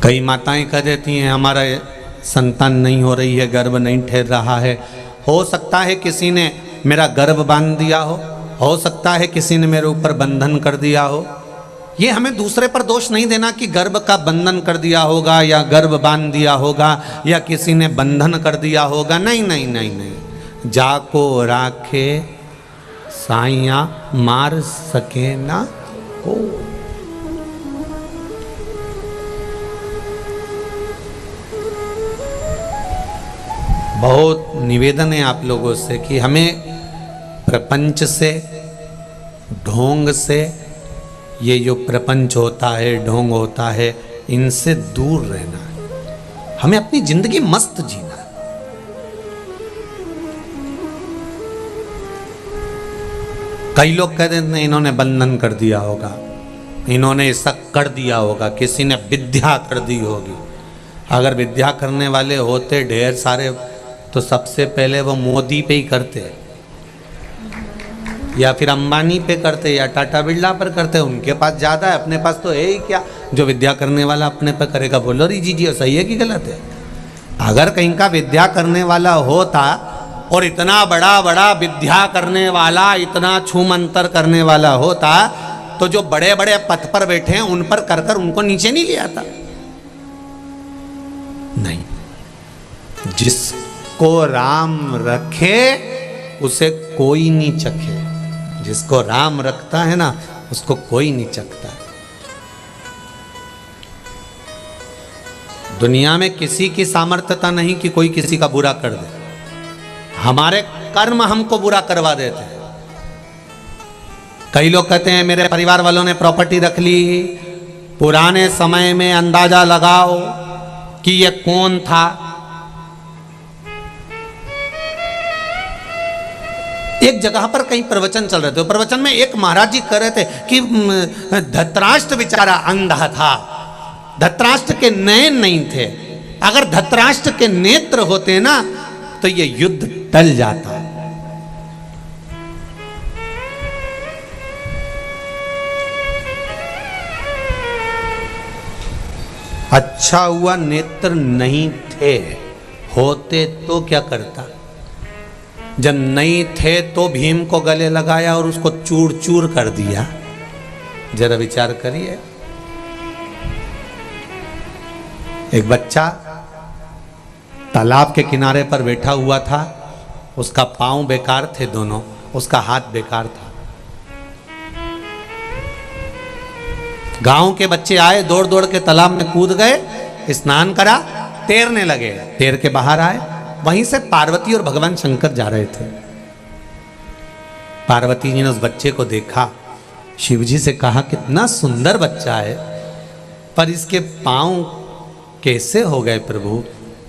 कई माताएं कह देती हैं हमारा संतान नहीं हो रही है, गर्भ नहीं ठहर रहा है। हो सकता है किसी ने मेरा गर्भ बांध दिया हो सकता है किसी ने मेरे ऊपर बंधन कर दिया हो। ये हमें दूसरे पर दोष नहीं देना कि गर्भ का बंधन कर दिया होगा या गर्भ बांध दिया होगा या किसी ने बंधन कर दिया होगा। नहीं नहीं नहीं नहीं, जाको राखे साइया मार सके ना को। बहुत निवेदन है आप लोगों से कि हमें प्रपंच से, ढोंग से, ये जो प्रपंच होता है, ढोंग होता है, इनसे दूर रहना है। हमें अपनी जिंदगी मस्त जीना है। कई लोग कहते हैं इन्होंने बंधन कर दिया होगा, इन्होंने ऐसा कर दिया होगा, किसी ने विद्या कर दी होगी। अगर विद्या करने वाले होते ढेर सारे तो सबसे पहले वो मोदी पे ही करते या फिर अंबानी पे करते या टाटा बिरला पर करते। उनके पास ज़्यादा है, अपने पास तो है ही क्या जो विद्या करने वाला अपने पे करेगा। बोलो री जी सही है कि गलत है? अगर कहीं का विद्या करने वाला होता और इतना बड़ा बड़ा विद्या करने वाला, इतना छू मंतर करने वाला होता तो जो बड़े बड़े पद पर बैठे हैं उन पर कर उनको नीचे नहीं ले आता। नहीं, जिसको राम रखे उसे कोई नहीं चखे। जिसको राम रखता है ना उसको कोई नहीं चखता। दुनिया में किसी की सामर्थ्यता नहीं कि कोई किसी का बुरा कर दे। हमारे कर्म हमको बुरा करवा देते हैं। कई लोग कहते हैं मेरे परिवार वालों ने प्रॉपर्टी रख ली। पुराने समय में अंदाजा लगाओ कि ये कौन था। एक जगह पर कहीं प्रवचन चल रहे थे, प्रवचन में एक महाराज जी कह रहे थे कि धृतराष्ट्र बेचारा अंधा था, धृतराष्ट्र के नयन नहीं थे। अगर धृतराष्ट्र के नेत्र होते ना तो ये युद्ध टल जाता। अच्छा हुआ नेत्र नहीं थे, होते तो क्या करता। जब नहीं थे तो भीम को गले लगाया और उसको चूर चूर कर दिया। जरा विचार करिए। एक बच्चा तालाब के किनारे पर बैठा हुआ था, उसका पांव बेकार थे दोनों, उसका हाथ बेकार था। गांव के बच्चे आए, दौड़ दौड़ के तालाब में कूद गए, स्नान करा, तैरने लगे। तैर के बाहर आए, वहीं से पार्वती और भगवान शंकर जा रहे थे। पार्वती जी ने उस बच्चे को देखा, शिव जी से कहा कितना सुंदर बच्चा है, पर इसके पांव कैसे हो गए प्रभु?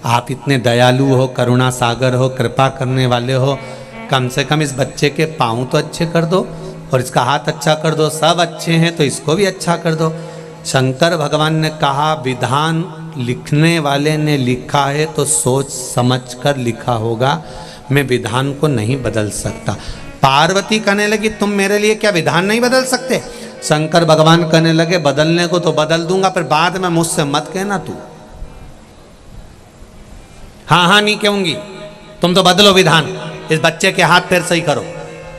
आप इतने दयालु हो, करुणा सागर हो, कृपा करने वाले हो, कम से कम इस बच्चे के पांव तो अच्छे कर दो और इसका हाथ अच्छा कर दो। सब अच्छे हैं तो इसको भी अच्छा कर दो। शंकर भगवान ने कहा विधान लिखने वाले ने लिखा है तो सोच समझ कर लिखा होगा, मैं विधान को नहीं बदल सकता। पार्वती कहने लगी तुम मेरे लिए क्या विधान नहीं बदल सकते? शंकर भगवान कहने लगे बदलने को तो बदल दूंगा, पर बाद में मुझसे मत कहना तू। हाँ नहीं कहूंगी, तुम तो बदलो विधान, इस बच्चे के हाथ पैर सही करो।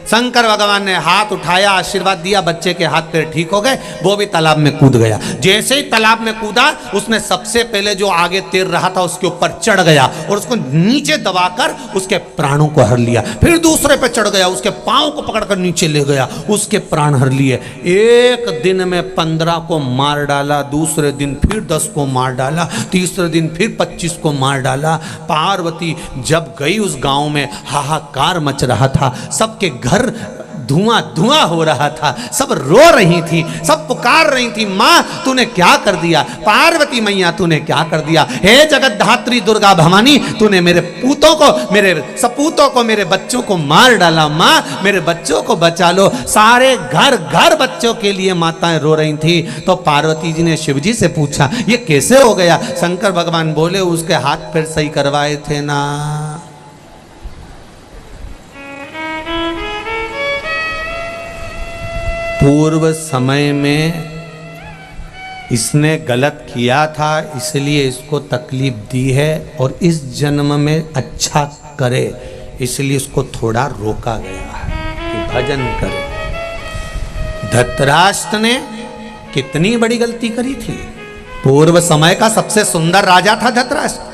शंकर भगवान ने हाथ उठाया, आशीर्वाद दिया, बच्चे के हाथ पैर ठीक हो गए। वो भी तालाब में कूद गया। जैसे ही तालाब में कूदा, उसने सबसे पहले जो आगे तैर रहा था उसके ऊपर चढ़ गया और उसको नीचे दबाकर उसके प्राणों को हर लिया। फिर दूसरे पे चढ़ गया, उसके पांव को पकड़कर नीचे ले गया, उसके प्राण हर लिए। एक दिन में 15 को मार डाला, दूसरे दिन फिर 10 को मार डाला, तीसरे दिन फिर 25 को मार डाला। पार्वती जब गई उस गांव में हाहाकार मच रहा था, सबके घर धुआं धुआं हो रहा था, सब रो रही थी, सब पुकार रही थी माँ तूने क्या कर दिया, पार्वती मैया तूने क्या कर दिया, हे जगत धात्री दुर्गा भवानी तूने मेरे पूतों को, मेरे सपूतों को, मेरे बच्चों को मार डाला। माँ मेरे बच्चों को बचा लो। सारे घर घर बच्चों के लिए माताएं रो रही थी। तो पार्वती जी ने शिव जी से पूछा ये कैसे हो गया? शंकर भगवान बोले उसके हाथ पैर सही करवाए थे ना। पूर्व समय में इसने गलत किया था इसलिए इसको तकलीफ दी है, और इस जन्म में अच्छा करे इसलिए इसको थोड़ा रोका गया है कि भजन करे। धृतराष्ट्र ने कितनी बड़ी गलती करी थी। पूर्व समय का सबसे सुंदर राजा था धृतराष्ट्र।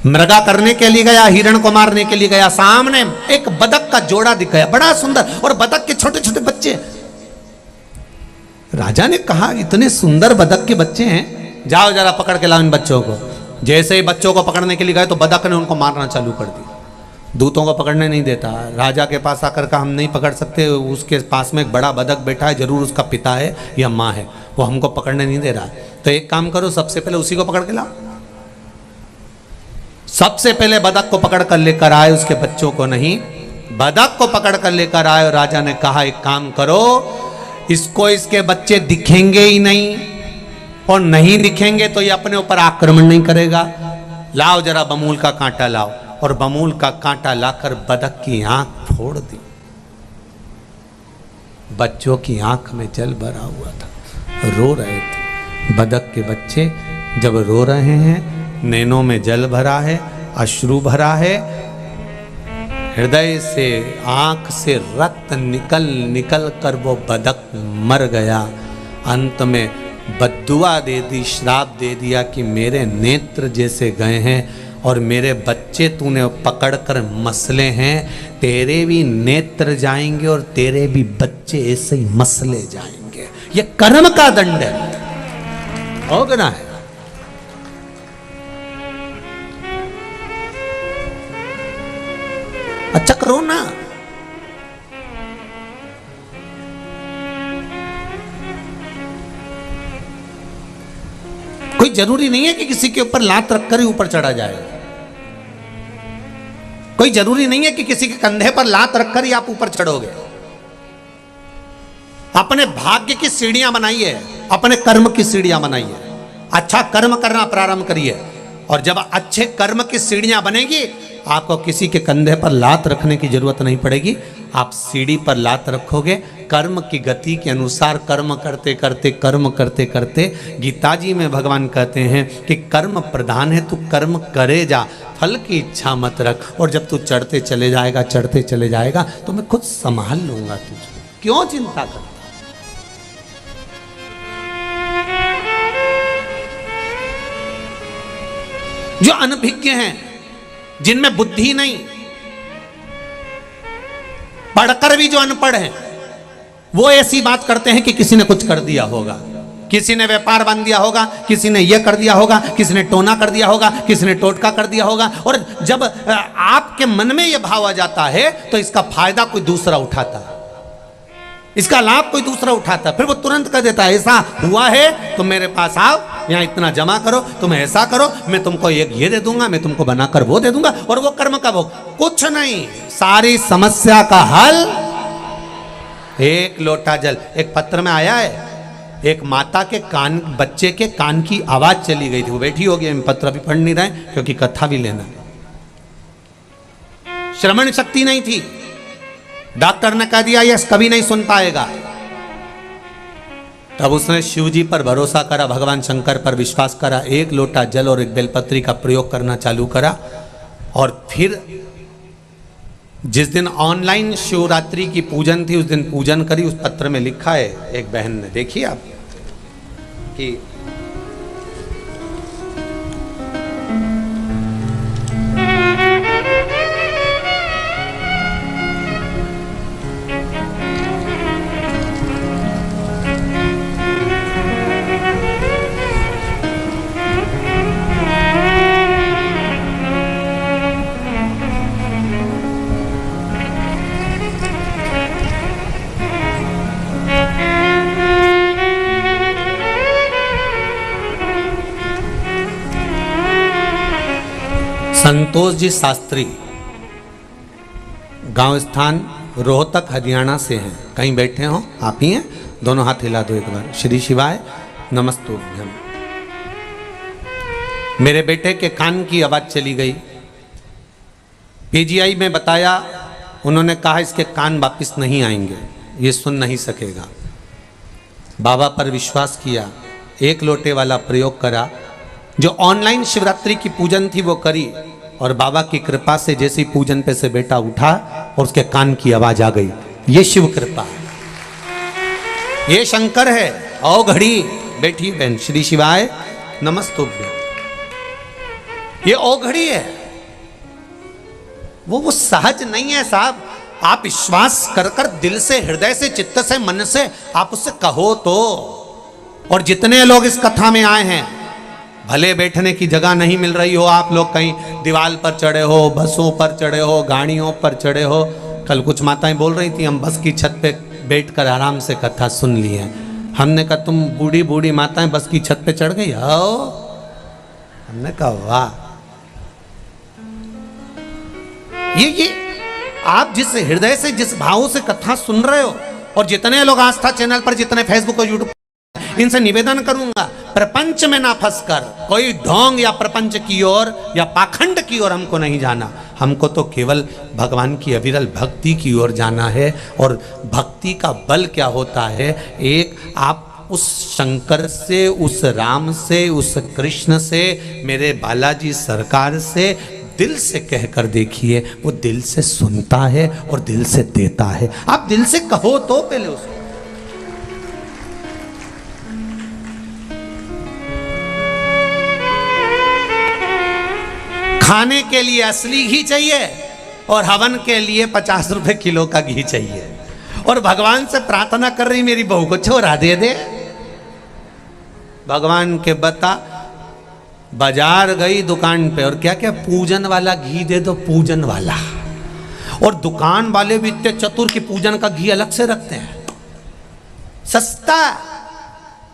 मृगा करने के लिए गया, हिरण को मारने के लिए गया, सामने एक बदक का जोड़ा दिखाया बड़ा सुंदर, और बदक के छोटे छोटे बच्चे। राजा ने कहा इतने सुंदर बदक के बच्चे हैं, जाओ जरा पकड़ के लाओ इन बच्चों को। जैसे ही बच्चों को पकड़ने के लिए गए तो बदक ने उनको मारना चालू कर दिया। दूतों को पकड़ने नहीं देता। राजा के पास आकर कहा हम नहीं पकड़ सकते, उसके पास में एक बड़ा बदक बैठा है, जरूर उसका पिता है या माँ है, वो हमको पकड़ने नहीं दे रहा। तो एक काम करो, सबसे पहले उसी को पकड़ के लाओ। सबसे पहले बदक को पकड़ कर लेकर आए, उसके बच्चों को नहीं, बदक को पकड़ कर लेकर आए। और राजा ने कहा एक काम करो, इसको इसके बच्चे दिखेंगे ही नहीं, और नहीं दिखेंगे तो ये अपने ऊपर आक्रमण नहीं करेगा। लाओ जरा बमूल का कांटा लाओ। और बमूल का कांटा लाकर बदक की आंख फोड़ दी। बच्चों की आंख में जल भरा हुआ था, रो रहे थे। बदक के बच्चे जब रो रहे हैं, नैनों में जल भरा है, अश्रु भरा है, हृदय से आंख से रक्त निकल निकल कर वो बदक मर गया। अंत में बद्दुआ दे दी, श्राप दे दिया कि मेरे नेत्र जैसे गए हैं और मेरे बच्चे तूने पकड़ कर मसले हैं, तेरे भी नेत्र जाएंगे और तेरे भी बच्चे ऐसे ही मसले जाएंगे। ये कर्म का दंड है, होगा है। अच्छा करो ना। कोई जरूरी नहीं है कि किसी के ऊपर लात रखकर ही ऊपर चढ़ा जाए। कोई जरूरी नहीं है कि किसी के कंधे पर लात रखकर ही आप ऊपर चढ़ोगे। अपने भाग्य की सीढ़ियां बनाइए, अपने कर्म की सीढ़ियां बनाइए। अच्छा कर्म करना प्रारंभ करिए, और जब अच्छे कर्म की सीढ़ियां बनेगी, आपको किसी के कंधे पर लात रखने की जरूरत नहीं पड़ेगी। आप सीढ़ी पर लात रखोगे, कर्म की गति के अनुसार कर्म करते करते कर्म करते करते। गीता जी में भगवान कहते हैं कि कर्म प्रधान है, तू कर्म करे जा, फल की इच्छा मत रख। और जब तू चढ़ते चले जाएगा तो मैं खुद संभाल लूंगा तुझे। क्यों चिंता करता? जो अनभिज्ञ हैं, जिनमें बुद्धि नहीं, पढ़कर भी जो अनपढ़ हैं, वो ऐसी बात करते हैं कि किसी ने कुछ कर दिया होगा, किसी ने व्यापार बांध दिया होगा, किसी ने यह कर दिया होगा, किसी ने टोना कर दिया होगा, किसी ने टोटका कर दिया होगा। और जब आपके मन में यह भाव आ जाता है तो इसका फायदा कोई दूसरा उठाता है, इसका लाभ कोई दूसरा उठाता है। फिर वो तुरंत कह देता है ऐसा हुआ है तो मेरे पास आओ, यहाँ इतना जमा करो, तुम ऐसा करो, मैं तुमको एक ये दे दूंगा, मैं तुमको बनाकर वो दे दूंगा। और वो कर्म का भोग कुछ नहीं, सारी समस्या का हल एक लोटा जल। एक पत्र में आया है, एक माता के कान, बच्चे के कान की आवाज चली गई थी। वो बैठी होगी, हम पत्र अभी पढ़ नहीं रहे क्योंकि कथा भी लेना। श्रवण शक्ति नहीं थी, डॉक्टर ने कह दिया यस कभी नहीं सुन पाएगा। तब उसने शिव जी पर भरोसा करा, भगवान शंकर पर विश्वास करा, एक लोटा जल और एक बेलपत्री का प्रयोग करना चालू करा। और फिर जिस दिन ऑनलाइन शिवरात्रि की पूजन थी, उस दिन पूजन करी। उस पत्र में लिखा है एक बहन ने, देखिए आप, कि संतोष जी शास्त्री, गांव स्थान रोहतक हरियाणा से हैं। कहीं बैठे हो आप ही हैं? दोनों हाथ हिला दो एक बार। श्री शिवाय नमस्तुभ्यम। मेरे बेटे के कान की आवाज चली गई, पीजीआई में बताया, उन्होंने कहा इसके कान वापिस नहीं आएंगे, ये सुन नहीं सकेगा। बाबा पर विश्वास किया, एक लोटे वाला प्रयोग करा, जो ऑनलाइन शिवरात्रि की पूजन थी वो करी, और बाबा की कृपा से जैसे पूजन पे से बेटा उठा और उसके कान की आवाज आ गई। ये शिव कृपा है, ये शंकर है। आओ घड़ी बैठी बहन, श्री शिवाय नमस्तुभ्यं। ये ओ घड़ी है, वो सहज नहीं है साहब। आप विश्वास कर कर दिल से, हृदय से, चित्त से, मन से आप उससे कहो तो। और जितने लोग इस कथा में आए हैं, भले बैठने की जगह नहीं मिल रही हो, आप लोग कहीं दीवार पर चढ़े हो, बसों पर चढ़े हो, गाड़ियों पर चढ़े हो। कल कुछ माताएं बोल रही थी हम बस की छत पे बैठकर आराम से कथा सुन ली है। हमने कहा तुम बूढ़ी बूढ़ी माताएं बस की छत पे चढ़ गई आओ। हमने कहा वाह। ये आप जिस हृदय से, जिस भाव से कथा सुन रहे हो, और जितने लोग आस्था चैनल पर, जितने फेसबुक और यूट्यूब, इनसे निवेदन करूंगा, प्रपंच में ना फंसकर कोई ढोंग या प्रपंच की ओर या पाखंड की ओर हमको नहीं जाना। हमको तो केवल भगवान की अविरल भक्ति की ओर जाना है। और भक्ति का बल क्या होता है? एक आप उस शंकर से, उस राम से, उस कृष्ण से, मेरे बालाजी सरकार से दिल से कहकर देखिए, वो दिल से सुनता है और दिल से देता है। आप दिल से कहो तो पहले उसको। खाने के लिए असली घी चाहिए और हवन के लिए 50 रुपए किलो का घी चाहिए। और भगवान से प्रार्थना कर रही मेरी बहू को छोरा दे दे। भगवान के बता, बाजार गई दुकान पे और क्या क्या पूजन वाला घी दे दो, पूजन वाला। और दुकान वाले भी इतने चतुर की पूजन का घी अलग से रखते हैं, सस्ता,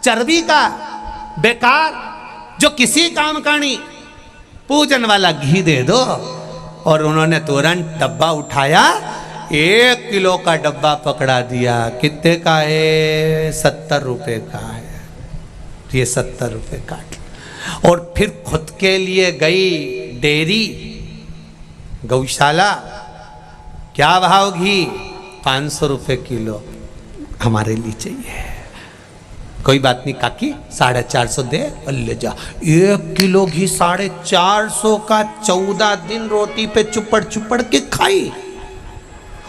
चर्बी का, बेकार, जो किसी काम का नहीं, पूजन वाला घी दे दो। और उन्होंने तुरंत डब्बा उठाया, 1 किलो का डब्बा पकड़ा दिया। कितने का है? 70 रुपए का है। ये 70 रुपए काट। और फिर खुद के लिए गई डेयरी, गौशाला, क्या भाव घी? 500 रुपए किलो हमारे लिए चाहिए। कोई बात नहीं काकी, 450 दे और ले जा। 1 किलो घी 450 का, 14 दिन रोटी पे चुपड़ चुपड़ के खाई।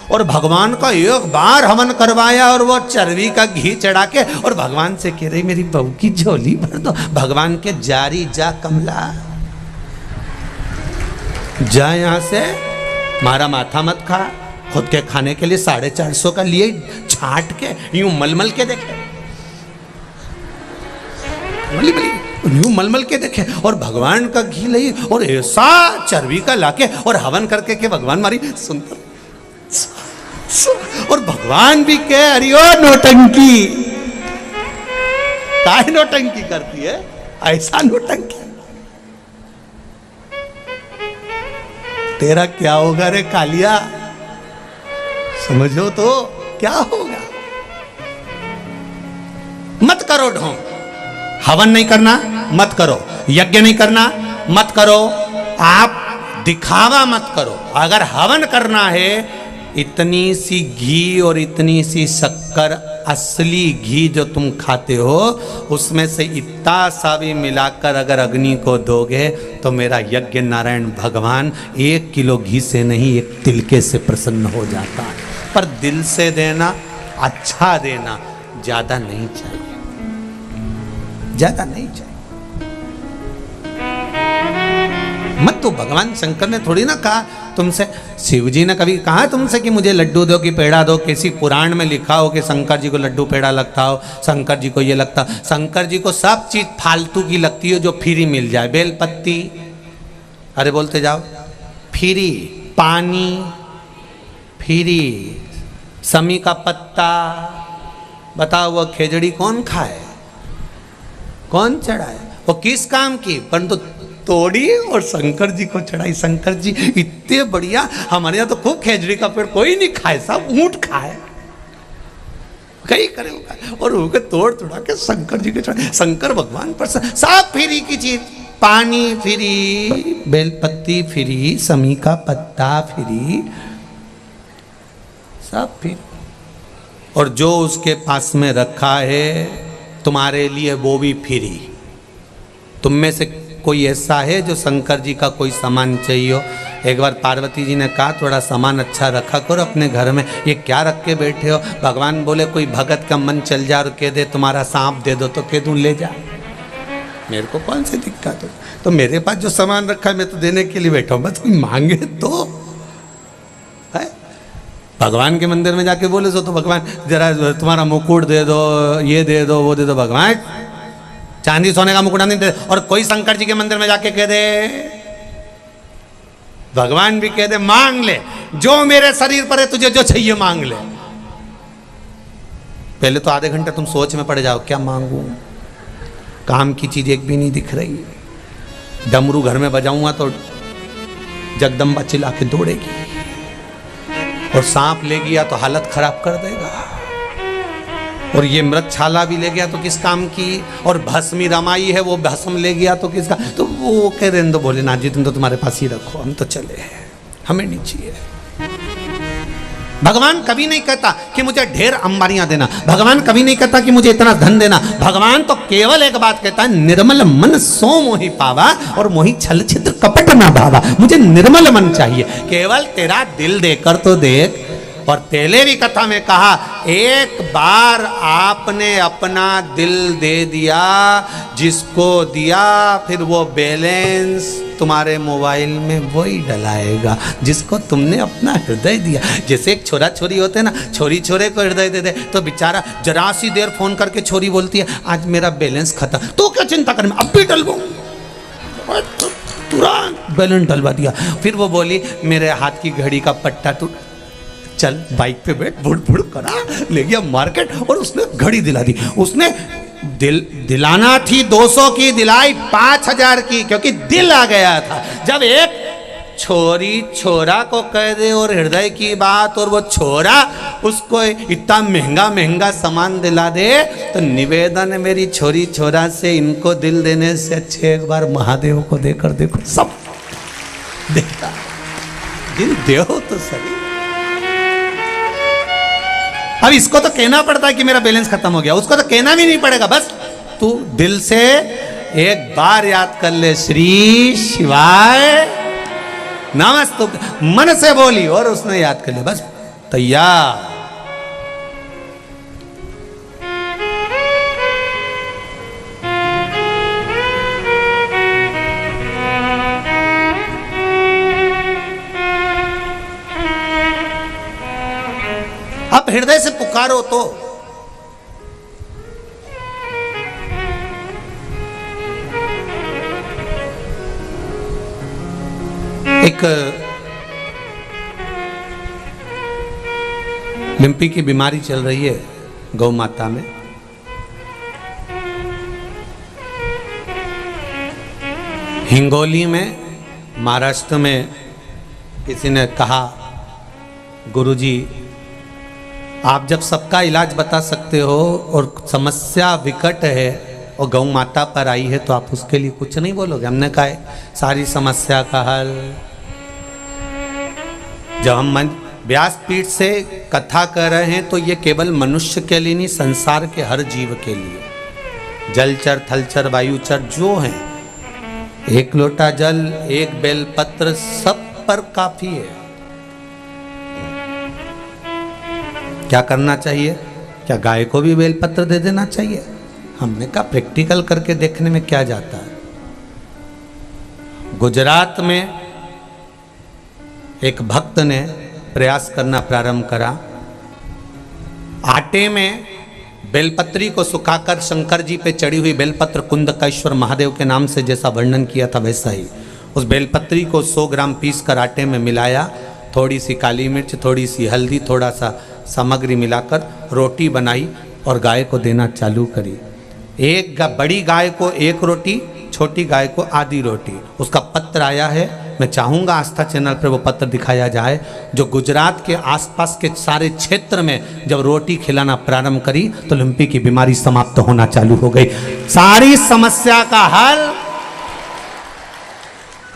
और भगवान का एक बार हवन करवाया और वो चर्बी का घी चढ़ा के, और भगवान से कह रही मेरी बहू की झोली भर दो। भगवान के जारी जा कमला, जा यहां से, मारा माथा मत खा। खुद के खाने के लिए 450 का लिए, छाट के यूं मलमल के देखे, यूं मलमल के देखे। और भगवान का घी ली और ऐसा चर्बी का लाके और हवन करके के भगवान मारी सुंदर। और भगवान भी कह अरे ओ नोटंकी, काहे नोटंकी करती है? ऐसा नोटंकी तेरा क्या होगा रे कालिया? समझो तो क्या होगा। मत करो ढोंग, हवन नहीं करना मत करो, यज्ञ नहीं करना मत करो, आप दिखावा मत करो। अगर हवन करना है, इतनी सी घी और इतनी सी शक्कर, असली घी जो तुम खाते हो, उसमें से इतना सा भी मिलाकर अगर अग्नि को दोगे तो मेरा यज्ञ नारायण भगवान 1 किलो घी से नहीं, 1 तिलके से प्रसन्न हो जाता है। पर दिल से देना, अच्छा देना, ज्यादा नहीं चाहिए, ज्यादा नहीं चाहिए। मत तो भगवान शंकर ने थोड़ी ना कहा तुमसे, शिव जी ने कभी कहा तुमसे कि मुझे लड्डू दो कि पेड़ा दो? किसी पुराण में लिखा हो कि शंकर जी को लड्डू पेड़ा लगता हो, शंकर जी को ये लगता? शंकर जी को सब चीज फालतू की लगती है जो फ्री मिल जाए। बेलपत्ती, अरे बोलते जाओ, फ्री, पानी फ्री, समी का पत्ता, बताओ वो खेजड़ी कौन खाए, कौन चढ़ाए? वो किस काम की? परंतु तोड़ी और शंकर जी को चढ़ाई। शंकर जी इतने बढ़िया, हमारे यहाँ तो खूब खेजड़ी का पेड़ कोई नहीं खाए, सब ऊंट खाए, कई करे होगा। और उनके तोड़ तोड़ा के शंकर जी के चढ़ाए। शंकर भगवान पर सब फ्री की चीज, पानी फ्री, बेलपत्ती फ्री, समी का पत्ता फ्री, सब फ्री। और जो उसके पास में रखा है तुम्हारे लिए वो भी फ्री। तुम में से कोई ऐसा है जो शंकर जी का कोई सामान चाहिए हो? एक बार पार्वती जी ने कहा थोड़ा सामान अच्छा रखा करो अपने घर में, ये क्या रख के बैठे हो? भगवान बोले कोई भगत का मन चल जा और कह दे तुम्हारा सांप दे दो, तो कह दूँ ले जा, मेरे को कौन सी दिक्कत हो? तो मेरे पास जो सामान रखा है मैं तो देने के लिए बैठा हूँ, बस कोई मांगे तो है। भगवान के मंदिर में जाके बोले तो भगवान जरा तुम्हारा मुकुट दे दो, ये दे दो, वो दे दो, भगवान चांदी सोने का मुकुट नहीं दे। और कोई शंकर जी के मंदिर में जाके कह दे, भगवान भी कह दे मांग ले, जो मेरे शरीर पर है तुझे जो चाहिए मांग ले। पहले तो आधे घंटे तुम सोच में पड़ जाओ क्या मांगू, काम की चीज एक भी नहीं दिख रही। डमरू घर में बजाऊंगा तो जगदम्बा चिल्ला के दौड़ेगी, और सांप ले गया तो हालत खराब कर देगा, और ये मृगछाला भी ले गया तो किस काम की, और भस्मी रमाई है वो भस्म ले गया तो किसका? तो वो कह रहे तो भोलेनाथ जी तुम तो तुम्हारे पास ही रखो, हम तो चले हैं, हमें नहीं चाहिए। भगवान कभी नहीं कहता कि मुझे ढेर अंबारियां देना, भगवान कभी नहीं कहता कि मुझे इतना धन देना। भगवान तो केवल एक बात कहता है, निर्मल मन सो मोहि पावा और मोहि छल छिद्र कपट ना भावा। मुझे निर्मल मन चाहिए, केवल तेरा दिल देकर तो देख। और पहले भी कथा में कहा, एक बार आपने अपना दिल दे दिया, जिसको दिया फिर वो बैलेंस तुम्हारे मोबाइल में वही डलाएगा जिसको तुमने अपना हृदय दिया। जैसे एक छोरा छोरी होते हैं ना, छोरी छोरे को हृदय दे दे तो बेचारा जरा सी देर फोन करके छोरी बोलती है आज मेरा बैलेंस खत्म, तो क्या चिंता कर, मैं अब भी डलवाऊं, तुरंत बैलेंस डलवा दिया। फिर वो बोली मेरे हाथ की घड़ी का पट्टा टूट, चल बाइक पे बैठ, बुड़ बुड़ करा, ले गया मार्केट और उसने घड़ी दिला दी। उसने दिलाना थी 200 की, दिलाई 5000 की, क्योंकि दिल आ गया था। जब एक छोरी छोरा को कह दे और हृदय की बात, और वो छोरा उसको इतना महंगा महंगा सामान दिला दे, तो निवेदन है मेरी छोरी छोरा से, इनको दिल देने से अच्छे एक बार महादेव को देकर देखो, सब देखता, दिल दे तो सही। अब इसको तो कहना पड़ता है कि मेरा बैलेंस खत्म हो गया, उसको तो कहना भी नहीं पड़ेगा, बस तू दिल से एक बार याद कर ले, श्री शिवाय नमस्तु, मन से बोली और उसने याद कर लिया, बस तैयार। अब हृदय से पुकारो तो एक लिम्पी की बीमारी चल रही है गौ माता में। हिंगोली में महाराष्ट्र में किसी ने कहा गुरुजी आप जब सबका इलाज बता सकते हो और समस्या विकट है और गौ माता पर आई है तो आप उसके लिए कुछ नहीं बोलोगे? हमने कहा सारी समस्या का हल। जब हम व्यासपीठ से कथा कर रहे हैं तो ये केवल मनुष्य के लिए नहीं, संसार के हर जीव के लिए, जलचर थलचर वायुचर जो हैं, एक लोटा जल एक बेलपत्र सब पर काफी है। क्या करना चाहिए? क्या गाय को भी बेलपत्र दे देना चाहिए? हमने कहा प्रैक्टिकल करके देखने में क्या जाता है। गुजरात में एक भक्त ने प्रयास करना प्रारंभ करा, आटे में बेलपत्री को सुखाकर शंकर जी पे चढ़ी हुई बेलपत्र कुंदकेश्वर महादेव के नाम से जैसा वर्णन किया था वैसा ही उस बेलपत्री को 100 ग्राम पीस कर आटे में मिलाया, थोड़ी सी काली मिर्च, थोड़ी सी हल्दी, थोड़ा सा सामग्री मिलाकर रोटी बनाई और गाय को देना चालू करी। बड़ी गाय को 1 रोटी, छोटी गाय को आधी रोटी। उसका पत्र आया है, मैं चाहूँगा आस्था चैनल पर वो पत्र दिखाया जाए। जो गुजरात के आसपास के सारे क्षेत्र में जब रोटी खिलाना प्रारंभ करी तो लिम्पी की बीमारी समाप्त होना चालू हो गई। सारी समस्या का हल।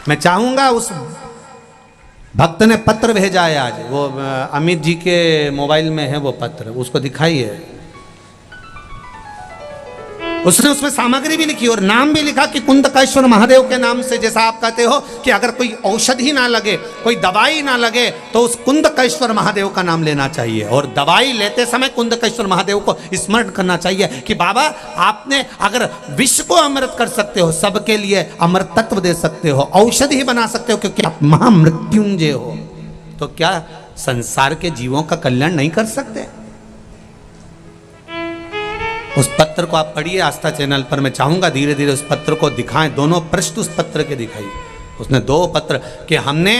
मैं चाहूँगा उस भक्त ने पत्र भेजा है आज, वो अमित जी के मोबाइल में है वो पत्र, उसको दिखाइए। उसने उसमें सामग्री भी लिखी और नाम भी लिखा कि कुंदकेश्वर महादेव के नाम से, जैसा आप कहते हो कि अगर कोई औषधि ना लगे, कोई दवाई ना लगे, तो उस कुंदकेश्वर महादेव का नाम लेना चाहिए और दवाई लेते समय कुंदकेश्वर महादेव को स्मरण करना चाहिए कि बाबा आपने अगर विश्व को अमृत कर सकते हो, सबके लिए अमृत तत्व दे सकते हो, औषधि बना सकते हो, क्योंकि आप महामृत्युंजय हो, तो क्या संसार के जीवों का कल्याण नहीं कर सकते? उस पत्र को आप पढ़िए आस्था चैनल पर। मैं चाहूंगा धीरे धीरे उस पत्र को दिखाएं, दोनों पृष्ठ उस पत्र के दिखाइए। उसने 2 पत्र कि हमने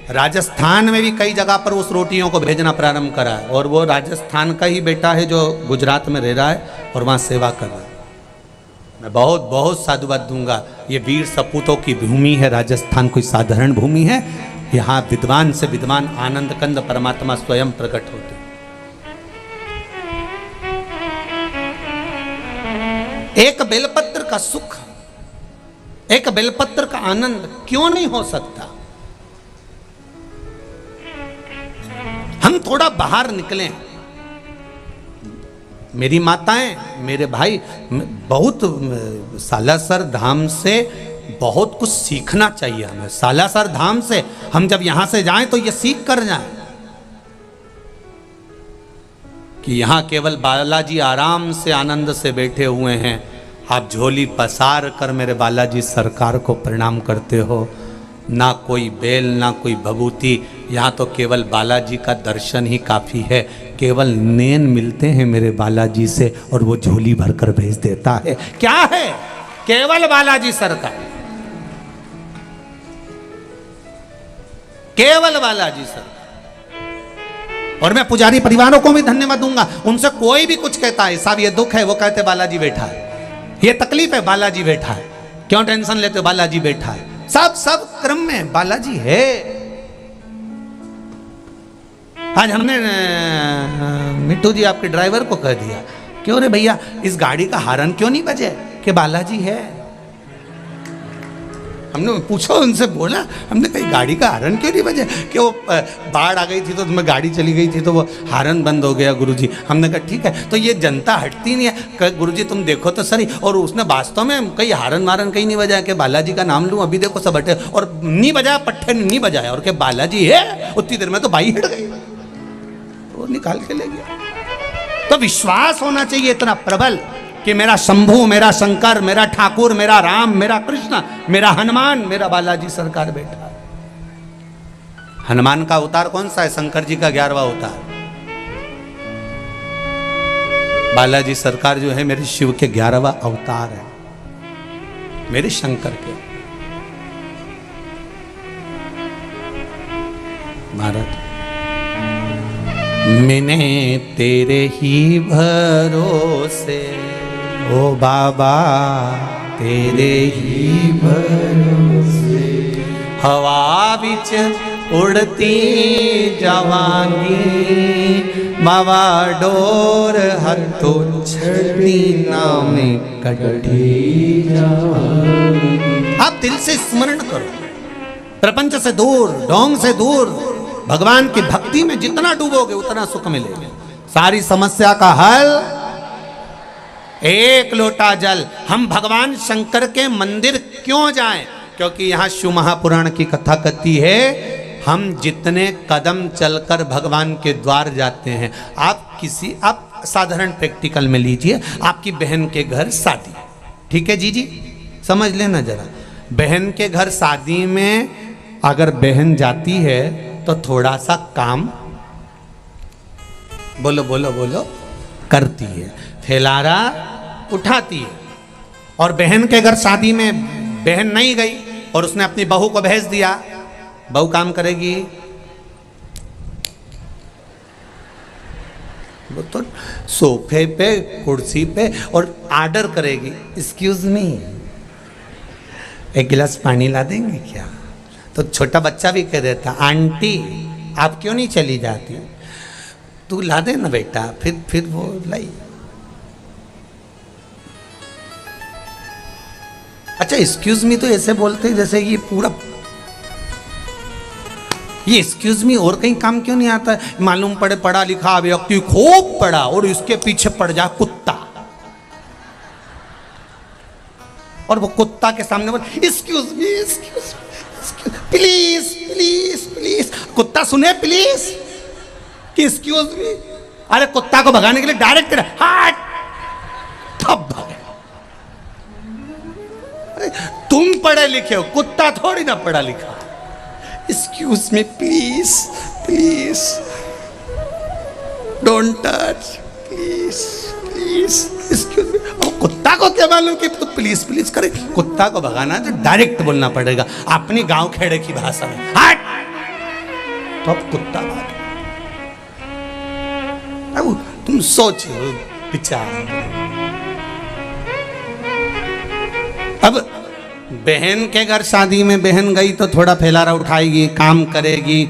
राजस्थान में भी कई जगह पर उस रोटियों को भेजना प्रारंभ करा है और वो राजस्थान का ही बेटा है जो गुजरात में रह रहा है और वहाँ सेवा कर रहा है। मैं बहुत बहुत साधुवाद दूंगा। ये वीर सपूतों की भूमि है राजस्थान, कोई साधारण भूमि है। यहाँ विद्वान से विद्वान आनंद कंद परमात्मा स्वयं प्रकट होते। एक बेलपत्र का सुख, एक बेलपत्र का आनंद क्यों नहीं हो सकता? हम थोड़ा बाहर निकलें। मेरी माताएं, मेरे भाई, बहुत सालासर धाम से बहुत कुछ सीखना चाहिए हमें। सालासर धाम से हम जब यहां से जाएं तो ये सीख कर जाएं कि यहाँ केवल बालाजी आराम से आनंद से बैठे हुए हैं। आप झोली पसार कर मेरे बालाजी सरकार को प्रणाम करते हो। ना कोई बेल, ना कोई भभूति, यहाँ तो केवल बालाजी का दर्शन ही काफ़ी है। केवल नैन मिलते हैं मेरे बालाजी से और वो झोली भरकर भेज देता है। क्या है? केवल बालाजी सरकार, केवल बालाजी सरकार। और मैं पुजारी परिवारों को भी धन्यवाद दूंगा। उनसे कोई भी कुछ कहता है, साहब ये दुख है, वो कहते बालाजी बैठा है, ये तकलीफ है, बालाजी बैठा है, क्यों टेंशन लेते हो, बालाजी बैठा है। सब क्रम में बालाजी है। आज हमने मिट्टू जी आपके ड्राइवर को कह दिया, क्यों रे भैया इस गाड़ी का हॉर्न क्यों नहीं बजे, कि बालाजी है। हमने पूछा, उनसे बोला, हमने कही गाड़ी का हॉर्न क्यों नहीं बजे, कि वो बाढ़ आ गई थी तो तुम्हें गाड़ी चली गई थी तो वो हॉर्न बंद हो गया गुरुजी। हमने कहा ठीक है, तो ये जनता हटती नहीं है, गुरुजी तुम देखो तो सही। और उसने वास्तव में कहीं हॉर्न वारन कहीं नहीं बजाया कि बालाजी का नाम लूँ, अभी देखो सब हटे, और नहीं बजाया, पट्टे नहीं बजाया, और क्या बालाजी है। उतनी देर में तो बाई हट गई, वो निकाल के ले गया। तो विश्वास होना चाहिए इतना प्रबल कि मेरा शंभू, मेरा शंकर, मेरा ठाकुर, मेरा राम, मेरा कृष्ण, मेरा हनुमान, मेरा बालाजी सरकार बैठा है। हनुमान का अवतार कौन सा है? शंकर जी का 11वां अवतार। बालाजी सरकार जो है मेरे शिव के 11वां अवतार है, मेरे शंकर के। महाराज मैंने तेरे ही भरोसे, ओ बाबा तेरे ही भरोसे, हवा बिच उड़ती जवानी, बाबा डोर हथो छड़ी नाम कटी जवानी। आप दिल से स्मरण करो, प्रपंच से दूर, ढोंग से दूर, भगवान की भक्ति में जितना डूबोगे उतना सुख मिलेगा। सारी समस्या का हल एक लोटा जल। हम भगवान शंकर के मंदिर क्यों जाएं? क्योंकि यहाँ शिव महापुराण की कथा कहती है, हम जितने कदम चलकर भगवान के द्वार जाते हैं। आप साधारण प्रैक्टिकल में लीजिए, आपकी बहन के घर शादी, ठीक है जी, समझ लेना जरा। बहन के घर शादी में अगर बहन जाती है तो थोड़ा सा काम, बोलो बोलो बोलो, करती है, फैलारा उठाती है। और बहन के घर शादी में बहन नहीं गई और उसने अपनी बहू को भेज दिया, बहू काम करेगी, वो तो सोफे पे, कुर्सी पे, और आर्डर करेगी, एक्सक्यूज मी एक गिलास पानी ला देंगे क्या? तो छोटा बच्चा भी कह देता, आंटी आप क्यों नहीं चली जाती, तू ला दे ना बेटा। फिर वो लाई। अच्छा एक्सक्यूज मी तो ऐसे बोलते जैसे ये पूरा, ये एक्सक्यूज मी और कहीं काम क्यों नहीं आता है? मालूम पड़े पढ़ा लिखा व्यक्ति खूब पढ़ा और इसके पीछे पड़ जा कुत्ता, और वो कुत्ता के सामने बोल excuse me please please please. कुत्ता सुने प्लीज कि एक्सक्यूज मी। अरे कुत्ता को भगाने के लिए डायरेक्ट हट, तब भागे। तुम पढ़े लिखे हो, कुत्ता थोड़ी ना पढ़ा लिखा। Excuse me please please don't touch please please excuse me. और कुत्ता को क्या मालूम कि तो प्लीज प्लीज करे। कुत्ता को भगाना तो डायरेक्ट बोलना पड़ेगा अपनी गांव खेड़े की भाषा में, हट। तो अब कुत्ता भागे। अब तुम सोचो विचार। अब बहन के घर शादी में बहन गई तो थोड़ा फैलारा उठाएगी, काम करेगी,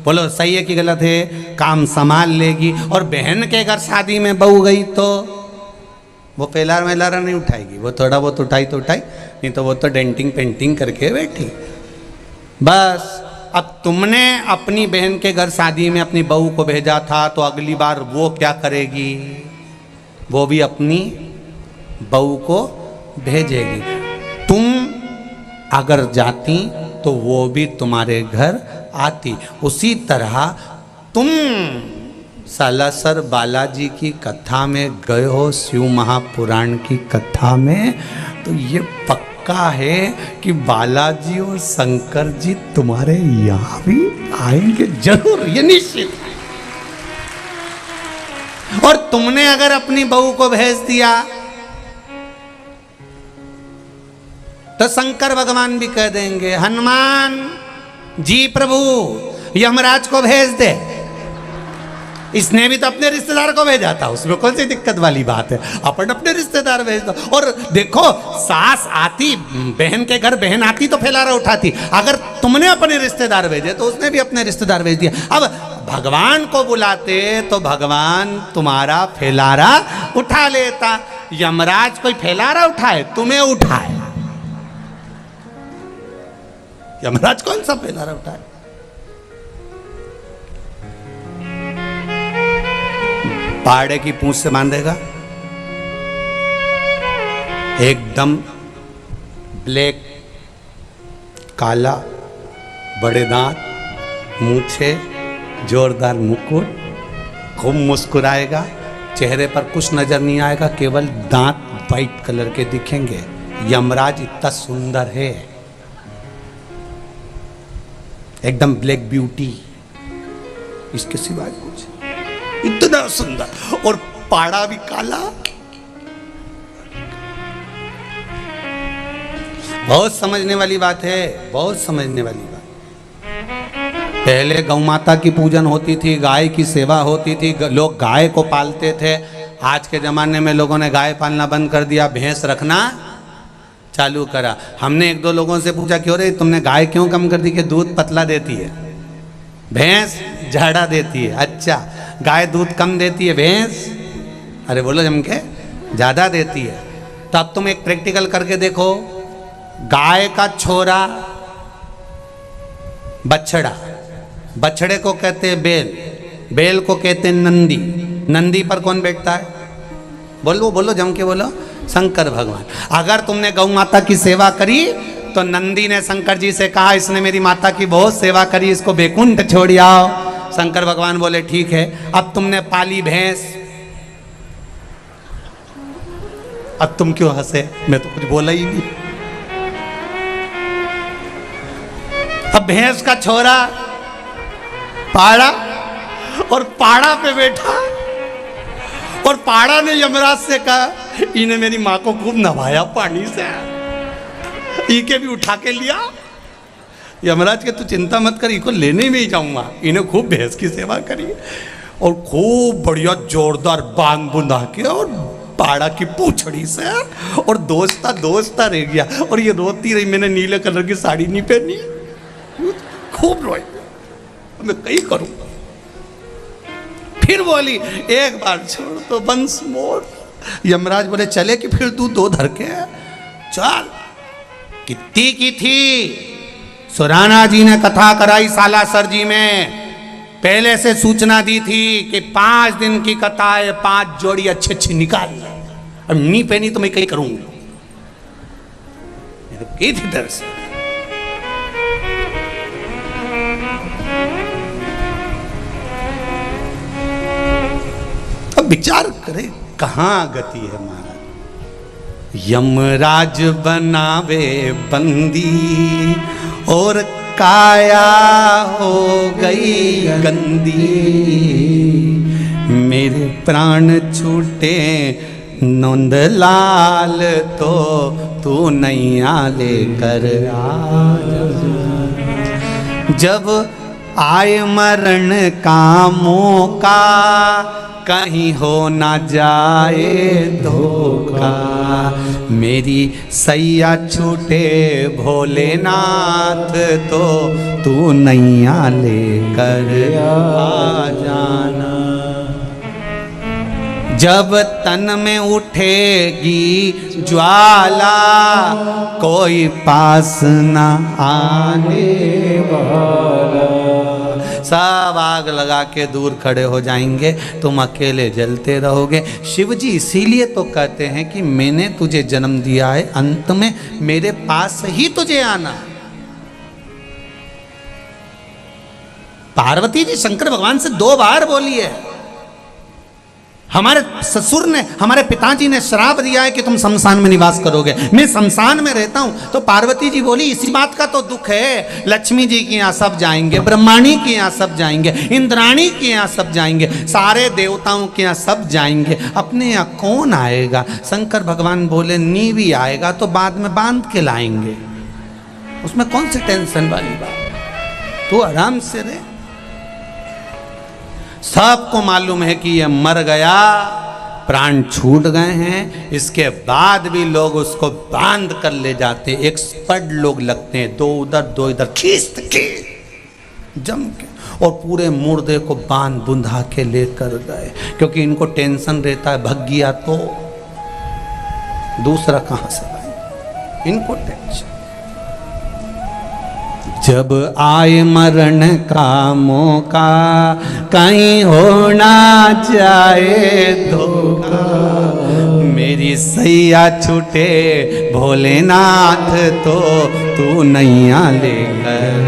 बोलो सही है कि गलत है, काम संभाल लेगी। और बहन के घर शादी में बहू गई तो वो फैलारा वैलारा नहीं उठाएगी, वो थोड़ा बहुत उठाई तो उठाई, नहीं तो वो तो डेंटिंग पेंटिंग करके बैठी। बस अब तुमने अपनी बहन के घर शादी में अपनी बहू को भेजा था, तो अगली बार वो क्या करेगी, वो भी अपनी बहू को भेजेगी। तुम अगर जाती तो वो भी तुम्हारे घर आती। उसी तरह तुम सालासर बालाजी की कथा में गए हो, शिव महापुराण की कथा में, तो ये पक्का है कि बालाजी और शंकर जी तुम्हारे यहाँ भी आएंगे जरूर, ये निश्चित है। और तुमने अगर अपनी बहू को भेज दिया तो शंकर भगवान भी कह देंगे हनुमान जी प्रभु यमराज को भेज दे। इसने भी तो अपने रिश्तेदार को भेजा था, उसमें कौन सी दिक्कत वाली बात है, अपन अपने रिश्तेदार भेज दो। और देखो सास आती बहन के घर, बहन आती तो फैलारा उठाती, अगर तुमने अपने रिश्तेदार भेजे तो उसने भी अपने रिश्तेदार भेज दिया। अब भगवान को बुलाते तो भगवान तुम्हारा फैलारा उठा लेता। यमराज कोई फैलारा उठाए, तुम्हें उठाए। यमराज कौन सा फैलारा उठाए? पाड़े की पूंछ से बांधेगा, एकदम ब्लैक, काला, बड़े दांत, मूछे, जोरदार मुकुट, खूब मुस्कुराएगा, चेहरे पर कुछ नजर नहीं आएगा, केवल दांत वाइट कलर के दिखेंगे। यमराज इतना सुंदर है, एकदम ब्लैक ब्यूटी, इसके सिवाय कुछ इतना सुंदर। और पाड़ा भी काला, बहुत समझने वाली बात है, बहुत समझने वाली बात। पहले गौ माता की पूजन होती थी, गाय की सेवा होती थी, लोग गाय को पालते थे। आज के ज़माने में लोगों ने गाय पालना बंद कर दिया, भैंस रखना चालू करा। हमने एक दो लोगों से पूछा क्यों रे तुमने गाय क्यों कम कर दी? कि दूध पतला देती है, भैंस झाड़ा देती है। अच्छा, गाय दूध कम देती है, भैंस अरे बोलो जम के ज़्यादा देती है। तो अब तुम एक प्रैक्टिकल करके देखो, गाय का छोरा बछड़ा, बछड़े को कहते हैं बैल, बैल को कहते हैं नंदी, नंदी पर कौन बैठता है? बोलो बोलो जम के बोलो, शंकर भगवान। अगर तुमने गौ माता की सेवा करी तो नंदी ने शंकर जी से कहा इसने मेरी माता की बहुत सेवा करी, इसको बैकुंठ छोड़ आओ। शंकर भगवान बोले ठीक है। अब तुमने पाली भैंस, अब तुम क्यों हंसे? मैं तो कुछ बोला ही नहीं। अब भैंस का छोरा पाड़ा, और पाड़ा पे बैठा, और पाड़ा ने यमराज से कहा इन्हें मेरी माँ को खूब नवाया पानी से, इके भी उठा के लिया। यमराज के तू चिंता मत कर, इनको लेने में ही जाऊंगा, इन्हें खूब भैंस की सेवा करी, और खूब बढ़िया जोरदार बांग बुंदा के और पाड़ा की पूछड़ी से, और दोस्ता रह गया। और ये रोती रही, मैंने नीले कलर की साड़ी नहीं पहनी, खूब रोई, मैं कहीं करूं। फिर बोली एक बार छोड़ तो वंस मोड़। यमराज बोले चले कि फिर तू दो धर के चल। कितनी की थी? सुराना जी ने कथा कराई सालासर जी में, पहले से सूचना दी थी कि 5 दिन की कथा है, 5 जोड़ी अच्छी अच्छी निकाल, और नहीं पहनी तो मैं कहीं करूंगा। की थी डर से। अब विचार करे कहां गति है महाराज। यमराज बनावे बंदी और काया हो गई गंदी, मेरे प्राण छूटे नंदलाल तो तू नैया लेकर आ। जब आए मरण का मौका कहीं हो ना जाए धोखा, मेरी सैया छूटे भोलेनाथ तो तू नैया लेकर आ जाना। जब तन में उठेगी ज्वाला कोई पास न आने वाला, सब आग लगा के दूर खड़े हो जाएंगे, तुम अकेले जलते रहोगे। शिव जी इसीलिए तो कहते हैं कि मैंने तुझे जन्म दिया है, अंत में मेरे पास ही तुझे आना। पार्वती जी शंकर भगवान से 2 बार बोली है। हमारे ससुर ने, हमारे पिताजी ने श्राप दिया है कि तुम शमशान में निवास करोगे, मैं शमशान में रहता हूं। तो पार्वती जी बोली इसी बात का तो दुख है, लक्ष्मी जी के यहाँ सब जाएंगे, ब्रह्माणी के यहाँ सब जाएंगे, इंद्राणी के यहाँ सब जाएंगे, सारे देवताओं के यहाँ सब जाएंगे, अपने यहाँ कौन आएगा। शंकर भगवान बोले नी भी आएगा तो बाद में बांध के लाएंगे, उसमें कौन सी टेंशन वाली बात, तू आराम से रहे। सबको मालूम है कि ये मर गया, प्राण छूट गए हैं, इसके बाद भी लोग उसको बांध कर ले जाते, एक्सपर्ट लोग लगते हैं, 2 उधर 2 इधर खींच के जम के, और पूरे मुर्दे को बांध बुंधा के लेकर गए, क्योंकि इनको टेंशन रहता है भग गया तो दूसरा कहां से लाएंगे, इनको टेंशन। जब आए मरण का मौका कहीं हो ना जाए धोखा, मेरी सैया छूटे भोलेनाथ तो तू नैया लेकर।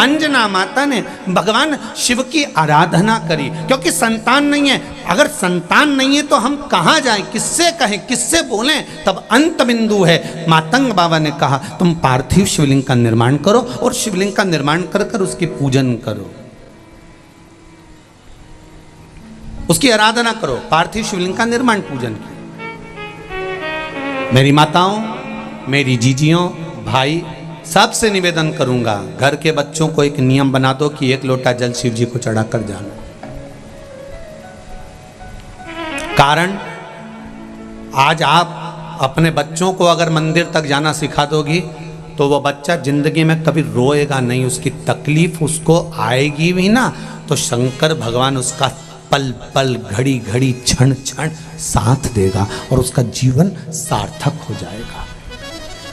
अंजना माता ने भगवान शिव की आराधना करी, क्योंकि संतान नहीं है। अगर संतान नहीं है तो हम कहाँ जाएं, किससे कहें, किससे बोलें। तब अंत बिंदु है, मातंग बाबा ने कहा तुम पार्थिव शिवलिंग का निर्माण करो और शिवलिंग का निर्माण कर कर उसकी पूजन करो, उसकी आराधना करो, पार्थिव शिवलिंग का निर्माण पूजन करो। मेरी माताओं, मेरी जीजियों, भाई, सबसे निवेदन करूंगा, घर के बच्चों को एक नियम बना दो कि 1 लोटा जल शिव जी को चढ़ाकर जाना। कारण आज आप अपने बच्चों को अगर मंदिर तक जाना सिखा दोगी तो वो बच्चा जिंदगी में कभी रोएगा नहीं, उसकी तकलीफ उसको आएगी भी ना, तो शंकर भगवान उसका पल पल घड़ी घड़ी क्षण क्षण साथ देगा और उसका जीवन सार्थक हो जाएगा।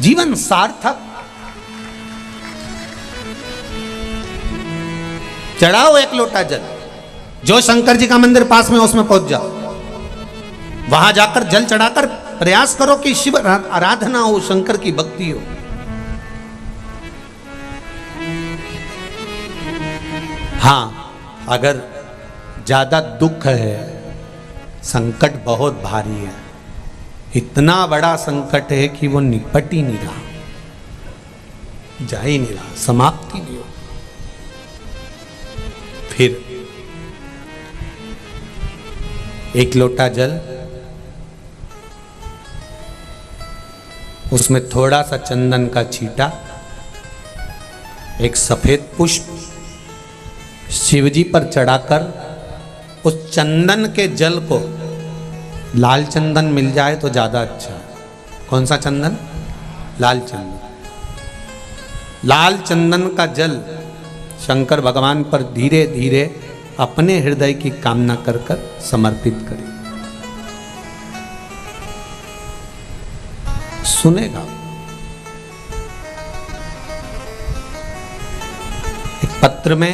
जीवन सार्थक। चढ़ाओ 1 लोटा जल, जो शंकर जी का मंदिर पास में उसमें पहुंच जाओ, वहां जाकर जल चढ़ाकर प्रयास करो कि शिव आराधना हो, शंकर की भक्ति हो। हां, अगर ज्यादा दुख है, संकट बहुत भारी है, इतना बड़ा संकट है कि वो निपट ही नहीं रहा, जा ही नहीं रहा, समाप्ति नहीं हो, फिर 1 लोटा जल, उसमें थोड़ा सा चंदन का छींटा, एक सफेद पुष्प शिवजी पर चढ़ाकर उस चंदन के जल को, लाल चंदन मिल जाए तो ज्यादा अच्छा है। कौन सा चंदन? लाल चंदन। लाल चंदन का जल शंकर भगवान पर धीरे धीरे अपने हृदय की कामना कर कर समर्पित करें। सुनेगा। एक पत्र में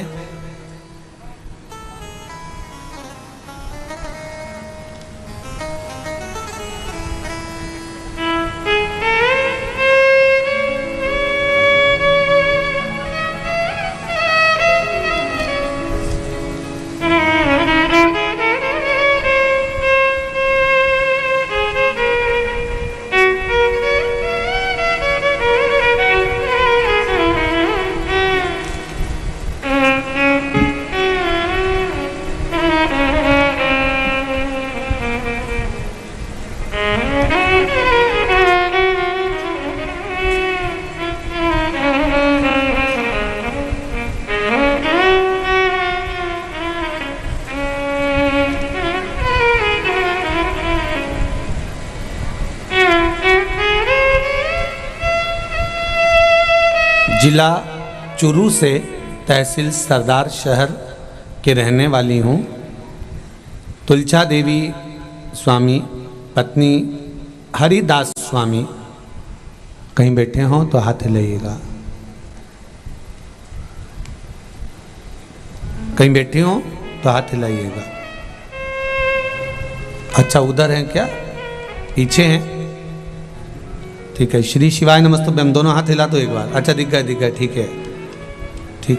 जिला चुरू से तहसील सरदार शहर के रहने वाली हूँ। तुलछा देवी स्वामी पत्नी हरिदास स्वामी कहीं बैठे हों तो हाथ हिलाइएगा। कहीं बैठे हों तो हाथ हिलाइएगा। अच्छा उधर हैं क्या? पीछे हैं? ठीक है। श्री शिवाय नमस्तुभ्यं। हम दोनों हाथ हिला दो एक बार। अच्छा दिख गए ठीक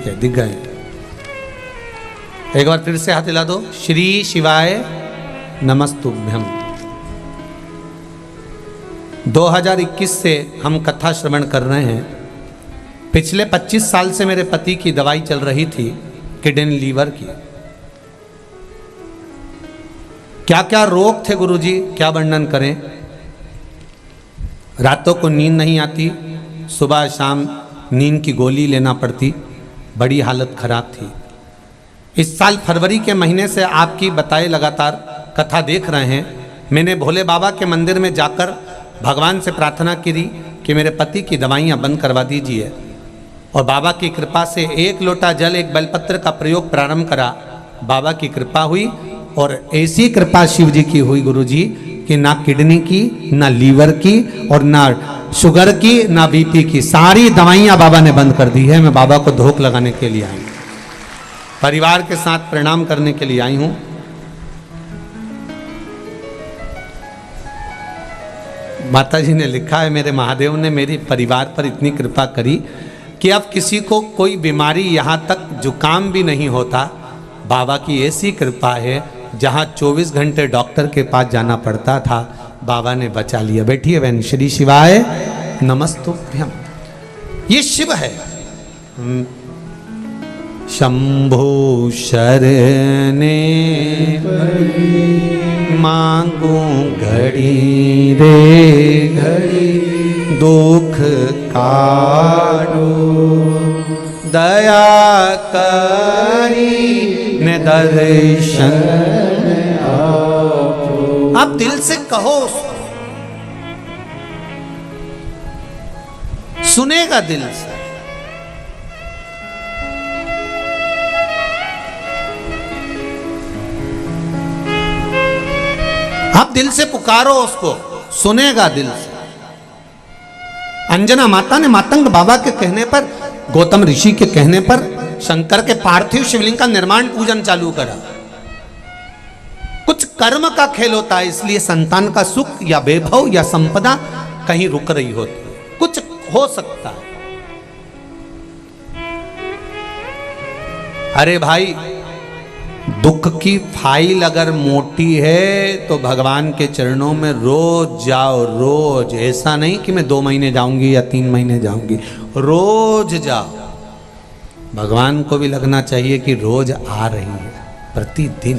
है दिख गए। एक बार फिर से हाथ हिला दो। श्री शिवाय नमस्तुभ्यं। 2021 से हम कथा श्रवण कर रहे हैं। पिछले 25 साल से मेरे पति की दवाई चल रही थी किडनी लीवर की। क्या क्या रोग थे गुरुजी, क्या वर्णन करें। रातों को नींद नहीं आती, सुबह शाम नींद की गोली लेना पड़ती, बड़ी हालत खराब थी। इस साल फरवरी के महीने से आपकी बताए लगातार कथा देख रहे हैं। मैंने भोले बाबा के मंदिर में जाकर भगवान से प्रार्थना करी कि मेरे पति की दवाइयाँ बंद करवा दीजिए, और बाबा की कृपा से 1 लोटा जल 1 बेलपत्र का प्रयोग प्रारंभ करा। बाबा की कृपा हुई, और ऐसी कृपा शिव जी की हुई गुरुजी कि ना किडनी की, ना लीवर की, और ना शुगर की, ना बीपी की, सारी दवाइयाँ बाबा ने बंद कर दी है। मैं बाबा को धोख लगाने के लिए आई हूँ, परिवार के साथ प्रणाम करने के लिए आई हूँ। माता जी ने लिखा है, मेरे महादेव ने मेरे परिवार पर इतनी कृपा करी कि अब किसी को कोई बीमारी, यहाँ तक जुकाम भी नहीं होता। बाबा की ऐसी कृपा है, जहाँ 24 घंटे डॉक्टर के पास जाना पड़ता था, बाबा ने बचा लिया। बैठिए बहन। श्री शिवाय नमस्तुभ्यं। ये शिव है। शंभो शरणे मांगू घड़ी रे घड़ी, दुख काटो दया करी ने दर्शन। आप दिल से कहो, सुनेगा दिल से। आप दिल से पुकारो उसको, सुनेगा दिल से। अंजना माता ने मातंग बाबा के कहने पर, गौतम ऋषि के कहने पर शंकर के पार्थिव शिवलिंग का निर्माण पूजन चालू करा। कुछ कर्म का खेल होता है, इसलिए संतान का सुख या वैभव या संपदा कहीं रुक रही होती है। कुछ हो सकता है। अरे भाई, दुख की फाइल अगर मोटी है तो भगवान के चरणों में रोज जाओ, रोज। ऐसा नहीं कि मैं 2 महीने जाऊंगी या 3 महीने जाऊंगी, रोज जाओ। भगवान को भी लगना चाहिए कि रोज आ रही है, प्रतिदिन।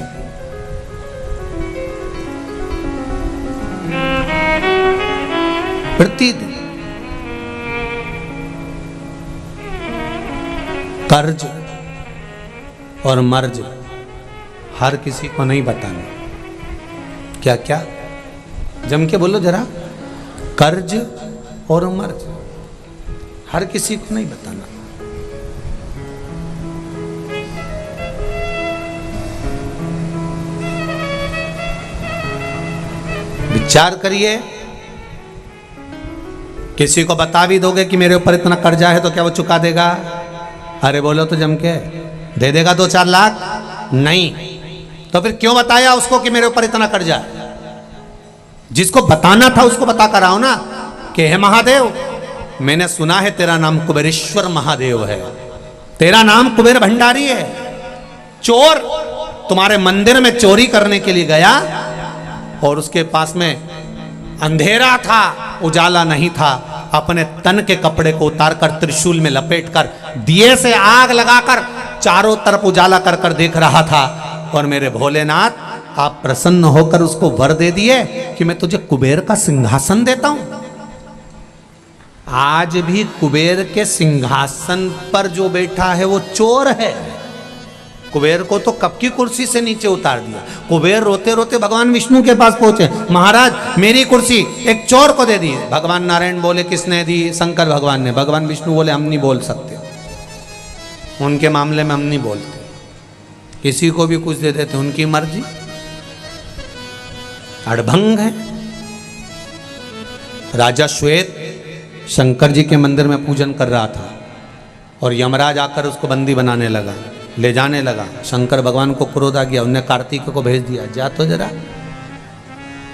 प्रतिदिन। कर्ज और मर्ज हर किसी को नहीं बताना। क्या क्या जम के बोलो जरा। कर्ज और मर्ज हर किसी को नहीं बताना। विचार करिए। किसी को बता भी दोगे कि मेरे ऊपर इतना कर्जा है, तो क्या वो चुका देगा? अरे बोलो तो जम के, दे देगा 2-4 लाख? नहीं। तो फिर क्यों बताया उसको कि मेरे ऊपर इतना कर्जा है? जिसको बताना था उसको बता कर आओ ना कि हे महादेव, मैंने सुना है तेरा नाम कुबेरेश्वर महादेव है, तेरा नाम कुबेर भंडारी है। चोर तुम्हारे मंदिर में चोरी करने के लिए गया, और उसके पास में अंधेरा था, उजाला नहीं था। अपने तन के कपड़े को उतारकर त्रिशूल में लपेटकर दिए से आग लगाकर चारों तरफ उजाला कर कर देख रहा था। और मेरे भोलेनाथ, आप प्रसन्न होकर उसको वर दे दिए कि मैं तुझे कुबेर का सिंहासन देता हूं। आज भी कुबेर के सिंहासन पर जो बैठा है वो चोर है। कुबेर को तो कब की कुर्सी से नीचे उतार दिया। कुबेर रोते रोते भगवान विष्णु के पास पहुंचे, महाराज मेरी कुर्सी एक चोर को दे दी। भगवान नारायण बोले किसने दी? शंकर भगवान ने। भगवान विष्णु बोले हम नहीं बोल सकते, उनके मामले में हम नहीं बोलते, किसी को भी कुछ दे देते, उनकी मर्जी। अड़भंग है। राजा श्वेत शंकर जी के मंदिर में पूजन कर रहा था और यमराज आकर उसको बंदी बनाने लगा, ले जाने लगा। शंकर भगवान को क्रोध आ गया, उन्होंने कार्तिक को भेज दिया, जा तो जरा,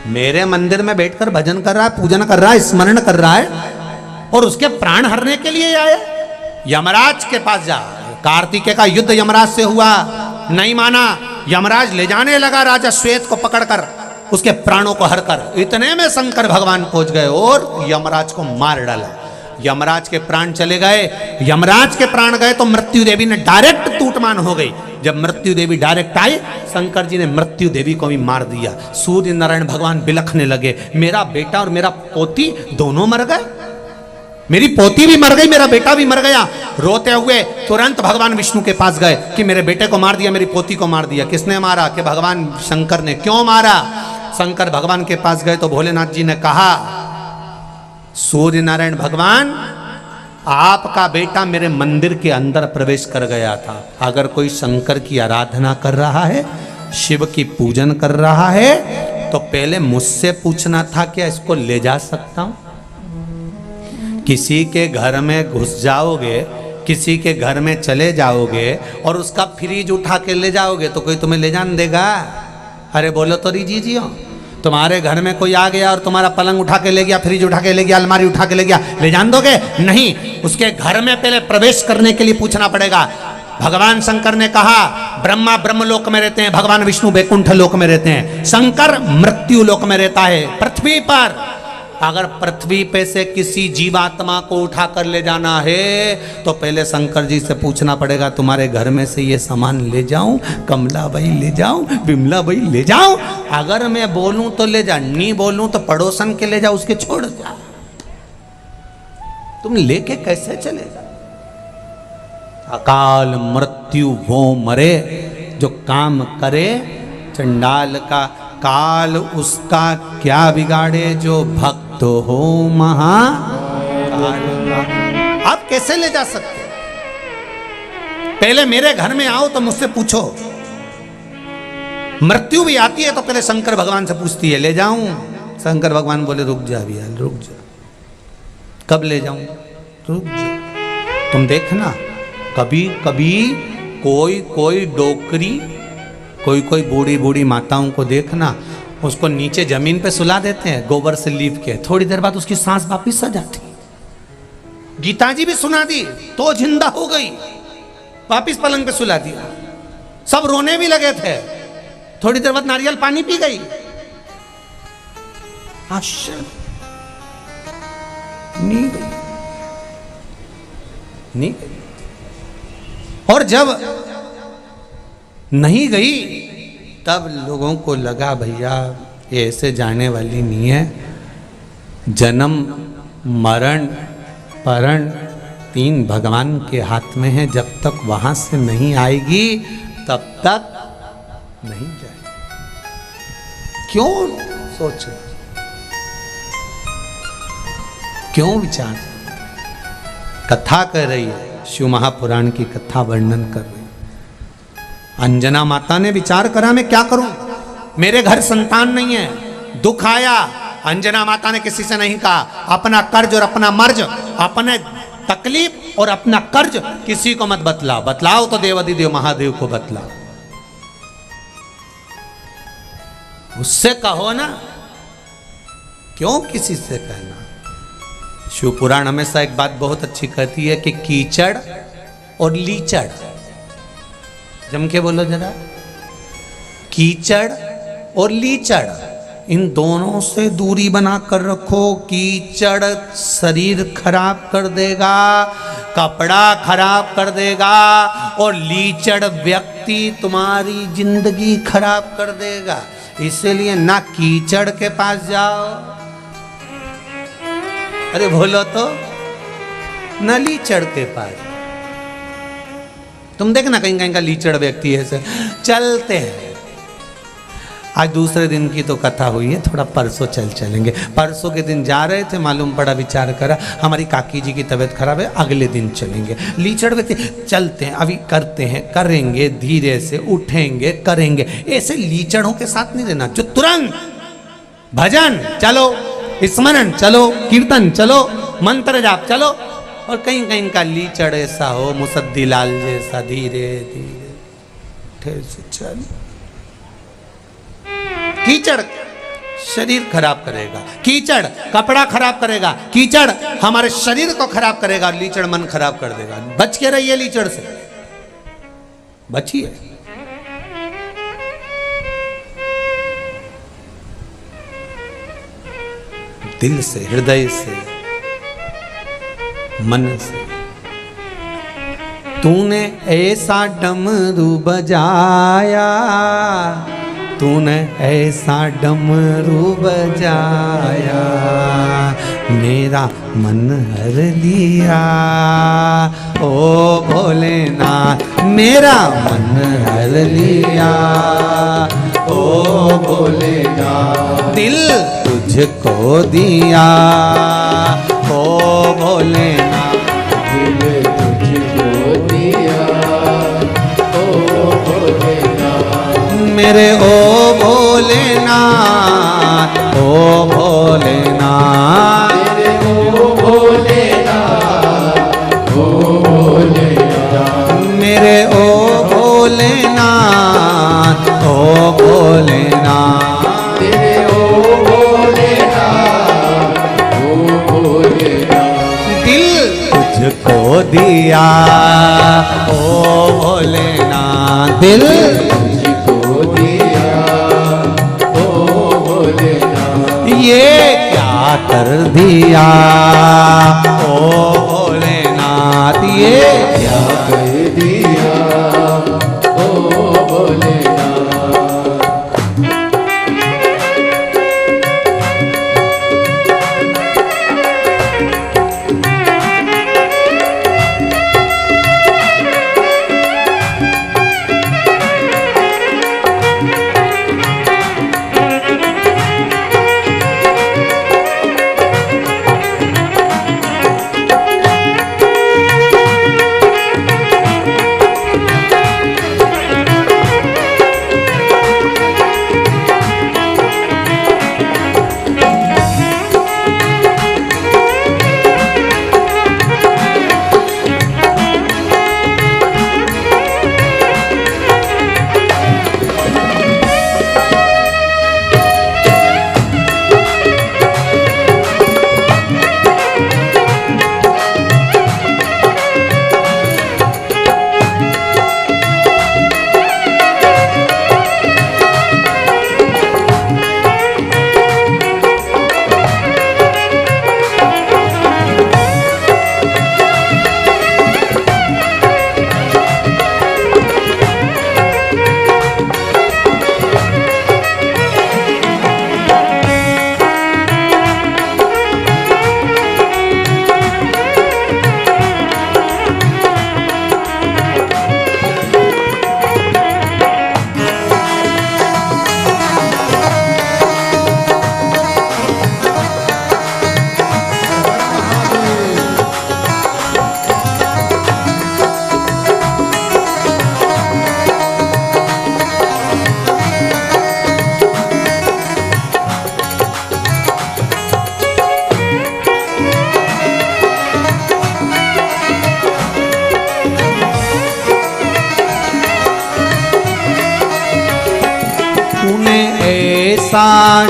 मेरे मंदिर में बैठकर भजन कर रहा है, पूजन कर रहा है, स्मरण कर रहा है और उसके प्राण हरने के लिए आया। यमराज के पास जा। कार्तिकेय का युद्ध यमराज से हुआ, नहीं माना। यमराज ले जाने लगा राजा श्वेत को पकड़कर, उसके प्राणों को हरकर। इतने में शंकर भगवान पहुंच गए और यमराज को मार डाला। यमराज के प्राण चले गए। यमराज के प्राण गए तो मृत्यु देवी ने डायरेक्ट टूटमान हो गई। जब मृत्यु देवी डायरेक्ट आई, शंकर जी ने मृत्यु देवी को भी मार दिया। सूर्य नारायण भगवान बिलखने लगे, मेरा बेटा और मेरा पोती दोनों मर गए, मेरी पोती भी मर गई, मेरा बेटा भी मर गया। रोते हुए तुरंत भगवान विष्णु के पास गए कि मेरे बेटे को मार दिया, मेरी पोती को मार दिया। किसने मारा? कि भगवान शंकर ने। क्यों मारा? शंकर भगवान के पास गए तो भोलेनाथ जी ने कहा, सूर्य नारायण भगवान, आपका बेटा मेरे मंदिर के अंदर प्रवेश कर गया था। अगर कोई शंकर की आराधना कर रहा है, शिव की पूजन कर रहा है, तो पहले मुझसे पूछना था क्या इसको ले जा सकता हूं? किसी के घर में घुस जाओगे, किसी के घर में चले जाओगे और उसका फ्रिज उठा के ले जाओगे तो कोई तुम्हें ले जाने देगा? अरे बोलो तो रीजी जी हो, तुम्हारे घर में कोई आ गया और तुम्हारा पलंग उठा के ले गया, फ्रिज उठा के ले गया, अलमारी उठा के ले गया, ले जान दोगे? नहीं, उसके घर में पहले प्रवेश करने के लिए पूछना पड़ेगा। भगवान शंकर ने कहा, ब्रह्मा ब्रह्मलोक में रहते हैं, भगवान विष्णु वैकुंठ लोक में रहते हैं, शंकर मृत्यु लोक में रहता है पृथ्वी पर। अगर पृथ्वी पे से किसी जीवात्मा को उठा कर ले जाना है तो पहले शंकर जी से पूछना पड़ेगा, तुम्हारे घर में से ये सामान ले जाऊं, कमला भाई ले जाऊं, बिमला भाई ले जाऊं? अगर मैं बोलूं तो ले जा, नहीं बोलूं तो पड़ोसन के ले जा, उसके छोड़ जा। तुम लेके कैसे चलेगा? अकाल मृत्यु वो मरे जो काम करे, चंडाल का काल उसका क्या बिगाड़े, जो भक्त हो महाकाल का। आप कैसे ले जा सकते? पहले मेरे घर में आओ तो मुझसे पूछो। मृत्यु भी आती है तो पहले शंकर भगवान से पूछती है, ले जाऊं? शंकर भगवान बोले, रुक जा भैया, रुक जा। कब ले जाऊं? रुक जा। तुम देखना, कभी कभी कोई कोई डोकरी, कोई कोई बूढ़ी बूढ़ी माताओं को देखना, उसको नीचे जमीन पे सुला देते हैं गोबर से लीप के, थोड़ी देर बाद उसकी सांस वापिस आ जाती। गीता जी भी सुना दी तो जिंदा हो गई, वापिस पलंग पे सुला दिया। सब रोने भी लगे थे, थोड़ी देर बाद नारियल पानी पी गई। आश्चर्य, नहीं गई, नहीं गई। और जब नहीं गई तब लोगों को लगा, भैया ये ऐसे जाने वाली नहीं है, जन्म मरण परण तीन भगवान के हाथ में है, जब तक वहां से नहीं आएगी तब तक नहीं जाएगी। क्यों सोच, क्यों विचार? कथा कर रही है, शिव महापुराण की कथा वर्णन कर रही। अंजना माता ने विचार करा, मैं क्या करूं, मेरे घर संतान नहीं है, दुख आया। अंजना माता ने किसी से नहीं कहा, अपना कर्ज और अपना मर्ज, अपने तकलीफ और अपना कर्ज किसी को मत बतलाओ, बतलाओ तो देवाधिदेव महादेव को बतलाओ, उससे कहो ना, क्यों किसी से कहना। शिव पुराण हमेशा एक बात बहुत अच्छी कहती है कि कीचड़ और लीचड़, जम के बोलो जरा, कीचड़ और लीचड़, इन दोनों से दूरी बना कर रखो। कीचड़ शरीर खराब कर देगा, कपड़ा खराब कर देगा, और लीचड़ व्यक्ति तुम्हारी जिंदगी खराब कर देगा। इसलिए ना कीचड़ के पास जाओ, अरे बोलो तो, न लीचड़ के पास। तुम देखना कहीं कहीं का लीचड़ व्यक्ति है ऐसे चलते हैं। आज दूसरे दिन की तो कथा हुई है, थोड़ा परसों चलेंगे। परसों के दिन जा रहे थे, मालूम पड़ा, विचार करा हमारी काकी जी की तबीयत खराब है, अगले दिन चलेंगे। लीचड़ व्यक्ति चलते हैं, अभी करते हैं, करेंगे, धीरे से उठेंगे, करेंगे। ऐसे लीचड़ों के साथ नहीं रहना जो तुरंत भजन चलो, स्मरण चलो, कीर्तन चलो, मंत्र जाप चलो। और कहीं कहीं का लीचड़ ऐसा हो मुसद्दी लाल जैसा, धीरे धीरे ठेर से चल। कीचड़ शरीर खराब करेगा, कीचड़ कपड़ा खराब करेगा, कीचड़ हमारे शरीर को खराब करेगा, लीचड़ मन खराब कर देगा। बच के रहिए लीचड़ से, बचिए। दिल से, हृदय से, मन से। तूने ऐसा डमरू बजाया, तूने ऐसा डमरू बजाया, मेरा मन हर लिया। ओ भोलेनाथ मेरा मन हर लिया। ओ भोलेनाथ दिल तुझको दिया। ओ भोलेनाथ दिल तुझको दिया। ओ भोलेनाथ मेरे ओ भोलेनाथ, ओ भोलेनाथ मेरे ओ भोलेनाथ, ओ भोलेनाथ मेरे ओ भोलेनाथ, ओ भोलेनाथ मेरे ओ भोलेनाथ, ओ भोलेनाथ दिल तुझको दिया। ओ भोलेनाथ दिल ये क्या कर दिया। ओ भोलेनाथ ये क्या कर दिया। ओ भोलेनाथ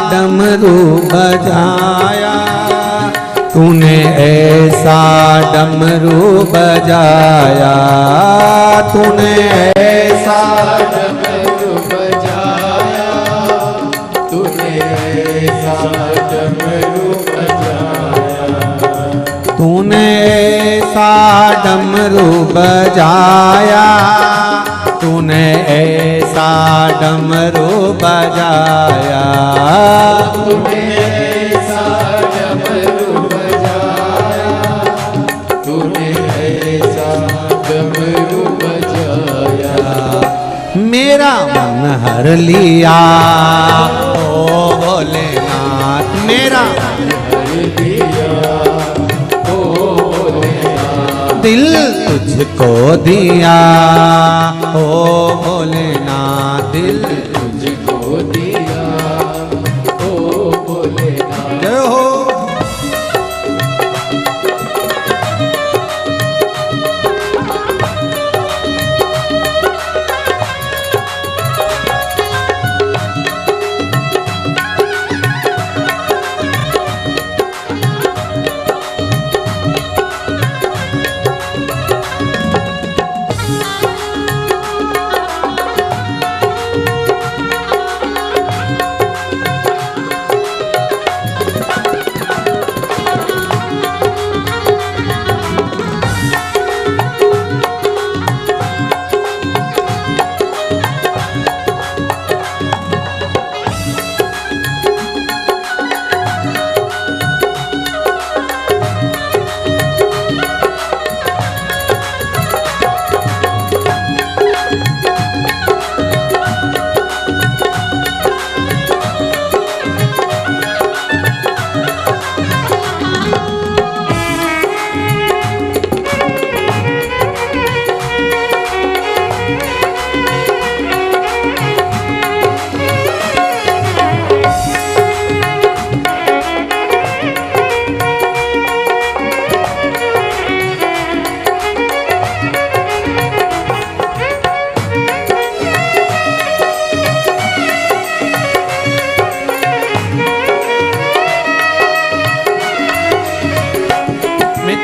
डमरू बजाया, तूने ऐसा डमरू बजाया, तूने ऐसा डमरू बजाया, तूने ऐसा डमरू बजाया, तूने ऐसा डमरू बजाया, तूने ऐसा डमरू बजाया, तूने ऐसा डमरू बजाया, तूने ऐसा डमरू बजाया। कर लिया ओ भोलेनाथ मेरा दिल तुझको दिया ओ भोलेनाथ दिल तुझको दिया ओ भोलेनाथ। जय हो।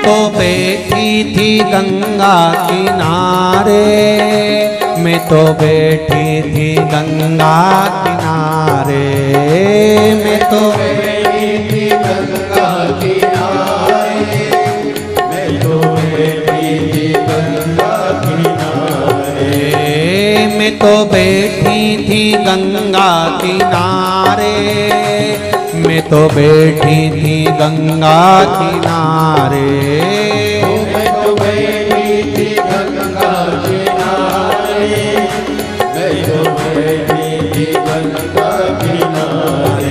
तो बैठी थी गंगा किनारे मैं तो बैठी थी गंगा किनारे मैं तो बैठी थी गंगा किनारे मैं तो बैठी थी गंगा किनारे मैं तो बैठी थी गंगा किनारे मैं तो बैठी थी गंगा किनारे मैं तो बैठी थी गंगा किनारे मैं तो बैठी थी गंगा किनारे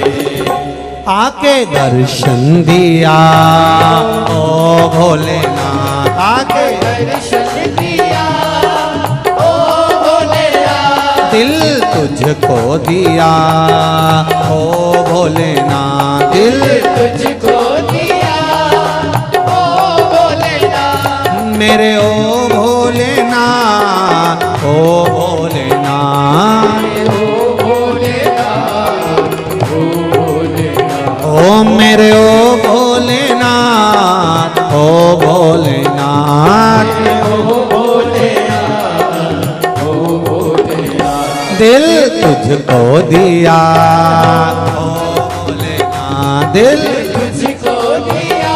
आके दर्शन दिया ओ भोलेनाथ आके दर्शन दिया ओ भोलेनाथ दिल तुझको दिया ओ भोलेनाथ दिल तुझको दिया ओ भोलेनाथ मेरे ओ भोलेनाथ ओ भोलेनाथ ओ भोलेनाथ ओ भोलेनाथ ओ मेरे ओ भोलेनाथ ओ भोलेनाथ ओ भोलेनाथ ओ भोलेनाथ दिल तुझको दिया दिल तुझको दिया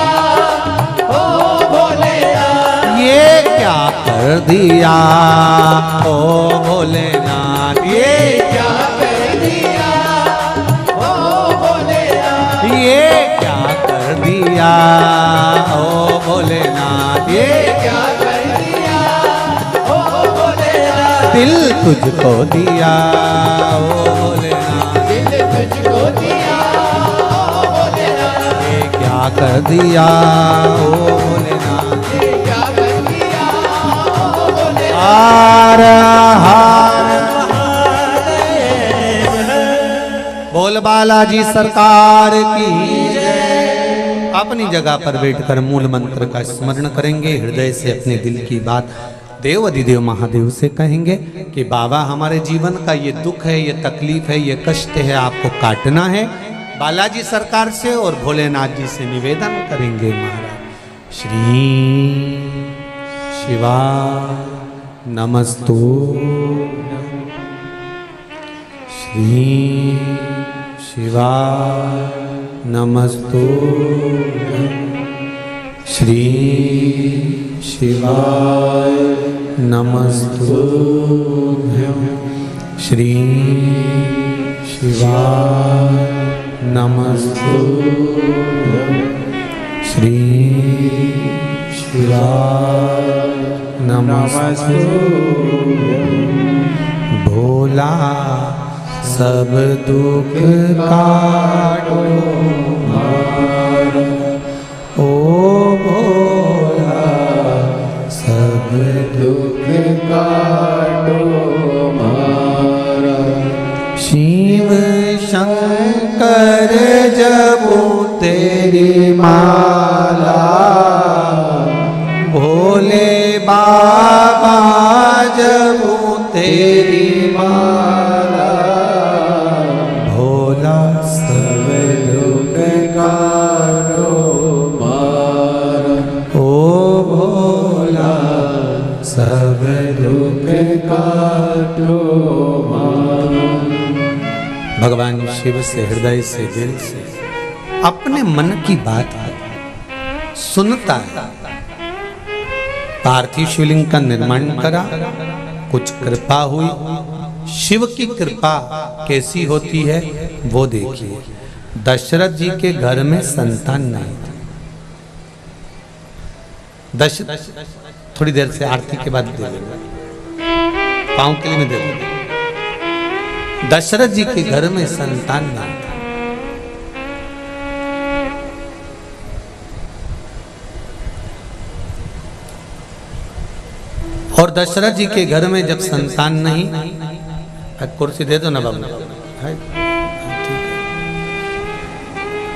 ओ भोलेनाथ ये क्या कर दिया ओ भोलेनाथ ये क्या कर दिया ओ भोलेनाथ ये क्या कर दिया ओ भोलेनाथ ये क्या कर दिया ओ भोलेनाथ दिल तुझको दिया ओ भोलेनाथ दिल तुझको दिया कर दिया ओ भोलेनाथ क्या कर दिया ओ भोलेनाथ हार बोल बालाजी सरकार की जय। अपनी जगह पर बैठकर मूल मंत्र का स्मरण करेंगे हृदय से अपने दिल की बात देव अधिदेव महादेव से कहेंगे कि बाबा हमारे जीवन का ये दुख है ये तकलीफ है ये कष्ट है आपको काटना है बालाजी सरकार से और भोलेनाथ जी से निवेदन करेंगे महाराज श्री शिवा नमस्तु श्री शिवा नमस्तु श्री शिवाय नमस्तु श्री शिवाय नमस्तु श्री शिवाय नमस्तु भोला सब दुख काटो मारा, ओ भोला सब दुख काटो मारा। शिव शंकर जपो तेरी माला, भोले बाबा जपो तेरी माला, भोला सब दुख काटो मारा, ओ भोला सब दुख काटो मारा। भगवान शिव से हृदय से दिल से अपने मन की बात सुनता है। पार्थिव शिवलिंग का निर्माण करा, कुछ कृपा हुई। शिव की कृपा कैसी होती है वो देखिए। दशरथ जी के घर में संतान नहीं थी। थोड़ी देर से आरती के बाद दे देंगे, पाँव के लिए मैं दे दूंगा। दशरथ जी के घर में संतान नहीं था। और दशरथ जी के घर में जब संतान नहीं, कुर्सी दे दो ना बाबू।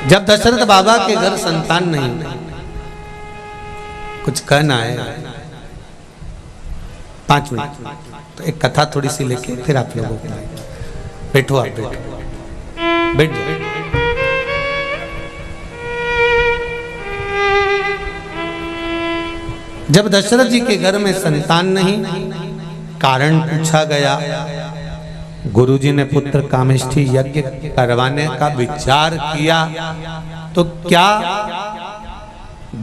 जब दशरथ बाबा के घर संतान नहीं, कुछ कहना है 5 मिनट, तो एक कथा थोड़ी सी लेके फिर आप लोगों को बैठो, आप बैठो, बैठ जाओ। जब दशरथ जी के घर में संतान नहीं, कारण पूछा गया। गुरुजी ने पुत्र कामेष्ठी यज्ञ करवाने का विचार किया, तो क्या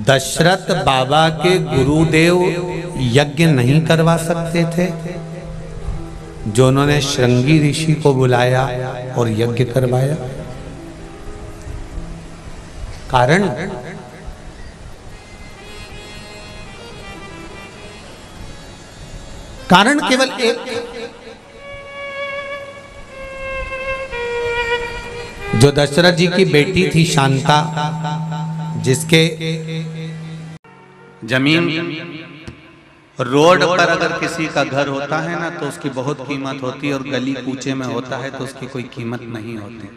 दशरथ बाबा के गुरुदेव यज्ञ नहीं करवा सकते थे? जो उन्होंने श्रृंगी ऋषि को बुलाया और यज्ञ करवाया। कारण केवल एक, जो दशरथ जी की बेटी थी शांता, जिसके जमीन रोड पर अगर किसी का घर होता है ना तो उसकी बहुत कीमत होती है, और गली कूचे में होता है तो उसकी कोई कीमत नहीं होती।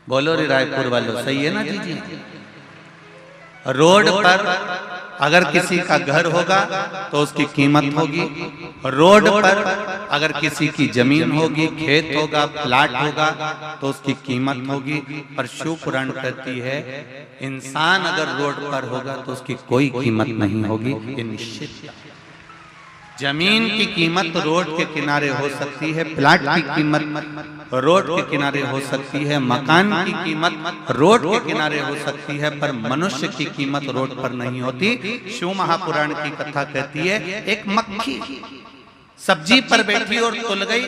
बोलो रे रायपुर वालों, सही है ना जी? जी, रोड पर अगर किसी का घर होगा तो उसकी कीमत होगी। रोड पर अगर किसी की जमीन होगी, खेत होगा, प्लाट होगा तो उसकी कीमत होगी। पर शिव पुराण कहती है इंसान अगर रोड पर होगा तो उसकी कोई कीमत नहीं होगी, ये निश्चित। जमीन की कीमत रोड के किनारे हो सकती है, प्लाट की कीमत रोड के किनारे हो सकती है, मकान की कीमत रोड के किनारे हो सकती है, पर मनुष्य की कीमत रोड पर नहीं होती। शिव महापुराण की कथा कहती है एक मक्खी सब्जी पर बैठी और तुल गई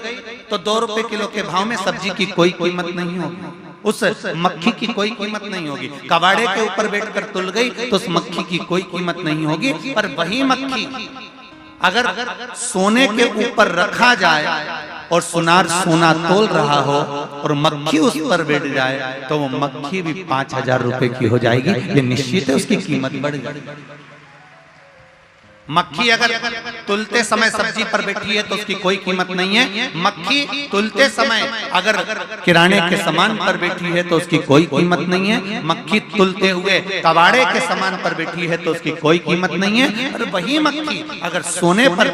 तो 2 रुपए किलो के भाव में सब्जी की कोई कीमत नहीं होगी, उस मक्खी की कोई कीमत नहीं होगी। कबाड़े के ऊपर बैठकर तुल गई तो उस मक्खी की कोई कीमत नहीं होगी। पर वही मक्खी अगर सोने के ऊपर रखा जाए और सुनार सोना तोल रहा हो और मक्खी उस पर बैठ जाए तो वो मक्खी भी 5000 रुपए की हो जाएगी। ये निश्चित है, उसकी कीमत बढ़ जाएगी। मक्खी अगर तुलते समय सब्जी पर बैठी है तो उसकी कोई कीमत नहीं है। मक्खी तुलते समय अगर किराने के सामान पर बैठी है तो उसकी कोई कीमत नहीं है। मक्खी तुलते हुए कबाड़े के सामान पर बैठी है तो उसकी कोई कीमत नहीं है। और वही मक्खी अगर सोने पर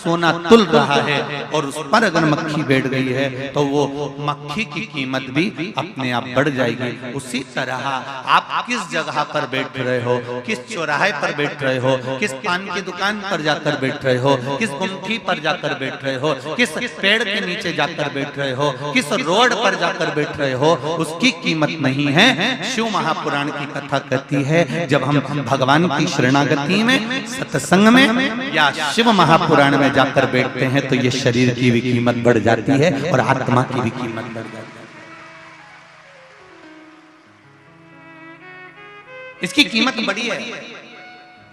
सोना तुल रहा है और उस पर अगर मक्खी बैठ गई है तो वो मक्खी की कीमत भी अपने आप बढ़ जाएगी। उसी तरह आप किस जगह पर बैठ रहे हो, किस चौराहे पर बैठ रहे हो, किस पान की दुकान पर जाकर बैठ रहे हो, किस गुमठी पर जाकर बैठ रहे हो, किस पेड़ के नीचे जाकर बैठ रहे हो, किस रोड पर जाकर बैठ रहे हो, उसकी कीमत नहीं है। शिव महापुराण की कथा कहती है जब हम भगवान की शरणागति में, सत्संग में या शिव महापुराण में जाकर बैठते हैं तो ये शरीर की भी कीमत बढ़ जाती है और आत्मा की भी कीमत बढ़ जाती है। इसकी कीमत बड़ी है,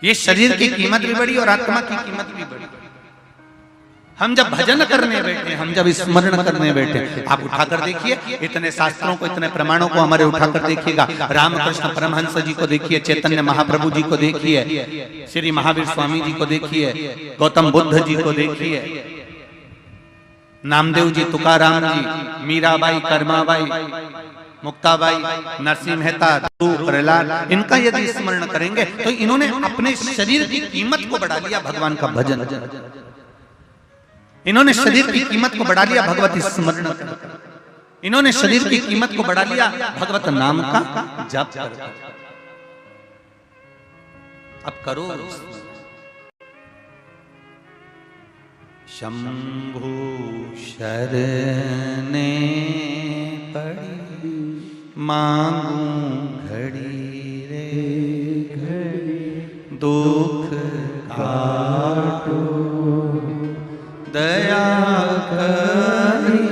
ये शरीर की कीमत भी बड़ी और आत्मा की कीमत भी बड़ी। हम जब भजन करने बैठे, हम जब स्मरण करने बैठे, आप उठाकर देखिए इतने शास्त्रों को, इतने प्रमाणों को हमारे उठाकर देखिएगा। रामकृष्ण परमहंस जी को देखिए, चैतन्य महाप्रभु जी को देखिए, श्री महावीर स्वामी जी को देखिए, गौतम बुद्ध जी को देखिए, नामदेव जी, तुकाराम जी, मीराबाई, कर्माबाई, मुक्ताबाई, नरसिंह मेहता, प्रहलाद, इनका यदि स्मरण करेंगे तो इन्होंने अपने शरीर की कीमत को बढ़ा लिया भगवान का भजन, इन्होंने शरीर की कीमत को बढ़ा लिया भगवत स्मरण, इन्होंने शरीर की कीमत को बढ़ा लिया भगवत नाम का जप कर। अब करो। शंभु शरणे पड़ी मांगू घड़ी रे घड़ी, दुख काटो दया करी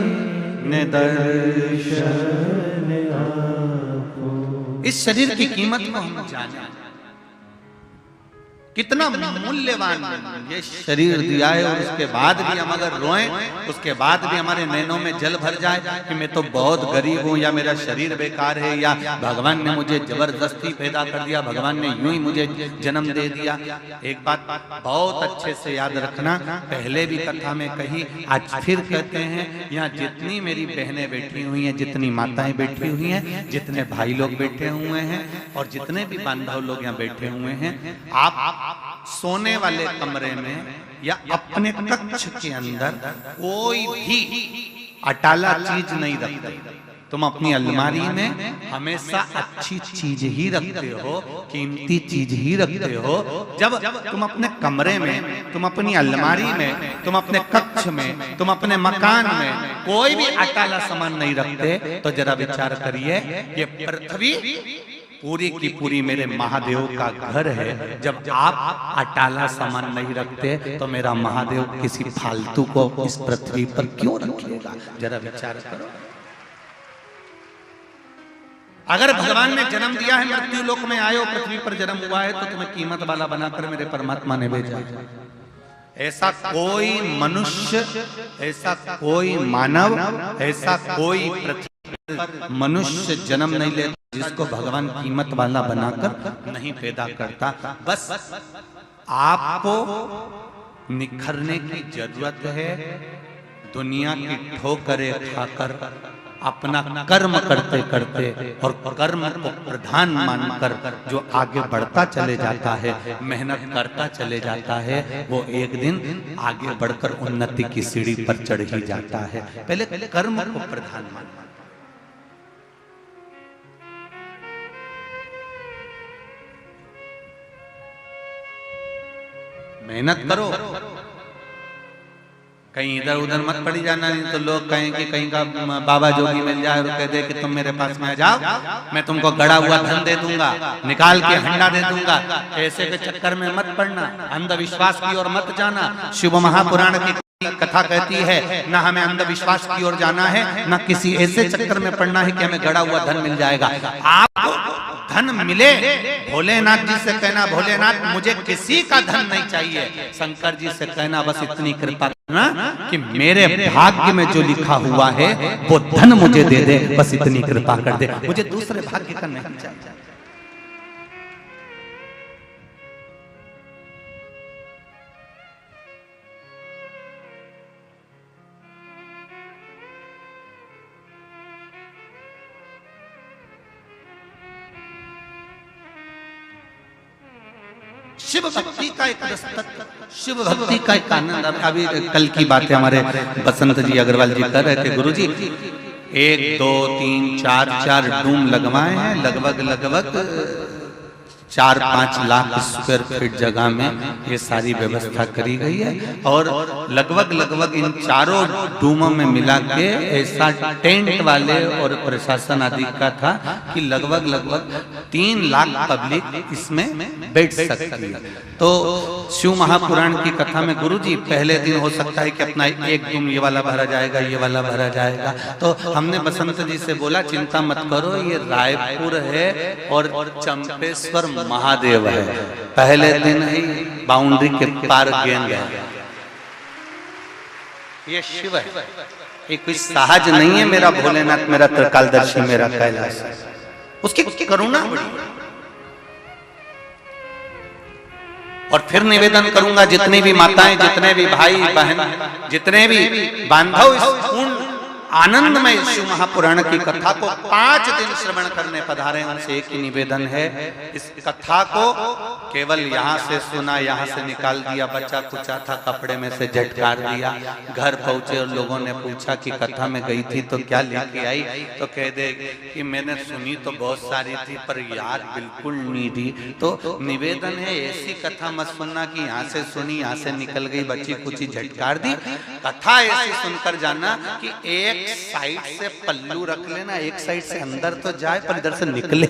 दर्शन आपको। इस शरीर की कीमत को हम जाने, कितना मूल्यवान ये शरीर दिया है, और उसके बाद भी हम अगर रोएं, उसके बाद भी हमारे नैनों में जल भर जाए कि मैं तो बहुत गरीब हूं, या मेरा शरीर बेकार है, या भगवान ने मुझे जबरदस्ती पैदा कर दिया, भगवान ने यूं ही मुझे जन्म दे दिया। एक बात बहुत अच्छे से याद रखना, पहले भी कथा में कही, आज फिर कहते हैं, यहाँ जितनी मेरी बहनें बैठी हुई हैं, जितनी माताएं बैठी हुई हैं, जितने भाई लोग बैठे हुए हैं, और जितने भी बांधव लोग यहाँ बैठे हुए हैं, आप सोने वाले कमरे में या अपने कक्ष के अंदर कोई भी अटाला चीज नहीं रखते। तुम अपनी अलमारी में हमेशा अच्छी चीज ही रखते हो, कीमती चीज ही रखते हो। जब तुम अपने कमरे में, तुम अपनी अलमारी में, तुम अपने कक्ष में, तुम अपने मकान में कोई भी अटाला सामान नहीं रखते, तो जरा विचार करिए, ये पृथ्वी पूरी की पूरी मेरे महादेव का घर है। जब आप अटाला सामान नहीं रखते, तो मेरा महादेव किसी फालतू को इस पृथ्वी पर क्यों रखेगा? जरा विचार करो। अगर भगवान ने जन्म दिया है, मृत्यु लोक में आए हो, पृथ्वी पर जन्म हुआ है, तो तुम्हें कीमत वाला बनाकर मेरे परमात्मा ने भेजा। ऐसा कोई मनुष्य, ऐसा कोई मानव, ऐसा कोई पृथ्वी मनुष्य जन्म नहीं लेता जिसको भगवान कीमत वाला बनाकर नहीं पैदा करता। बस आपको निखरने की जरूरत है। दुनिया की ठोकरें खाकर अपना कर्म करते करते और कर्म को प्रधान मानकर जो आगे बढ़ता चले जाता है, मेहनत करता चले जाता है, वो एक दिन आगे बढ़कर उन्नति की सीढ़ी पर चढ़ ही जाता है। पहले कर्म को प्रधान मानना। मेहनत करो, कहीं इधर उधर मत पड़ी जाना, नहीं तो लोग कहें कि कहीं का बाबा जोगी मिल जाए और कह दे कि तुम मेरे पास में आ जाओ, मैं तुमको गड़ा हुआ धन दे दूंगा, निकाल के हंडा दे दूंगा। ऐसे के चक्कर में मत पड़ना, अंधविश्वास की ओर मत जाना। शिव महापुराण की कथा कहती है, ना हमें अंधविश्वास की ओर जाना है, ना किसी ऐसे चक्कर में पड़ना है कि हमें गड़ा हुआ धन मिल जाएगा। आपको धन मिले, भोलेनाथ जी से कहना, भोलेनाथ मुझे किसी का धन नहीं चाहिए। शंकर जी से कहना, बस इतनी कृपा करना कि मेरे भाग्य में जो लिखा हुआ है वो धन मुझे दे दे, बस इतनी कृपा कर दे, मुझे दूसरे भाग्य का नहीं चाहिए। शिव भक्ति का एक रसतत्व, शिव भक्ति का एक आनंद। अभी कल की बात है, हमारे बसंत जी अग्रवाल जी कर रहे थे, गुरु जी 1 2 3 4 डूम लगवाए हैं, लगभग 4-5 लाख स्क्वायर फीट जगह में ये सारी व्यवस्था करी गई है। और लगभग इन चारों डूमों में मिला के ऐसा टेंट वाले और प्रशासन आदि का था कि लगभग 3 लाख पब्लिक इसमें बैठ सकती है। तो शिव महापुराण की कथा में गुरुजी पहले दिन हो सकता है कि अपना एक डूम ये वाला भरा जाएगा, ये वाला भरा जाएगा। तो हमने बसंत जी से बोला, चिंता मत करो, ये रायपुर है और चंपेश्वर महादेव है, पहले दिन ही बाउंड्री के पार गेंद है। ये शिव है, ये कोई सहज नहीं है मेरा भोलेनाथ, मेरा त्रिकालदर्शी, मेरा कैलाश। उसकी करुणा बड़ी। और फिर निवेदन करूंगा, जितनी भी माताएं, जितने भी भाई बहन, जितने भी बांधव इस पूर्ण आनंद में शिव महापुराण की कथा को 5 दिन श्रवण करने पधारे, उनसे एक ही निवेदन है, इस कथा को केवल यहाँ से सुना, यहाँ से निकाल दिया, बच्चा कुचा था कपड़े में से झटकार दिया, घर पहुंचे और लोगों ने पूछा कि कथा में गई थी तो क्या लेके आई, तो कह दे कि मैंने सुनी तो बहुत सारी थी पर याद बिल्कुल नहीं थी। तो निवेदन है, ऐसी कथा मत सुनना कि यहाँ से सुनी, यहाँ से निकल गई, बच्ची कुची झटकार दी। कथा ऐसी सुनकर जाना कि एक साइड से पल्लू रख लेना, एक साइड से अंदर तो जाए पर इधर से निकले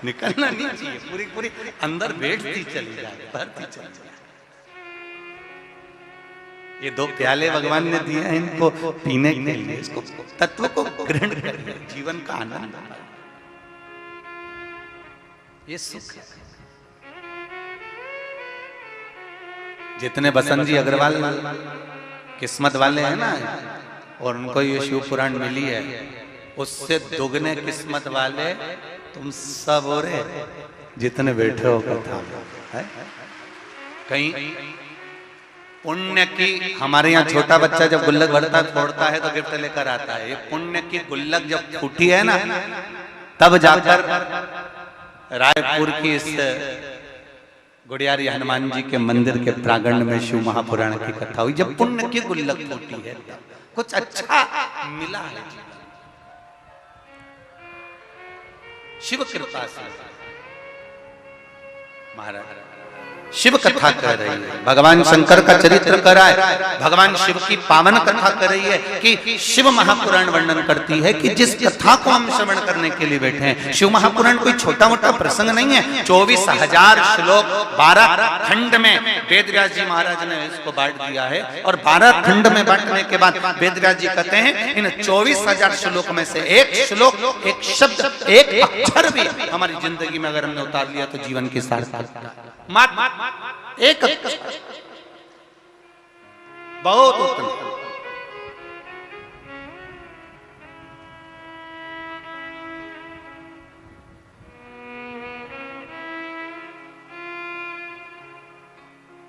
निकलना नहीं चाहिए, पूरी पूरी अंदर बैठती चली जाए, भरती चली जाए। ये 2 प्याले भगवान ने दिए हैं इनको पीने के लिए, इसको तत्व को ग्रहण करिए, जीवन का आनंद, ये सुख है। जितने बसंत जी अग्रवाल किस्मत वाले हैं ना, और उनको ये शिव पुराण मिली है, उससे दुगने किस्मत वाले तुम सब हो रहे जितने बैठे हो कथा है। कहीं पुण्य की, हमारे यहाँ छोटा बच्चा जब गुल्लक भरता छोड़ता है तो गिफ्ट लेकर आता है, ये पुण्य की गुल्लक जब फूटी है ना, तब जाकर रायपुर की इस गुड़ियारी हनुमान जी के मंदिर के प्रांगण में शिव महापुराण की कथा हुई। जब पुण्य की गुल्लक फूटी है, कुछ अच्छा मिला है शिव कृपा से। महाराज शिव कथा कह रही है, भगवान शंकर का चरित्र कर रहा है, भगवान शिव की पावन कथा कर रही है कि शिव महापुराण वर्णन करती है कि जिस कथा को हम श्रवण करने के लिए बैठे हैं, शिव महापुराण कोई छोटा मोटा प्रसंग नहीं है। 24,000 श्लोक 12 खंड में वेदव्यास जी महाराज ने इसको बांट दिया है, और 12 खंड में बांटने के बाद वेदव्यास जी कहते हैं इन 24,000 श्लोक में से एक श्लोक, एक शब्द, एक अक्षर भी हमारी जिंदगी में अगर हमने उतार लिया तो जीवन की सार्थकता। एक बहुत उत्तम।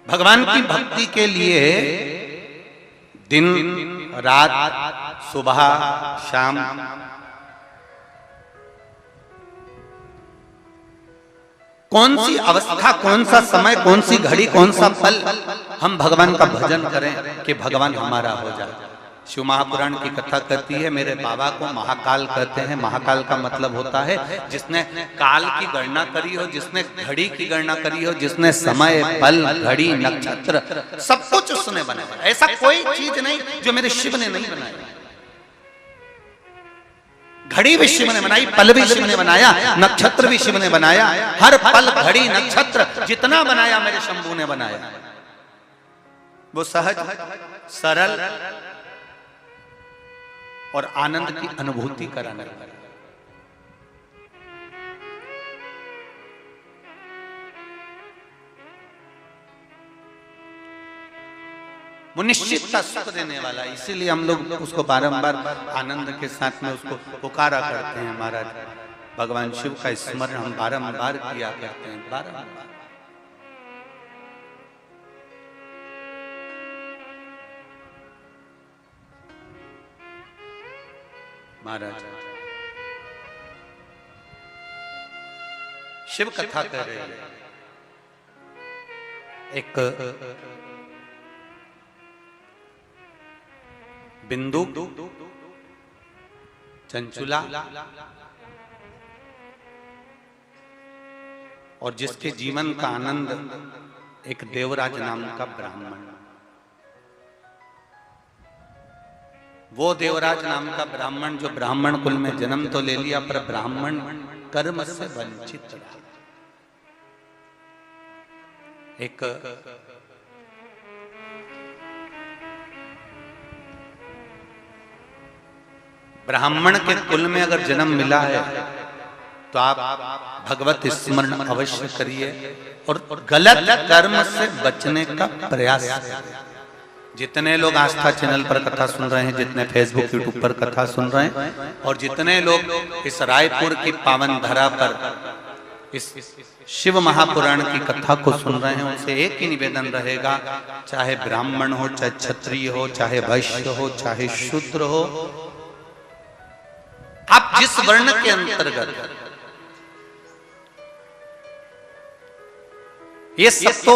भगवान की भक्ति के लिए दिन रात, सुबह शाम, कौन सी अवस्था, कौन सा समय, कौन सी घड़ी, कौन सा पल हम भगवान का भजन करें कि भगवान हमारा हो जाए। शिव महापुराण की कथा कहती है, मेरे बाबा को महाकाल कहते हैं। महाकाल का मतलब होता है जिसने काल की गणना करी हो, जिसने घड़ी की गणना करी हो, जिसने समय, पल, घड़ी, नक्षत्र सब कुछ उसने बनाया। ऐसा कोई चीज नहीं जो मेरे शिव ने नहीं बनाया। घड़ी भी शिव ने बनाई, पल भी शिव ने बनाया, नक्षत्र भी शिव ने बनाया। हर पल, घड़ी, नक्षत्र जितना बनाया मेरे शंभू ने बनाया। वो सहज, सरल और आनंद की अनुभूति कराने वाला। वो निश्चितता सुख देने वाला, इसीलिए हम लोग उसको बारंबार आनंद के साथ में उसको पुकारा करते हैं। महाराज भगवान शिव का स्मरण हम बारंबार किया करते हैं, बारंबार। महाराज शिव कथा कर रहे हैं। एक बिंदु, चंचुला और जिसके जीवन का आनंद एक देवराज नाम का ब्राह्मण। वो देवराज नाम का ब्राह्मण जो ब्राह्मण कुल में जन्म तो ले लिया पर ब्राह्मण कर्म से वंचित रहा। एक ब्राह्मण के कुल में अगर जन्म मिला है तो आप भगवत स्मरण अवश्य करिए और गलत कर्म से बचने का प्रयास करिए। जितने लोग आस्था चैनल पर कथा सुन रहे हैं, जितने फेसबुक यूट्यूब पर कथा सुन रहे हैं, और जितने लोग इस रायपुर की पावन धरा पर इस शिव महापुराण की कथा को सुन रहे हैं, उनसे एक ही निवेदन रहेगा, चाहे ब्राह्मण हो, चाहे क्षत्रिय हो, चाहे वैश्य हो, चाहे शूद्र हो, आप जिस वर्ण के अंतर्गत, ये सब तो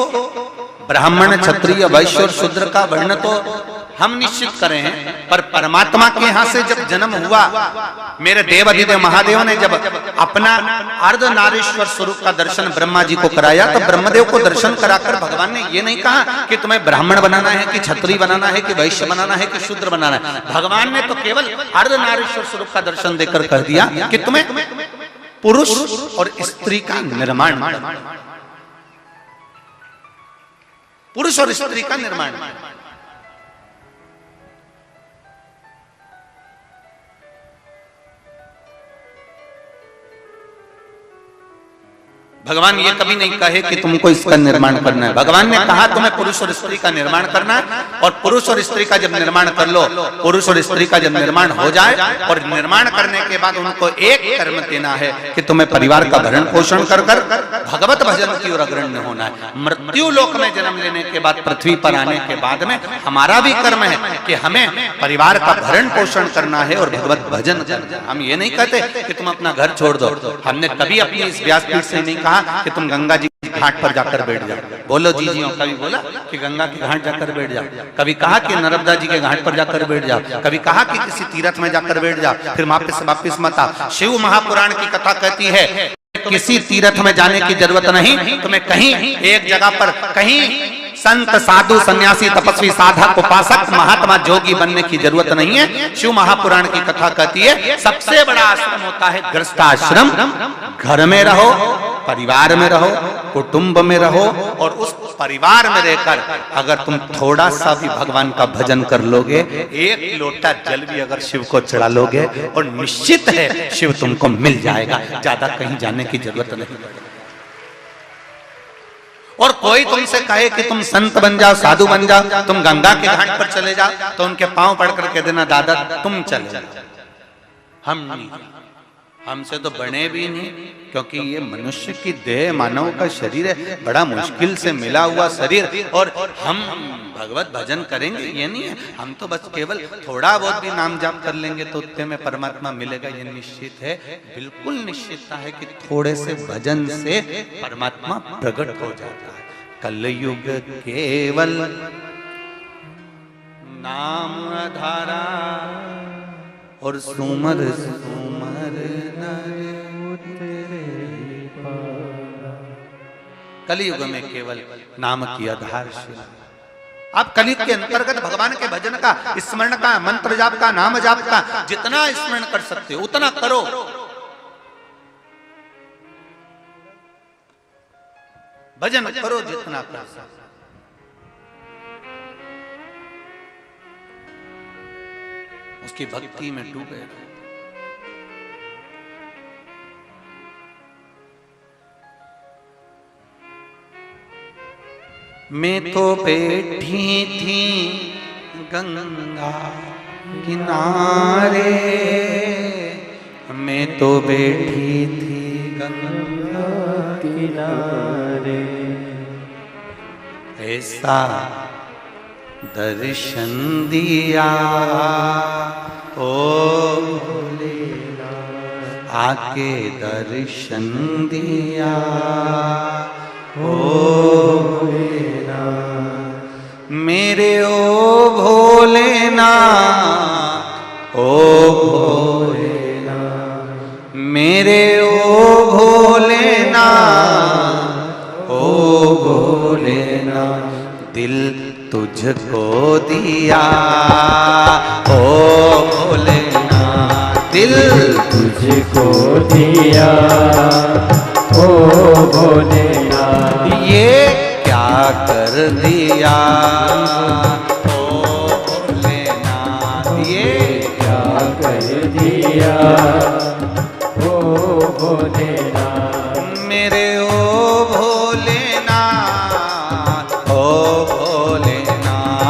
ब्राह्मण, क्षत्रिय, वैश्य और शूद्र का वर्ण तो हम निश्चित करें हैं, पर परमात्मा के यहां से जब जन्म हुआ, मेरे देव अधिदेव महादेव ने जब अपना अर्धनारीश्वर स्वरूप का दर्शन ब्रह्मा जी को कराया, तो ब्रह्मदेव को दर्शन कराकर भगवान ने ये नहीं कहा कि तुम्हें ब्राह्मण बनाना है, कि क्षत्रिय बनाना है, कि वैश्य बनाना है, कि शूद्र बनाना है। भगवान ने तो केवल अर्धनारीश्वर स्वरूप का दर्शन देकर कह दिया कि तुम्हें पुरुष और स्त्री का निर्माण, पुरुष और स्त्री का निर्माण। भगवान ये कभी नहीं कहे कि तुमको इसका निर्माण करना है। भगवान ने कहा तुम्हें पुरुष और स्त्री का निर्माण करना है, और पुरुष और स्त्री का जब निर्माण कर लो, पुरुष और स्त्री का जब निर्माण हो जाए, और निर्माण करने के बाद उनको एक कर्म देना है कि तुम्हें परिवार का भरण पोषण कर कर भगवत भजन की ओर अग्रण्य होना है। मृत्यु लोक में जन्म लेने के बाद, पृथ्वी पर आने के बाद में हमारा भी कर्म है कि हमें परिवार का भरण पोषण करना है और भगवत भजन करना है। हम ये नहीं कहते कि तुम अपना घर छोड़ दो। हमने कभी अपनी इस व्यासपीठ से नहीं कहा कि तुम गंगा जी के घाट पर जाकर बैठ जाओ। बोलो जी जी, कभी बोला कि गंगा के घाट जाकर बैठ जाओ, कभी कहा कि नर्मदा जी के घाट पर जाकर बैठ जाओ, कभी कहा कि किसी तीर्थ में जाकर बैठ जाओ, फिर वापिस मत आ। शिव महापुराण की कथा कहती है किसी तीर्थ में जाने की जरूरत नहीं, तुम्हें कहीं एक जगह पर, कहीं संत साधु सन्यासी तपस्वी साधक उपासक महात्मा जोगी बनने की जरूरत नहीं है। शिव महापुराण की कथा कहती है सबसे बड़ा आश्रम होता है गृहस्थाश्रम। घर में रहो, परिवार में रहो, कुटुंब में रहो, और उस परिवार में रहकर अगर तुम थोड़ा सा भी भगवान का भजन कर लोगे, एक लोटा जल भी अगर शिव को चढ़ा लोगे, और निश्चित है शिव तुमको मिल जाएगा, ज्यादा कहीं जाने की जरूरत नहीं। और कोई तुमसे कहे कि तुम संत बन जाओ, साधु बन जाओ, तुम गंगा के घाट पर चले जाओ, तो उनके पांव पड़कर कह देना दादा तुम चले जाओ, हम नहीं, हमसे तो बने भी नहीं, क्योंकि ये मनुष्य की देह, मानव का शरीर है, बड़ा मुश्किल से मिला हुआ शरीर, और हम भगवत भजन करेंगे ये नहीं है। हम तो बस केवल थोड़ा बहुत भी नाम जाप कर लेंगे तो उत्ते में परमात्मा मिलेगा, ये निश्चित है। बिल्कुल निश्चितता है कि थोड़े से भजन से परमात्मा प्रकट हो जाता है। कलयुग केवल नाम आधारा, और सुमर सुमर कलयुग में केवल नाम की आधारशिला। आप कलयुग के अंतर्गत भगवान के भजन का, स्मरण का, मंत्र जाप का, नाम जाप का जितना स्मरण कर सकते हो उतना करो। भजन करो जितना कर सकते। उसकी भक्ति में डूबे। मैं तो बैठी थी गंगा किनारे, मैं तो बैठी थी गंगा किनारे, ऐसा दर्शन दिया ओ भोलेनाथ, आके दर्शन दिया ओ भोलेनाथ, मेरे ओ भोलेनाथ, ओ भोलेनाथ, मेरे ओ भोलेनाथ, ओ भोलेनाथ, दिल तुझको दिया ओ भोलेनाथ, दिल तुझको दिया ओ भोलेनाथ, ये क्या कर दिया ओ भोलेनाथ, ये क्या कर दिया ओ भोलेनाथ, मेरे ओ भोलेनाथ, ओ भोलेनाथ,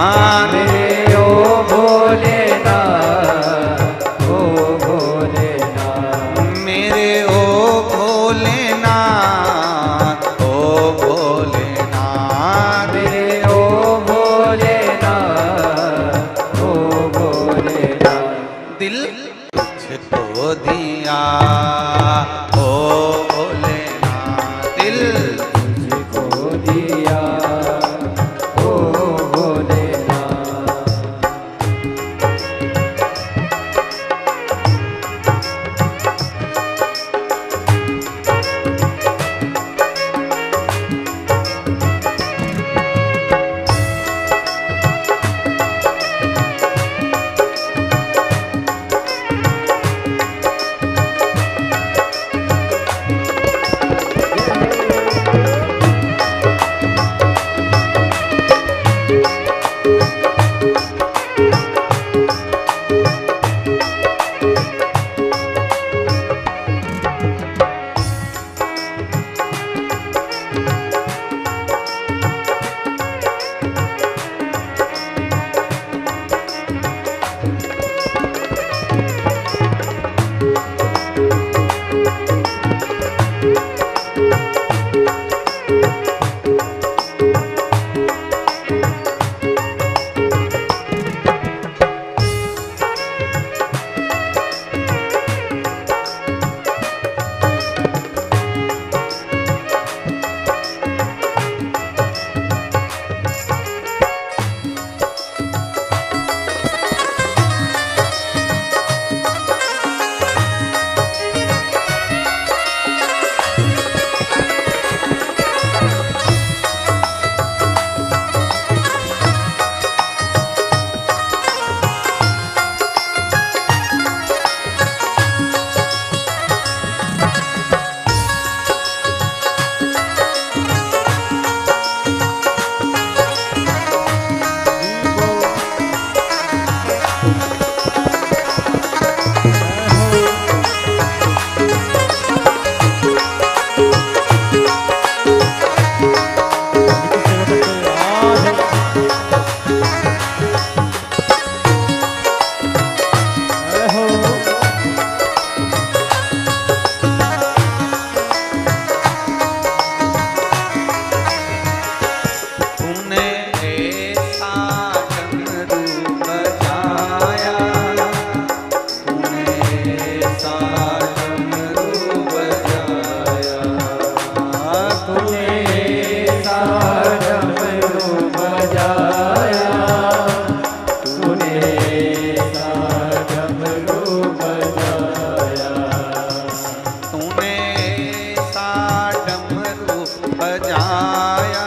बजाया,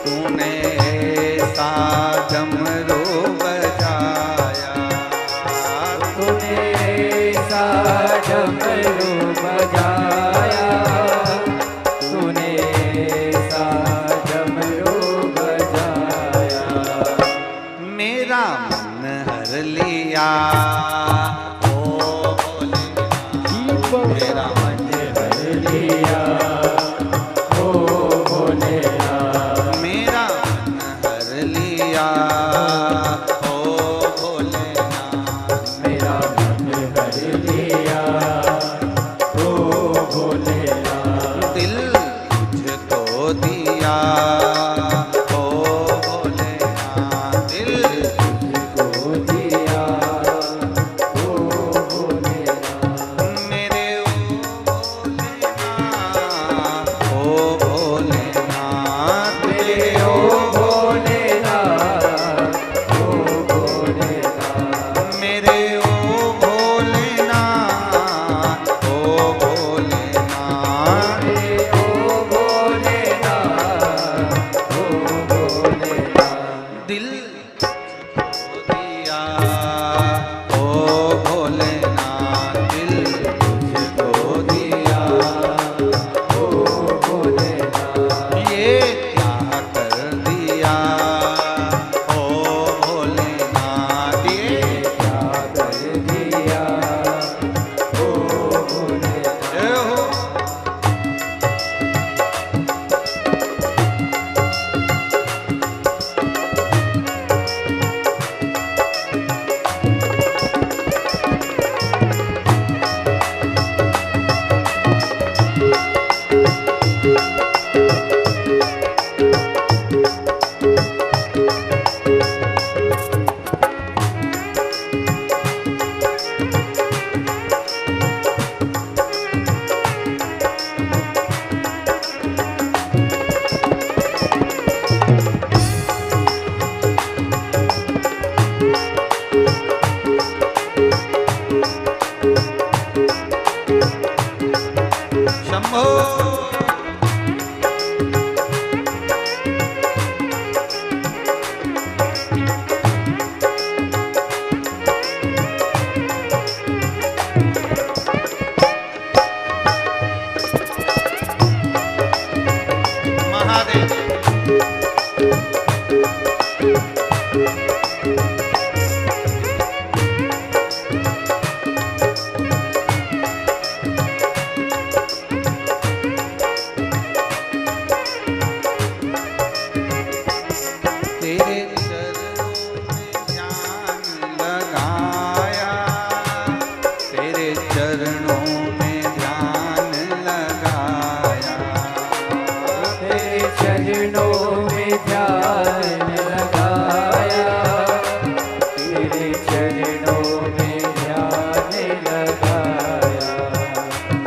तूने ऐसा डमरू बजाया, तूने ऐसा डमरू बजाया, तूने ऐसा डमरू बजाया, मेरा मन हर लिया, ओ भोलेनाथ, मेरा मन हर लिया, ओ भोलेनाथ, मेरा मन हर लिया, ओ भोलेनाथ, मेरा मन हर लिया, ओ भोलेनाथ, दिल तुझको दिया, ओ भोलेनाथ, दिल को दिया, ओ भोलेनाथ, मेरे ओ भोलेनाथ, मेरे ओ भोलेनाथ, ओ भोलेनाथ, मेरे ओ भोलेनाथ, ओ भोलेनाथ, मेरे ओ भोलेनाथ, ओ भोलेनाथ, दिल तुझको दिया, ओ भोलेनाथ, दिल तुझको दिया, ओ भोलेनाथ, ये क्या कर दिया, ओ भोलेनाथ, ये क्या कर दिया, ओ भोलेनाथ, ए हो। शंभो महादेव। तेरे चरणों में ध्यान लगाया, तेरे चरणों में ध्यान लगाया, तेरे चरणों में ध्यान लगाया, तेरे चरणों में ध्यान लगाया,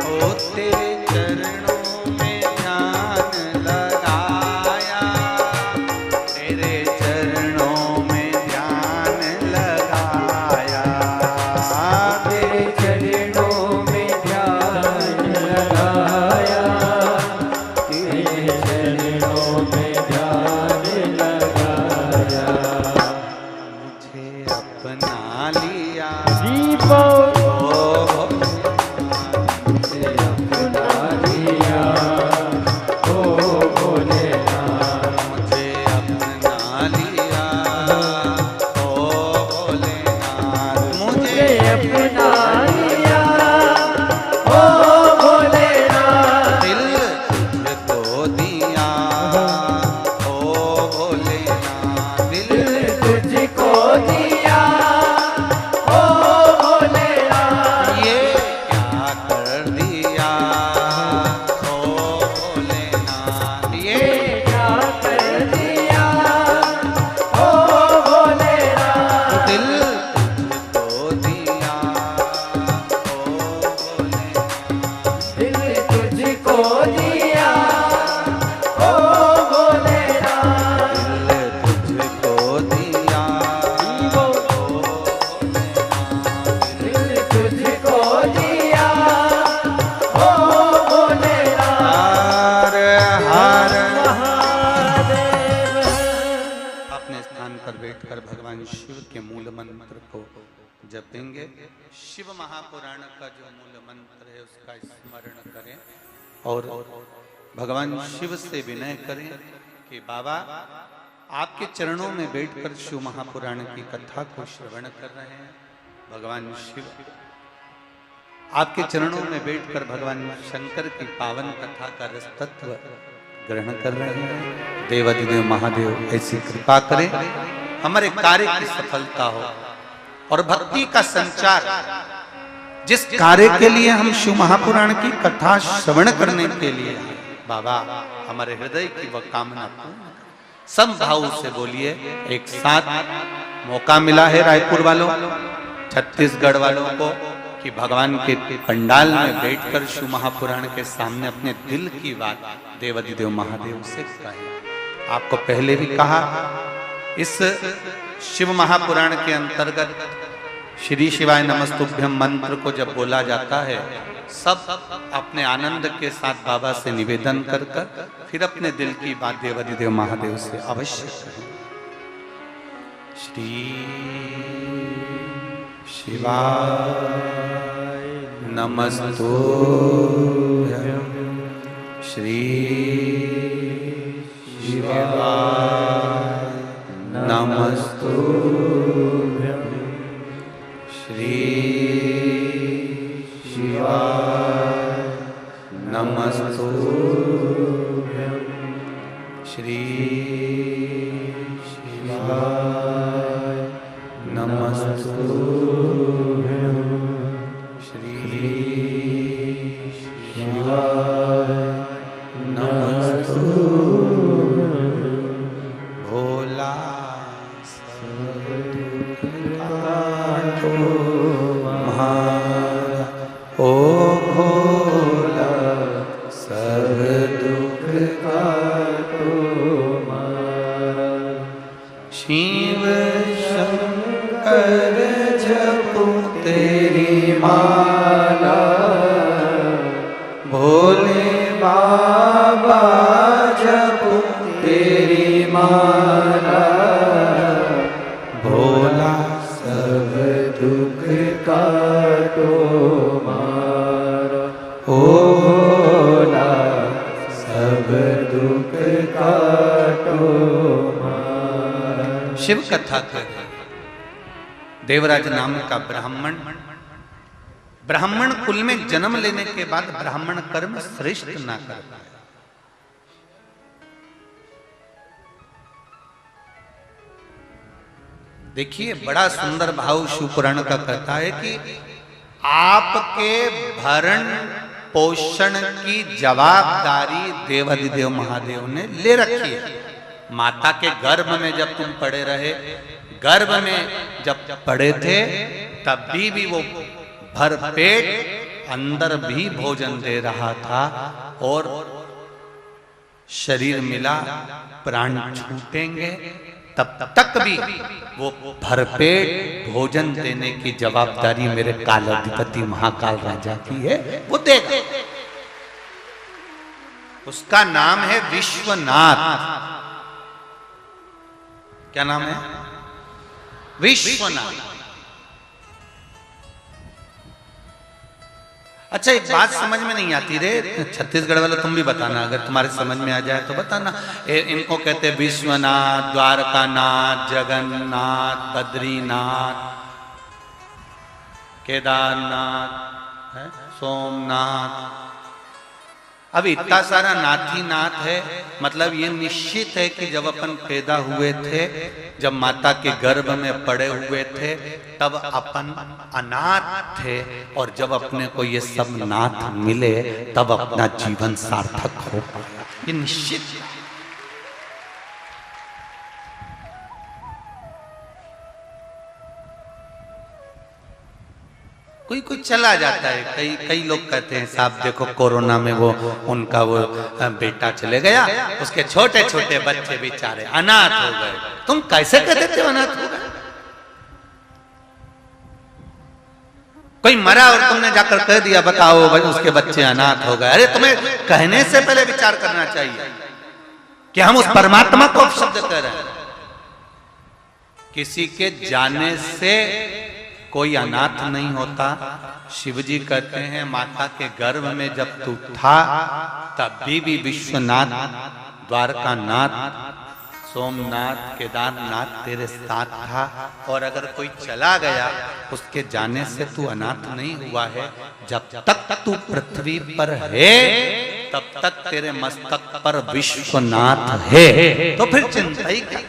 ओ तेरे चरणों में ध्यान लगाया, तेरे चरणों में ध्यान लगाया, तेरे चरणों में ध्यान लगाया, तेरे चरणों में ध्यान लगाया, मुझे अपना लिया, दीपो ओ भोलेनाथ, से अपना लिया, ओ भोलेनाथ, मुझे अपना लिया, ओ भोलेनाथ, मुझे अपना लिया, ओ भोलेनाथ, दिल तुझको दिया, बैठकर भगवान शिव के मूल मंत्र को जपेंगे। शिव महापुराण का जो मूल मंत्र है उसका स्मरण करें और भगवान शिव से विनय करें कि बाबा आपके चरणों में बैठकर शिव महापुराण की कथा को श्रवण कर रहे हैं। भगवान शिव आपके चरणों में बैठकर भगवान शंकर की पावन कथा का रस तत्व ग्रहण कर रहे हैं। देवाधिदेव महादेव ऐसी कृपा करें, हमारे कार्य की सफलता हो और भक्ति का संचार, जिस कार्य के लिए हम शिव महापुराण की कथा श्रवण करने के लिए बाबा हमारे हृदय की वह कामना पूर्ण। सब भाव से बोलिए एक साथ। मौका मिला है रायपुर वालों, छत्तीसगढ़ वालों को कि भगवान के पंडाल में बैठकर शिव महापुराण के सामने अपने दिल की बात देवाधिदेव महादेव से कहें। आपको पहले भी कहा, इस शिव महापुराण के अंतर्गत श्री शिवाय नमस्तुभ्यम मंत्र को जब बोला जाता है, सब अपने आनंद के साथ बाबा से निवेदन कर फिर अपने दिल की बात देवाधिदेव महादेव से अवश्य कहें। श्री शिवाय नमस्तुभ्यं श्री शिवाय नमस्तुभ्यं श्री शिवाय नमस्तुभ्यं श्री शिवाय नमस्तुभ्यं श्री शिवाय नमस्तुभ्यं। भोला सब काटो महारा, ओ भोला सब दुख काटो मारा। शिव शंकर जपो तेरी माला, भोले बाबा जपो तेरी माला। भोला सब दुख काटो मारा, ओ भोला सब दुख काटो मारा। शिव कथा कर देवराज नाम का ब्राह्मण, ब्राह्मण कुल में जन्म लेने के बाद ब्राह्मण कर्म श्रेष्ठ ना कर पाए। देखिए बड़ा सुंदर भाव शिव पुराण का कहता है कि आपके भरण पोषण की जवाबदारी देवाधिदेव महादेव ने ले रखी है। माता के गर्भ में जब तुम पड़े रहे, गर्भ में जब पड़े थे तब भी वो भर पेट अंदर भी भोजन दे रहा था और शरीर मिला प्राण छूटेंगे तब तक भी वो भरपेट भोजन देने की जवाबदारी मेरे कालाधिपति महाकाल राजा की है, वो देगा। उसका नाम है विश्वनाथ। क्या नाम है? विश्वनाथ। अच्छा एक बात समझ में नहीं आती रे, छत्तीसगढ़ वाले तुम भी बताना, अगर तुम्हारे समझ में आ जाए तो बताना। इनको कहते हैं विश्वनाथ, द्वारकानाथ, जगन्नाथ, बद्रीनाथ, केदारनाथ, सोमनाथ। अब इतना सारा नाथी नाथ है, मतलब ये निश्चित है कि जब अपन पैदा हुए थे, जब माता के गर्भ में पड़े हुए थे, तब अपन अनाथ थे और जब अपने को ये सब नाथ मिले तब अपना जीवन सार्थक हो पाया, ये निश्चित है। कोई कोई चला जाता है, कई लोग कहते हैं साहब देखो कोरोना में वो उनका वो बेटा चले गया, उसके छोटे छोटे बच्चे बेचारे अनाथ हो गए। तुम कैसे कह देते हो अनाथ हो गए? कोई मरा और तुमने जाकर कह दिया बताओ भाई उसके बच्चे अनाथ हो गए। अरे तुम्हें कहने से पहले विचार करना चाहिए कि हम उस परमात्मा को अपशब्द कह रहे हैं। किसी के जाने से कोई अनाथ नहीं होता। शिवजी कहते हैं माता के गर्भ में जब तू था तब भी विश्वनाथ, द्वारकानाथ, सोमनाथ, केदारनाथ तेरे साथ था। और अगर कोई चला गया उसके जाने से तू अनाथ नहीं हुआ है। जब तक तू पृथ्वी पर है तब तक तेरे मस्तक पर विश्वनाथ है। तो फिर चिंता ही क्या?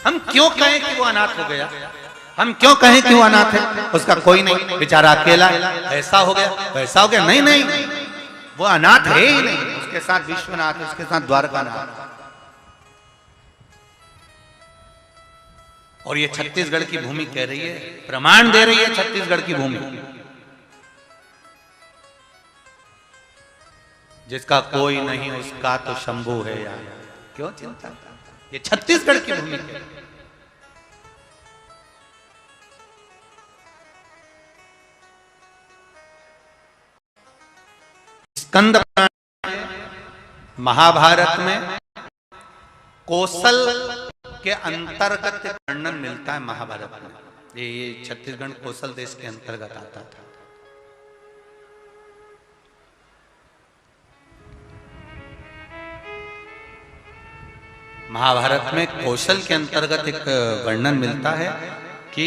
हम क्यों कहें कि वो अनाथ हो गया? हम क्यों कहें कि वो अनाथ है? उसका कोई नहीं, बेचारा अकेला, ऐसा हो गया वैसा हो गया। नहीं नहीं, वो अनाथ है ही नहीं। उसके साथ विश्वनाथ, उसके साथ द्वारकानाथ। और ये छत्तीसगढ़ की भूमि कह रही है, प्रमाण दे रही है छत्तीसगढ़ की भूमि। जिसका कोई नहीं उसका तो शंभू है यार, क्यों चिंता? ये छत्तीसगढ़ की भूमि है। स्कंद महाभारत में कौशल के अंतर्गत वर्णन मिलता है महाभारत में। ये छत्तीसगढ़ कौशल देश के अंतर्गत आता था। महाभारत में कौशल के अंतर्गत एक वर्णन मिलता है कि,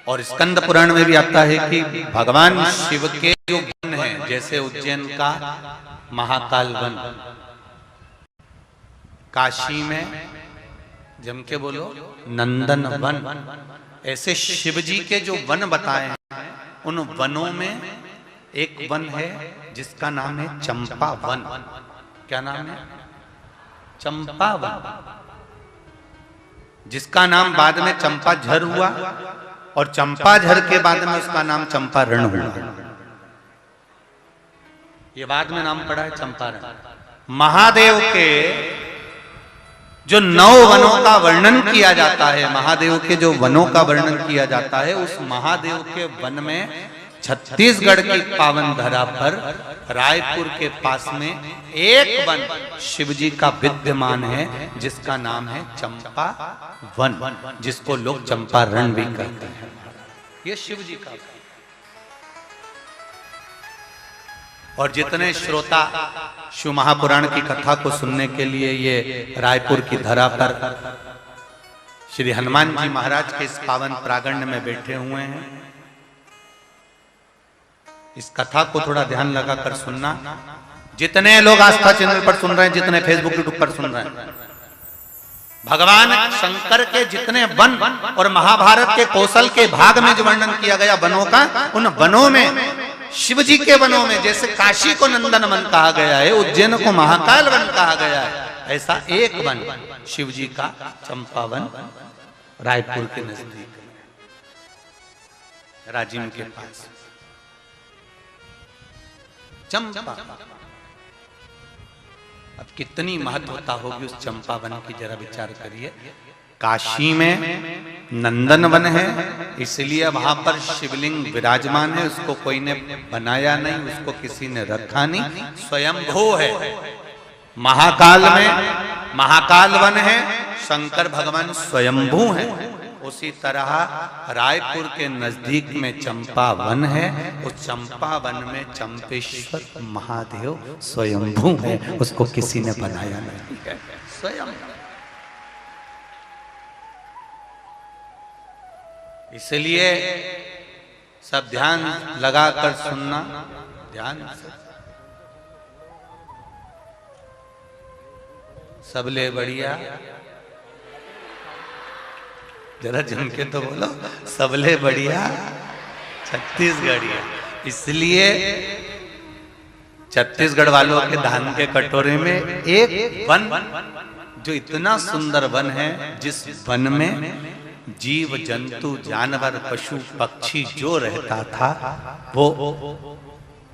और स्कंद पुराण में भी आता है कि भगवान शिव के जो वन है, जैसे उज्जैन का महाकाल वन, काशी में जम के बोलो नंदन वन, ऐसे शिव जी के जो वन बताए हैं उन वनों में एक वन है जिसका नाम है चंपा वन। क्या नाम है? चंपा वन, जिसका नाम बाद में चंपाझर हुआ और चंपाझर के बाद में उसका नाम चंपारण हुआ। ये बाद में नाम पड़ा है चंपारण। महादेव के जो 9 वनों का वर्णन किया जाता है, महादेव के जो वनों का वर्णन किया जाता है, उस महादेव के वन में छत्तीसगढ़ की पावन धरा पर रायपुर के पास में एक वन शिवजी का विद्यमान है जिसका नाम है चंपा वन, जिसको लोग चंपारण भी कहते हैं। ये शिवजी का। और जितने श्रोता शिव महापुराण की कथा को सुनने के लिए ये रायपुर की धरा पर श्री हनुमान जी महाराज के इस पावन प्रांगण में बैठे हुए हैं, इस कथा को थोड़ा ध्यान लगाकर सुनना। जितने लोग आस्था चैनल पर सुन रहे हैं, जितने फेसबुक यूट्यूब पर सुन रहे हैं, भगवान शंकर के जितने वन और महाभारत के कौशल के भाग में जो वर्णन किया गया वनों का, उन वनों में शिवजी के वनों में जैसे काशी को नंदन वन कहा गया है, उज्जैन को महाकाल वन कहा गया है, ऐसा एक वन शिवजी का चंपा वन रायपुर के नजदीक राजिम के पास चंपा। अब कितनी महत्वता होगी उस चंपा वन की, जरा विचार करिए। काशी में नंदन वन है, इसलिए वहां पर शिवलिंग विराजमान है, उसको कोई ने बनाया नहीं, उसको किसी ने रखा नहीं, स्वयंभू है। महाकाल में महाकाल वन है, शंकर भगवान स्वयंभू है। उसी तरह रायपुर के नजदीक में चंपा वन है, उस चंपा वन में चंपेश्वर महादेव स्वयंभू है, उसको किसी ने बनाया नहीं है, स्वयं। इसलिए सब ध्यान लगाकर सुनना, ध्यान से। सबले बढ़िया, जरा जम के तो बोलो, सबले बढ़िया छत्तीसगढ़िया। इसलिए छत्तीसगढ़ वालों के धान के कटोरे में एक वन, जो इतना सुंदर वन है, जिस वन में जीव जंतु जानवर पशु पक्षी जो रहता था वो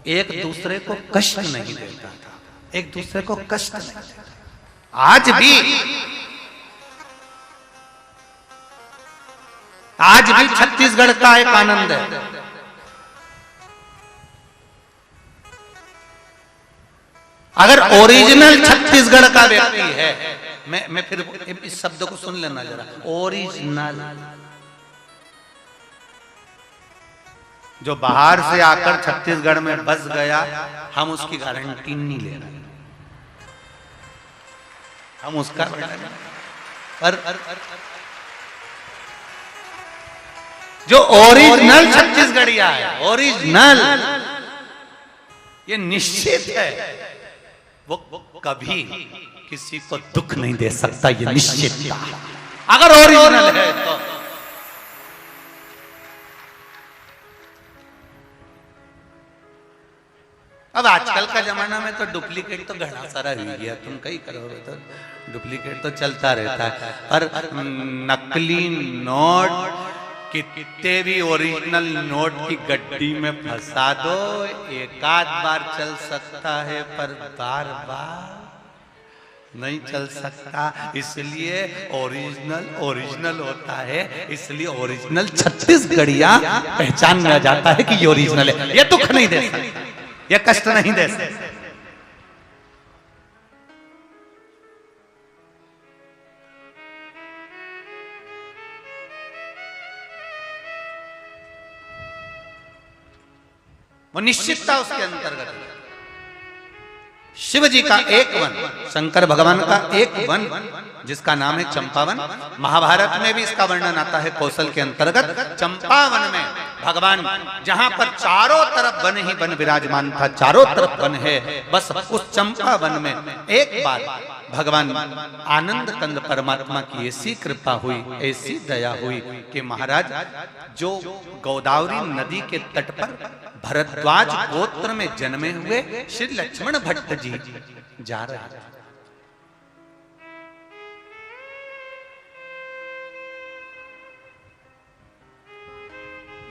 एक दूसरे को कष्ट नहीं देता था, एक दूसरे को कष्ट नहीं देता। आज भी छत्तीसगढ़ का एक आनंद है। अगर ओरिजिनल छत्तीसगढ़ का व्यक्ति है मैं फिर इस शब्द को सुन लेना जरा, ओरिजिनल। जो बाहर से आकर छत्तीसगढ़ में बस गया, हम उसकी गारंटी नहीं ले रहे, हम उसका पर जो ओरिजिनल छत्तीसगढ़िया है, ओरिजिनल, ये निश्चित है वो कभी किसी को दुख नहीं दे सकता, ये निश्चित था अगर ओरिजिनल है तो। अब आजकल का जमाना में तो डुप्लीकेट तो घना सारा हो गया, तुम कहीं करोगे तो डुप्लीकेट तो चलता रहता है, पर नकली नोट कितने भी ओरिजिनल नोट की गड्डी में फंसा दो, एक आध बार चल सकता है पर बार बार नहीं चल सकता। इसलिए ओरिजिनल ओरिजिनल होता है, इसलिए ओरिजिनल छत्तीसगढ़िया पहचान में आ जाता है कि ये ओरिजिनल है, ये दुख नहीं दे सकता, ये कष्ट नहीं दे सकता। वो निश्चितता उसके अंतर्गत। शिव जी का एक वन, शंकर भगवान का एक वन जिसका नाम है चंपावन, महाभारत में भी इसका वर्णन आता है कौशल के अंतर्गत। चंपावन में भगवान, जहां पर चारों तरफ वन ही वन विराजमान था, चारों तरफ वन है, बस उस चंपावन में एक बार भगवान आनंद कंद परमात्मा की ऐसी कृपा हुई, ऐसी दया हुई कि महाराज जो गोदावरी नदी के तट पर भरद्वाज गोत्र में जन्मे हुए श्री लक्ष्मण भट्ट जी जा रहे हैं।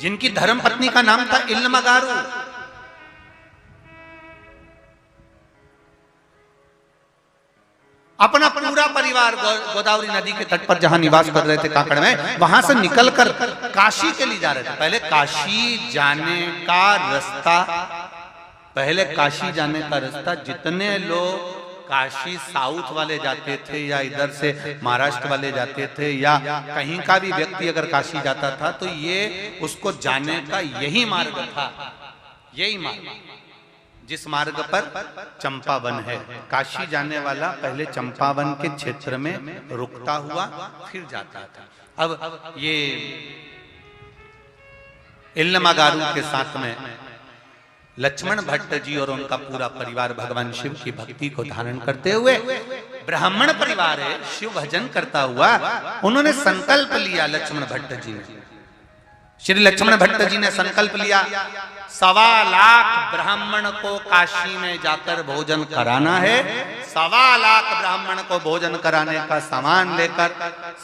जिनकी धर्म पत्नी का नाम था इल्लमगारू। अपना पूरा परिवार गोदावरी नदी के तट पर जहां निवास कर रहे थे काकड़ में, वहां से निकलकर काशी के लिए जा रहे थे। पहले काशी जाने का रास्ता, पहले काशी जाने का रास्ता, जितने लोग काशी साउथ वाले जाते थे या इधर से महाराष्ट्र वाले जाते थे या कहीं का भी व्यक्ति अगर काशी जाता था तो ये उसको जाने का यही मार्ग था, यही मार्ग जिस मार्ग पर चंपावन है। काशी जाने वाला पहले चंपावन के क्षेत्र में रुकता हुआ फिर जाता था। अब ये इल्लमगारू के साथ में लक्ष्मण भट्ट जी और उनका पूरा परिवार भगवान शिव की भक्ति को धारण करते हुए, ब्राह्मण परिवार है, शिव भजन करता हुआ उन्होंने संकल्प लिया। लक्ष्मण भट्ट जी ने, श्री लक्ष्मण भट्ट जी ने संकल्प लिया 1.25 लाख ब्राह्मण को काशी में जाकर भोजन कराना है। 1.25 लाख ब्राह्मण को भोजन कराने का सामान लेकर,